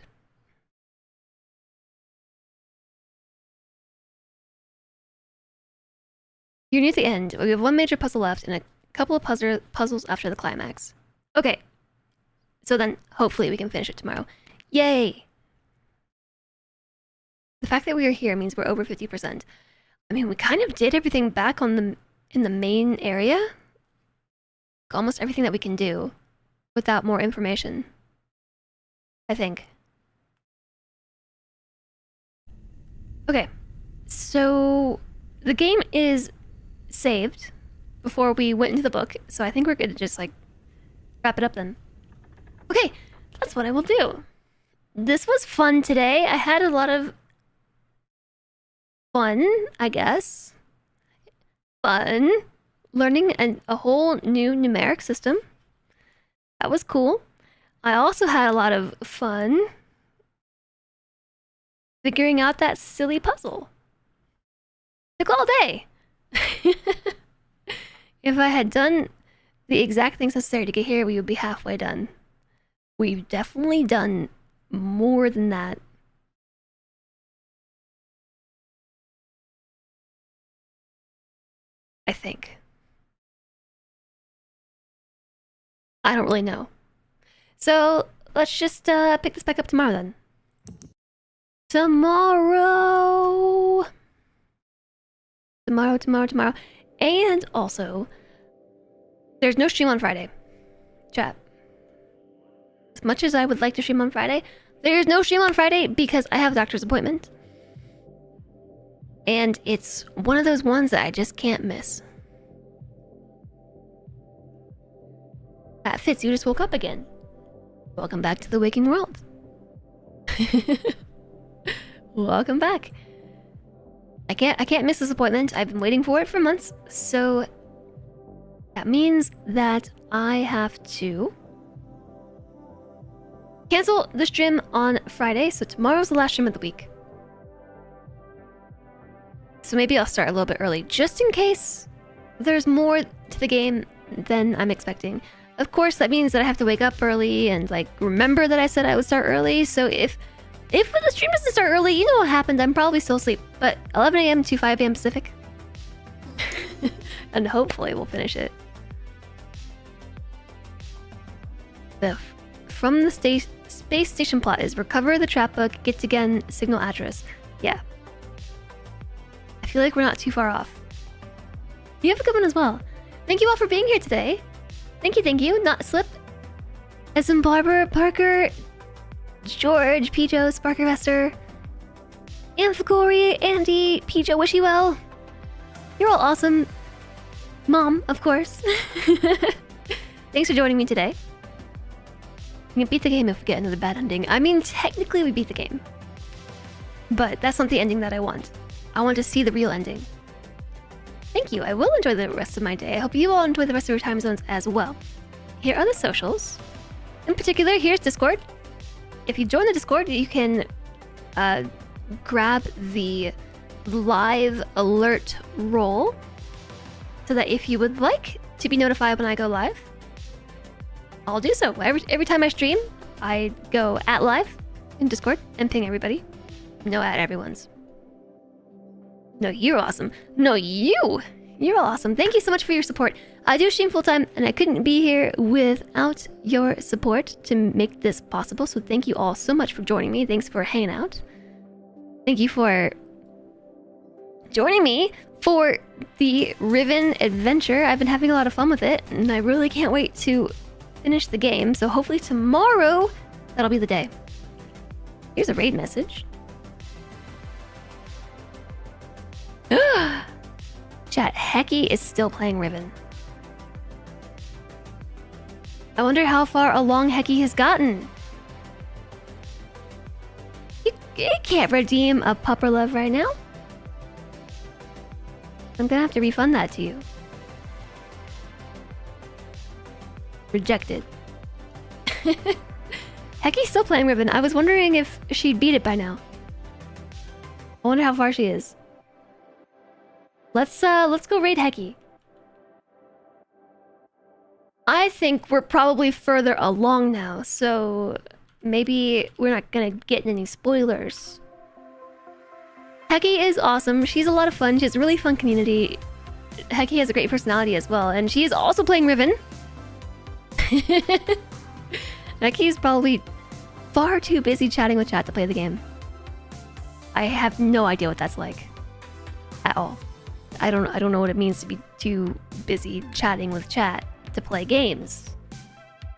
You're near the end. We have one major puzzle left and a couple of puzzles after the climax. Okay. So then, hopefully we can finish it tomorrow. Yay! The fact that we are here means we're over 50%. I mean, we kind of did everything back in the main area. Almost everything that we can do without more information. I think. Okay. So the game is saved before we went into the book, so I think we're gonna just like wrap it up then. Okay, that's what I will do. This was fun today. I had a lot of fun, I guess. Fun. Learning a whole new numeric system. That was cool. I also had a lot of fun figuring out that silly puzzle. Took all day. If I had done the exact things necessary to get here, we would be halfway done. We've definitely done more than that. I think. I don't really know. So let's just pick this back up tomorrow then. Tomorrow. And also, there's no stream on Friday. Chat. As much as I would like to stream on Friday, there's no stream on Friday because I have a doctor's appointment. And it's one of those ones that I just can't miss. Fitz, you just woke up again. Welcome back to the waking world. Welcome back. I can't miss this appointment. I've been waiting for it for months, so that means that I have to cancel the stream on Friday, so tomorrow's the last stream of the week. So maybe I'll start a little bit early, just in case there's more to the game than I'm expecting. Of course, that means that I have to wake up early and like remember that I said I would start early. So if the stream doesn't start early, you know what happened. I'm probably still asleep. But 11 a.m. to 5 a.m. Pacific. And hopefully we'll finish it. From the space station plot is recover the trap book, get again, signal address. Yeah. I feel like we're not too far off. You have a good one as well. Thank you all for being here today. Thank you. Not Slip, SM Barber, Parker, George, Pijo, Sparkervester, Amphicori, Andy, Pijo, Wish You Well. You're all awesome. Mom, of course. Thanks for joining me today. We can beat the game if we get another bad ending. I mean, technically we beat the game. But that's not the ending that I want. I want to see the real ending. Thank you. I will enjoy the rest of my day. I hope you all enjoy the rest of your time zones as well. Here are the socials. In particular, here's Discord. If you join the Discord, you can grab the live alert role so that if you would like to be notified when I go live, I'll do so. Every time I stream, I go at live in Discord and ping everybody. No, at everyone's. No, you're awesome. No, you're all awesome. Thank you so much for your support. I do stream full time, and I couldn't be here without your support to make this possible. So thank you all so much for joining me. Thanks for hanging out. Thank you for joining me for the Riven adventure. I've been having a lot of fun with it, and I really can't wait to finish the game. So hopefully tomorrow, that'll be the day. Here's a raid message. Chat, Hecky is still playing Riven. I wonder how far along Hecky has gotten. You can't redeem a pupper love right now. I'm gonna have to refund that to you. Rejected. Hecky's still playing Riven. I was wondering if she'd beat it by now. I wonder how far she is. Let's go raid Hecky. I think we're probably further along now, so maybe we're not gonna get any spoilers. Hecky is awesome. She's a lot of fun. She has a really fun community. Heki has a great personality as well, and she is also playing Riven. Heki is probably far too busy chatting with chat to play the game. I have no idea what that's like at all. I don't know what it means to be too busy chatting with chat to play games.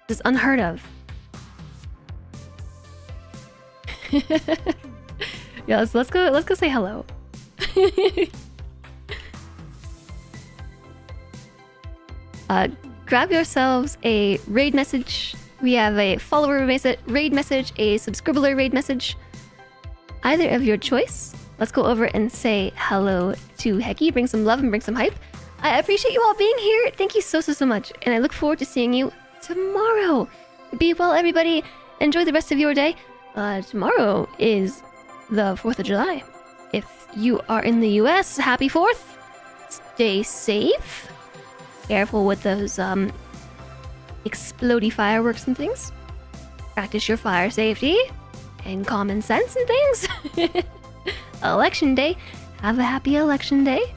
It's unheard of. Yeah, let's go say hello. Grab yourselves a raid message. We have a follower raid message, a subscriber raid message. Either of your choice. Let's go over and say hello to Heki. Bring some love and bring some hype. I appreciate you all being here. Thank you so much. And I look forward to seeing you tomorrow. Be well, everybody. Enjoy the rest of your day. Tomorrow is the 4th of July. If you are in the US, happy 4th. Stay safe. Careful with those explodey fireworks and things. Practice your fire safety and common sense and things. Election day. Have a happy election day.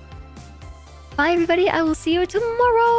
Bye everybody. I will see you tomorrow.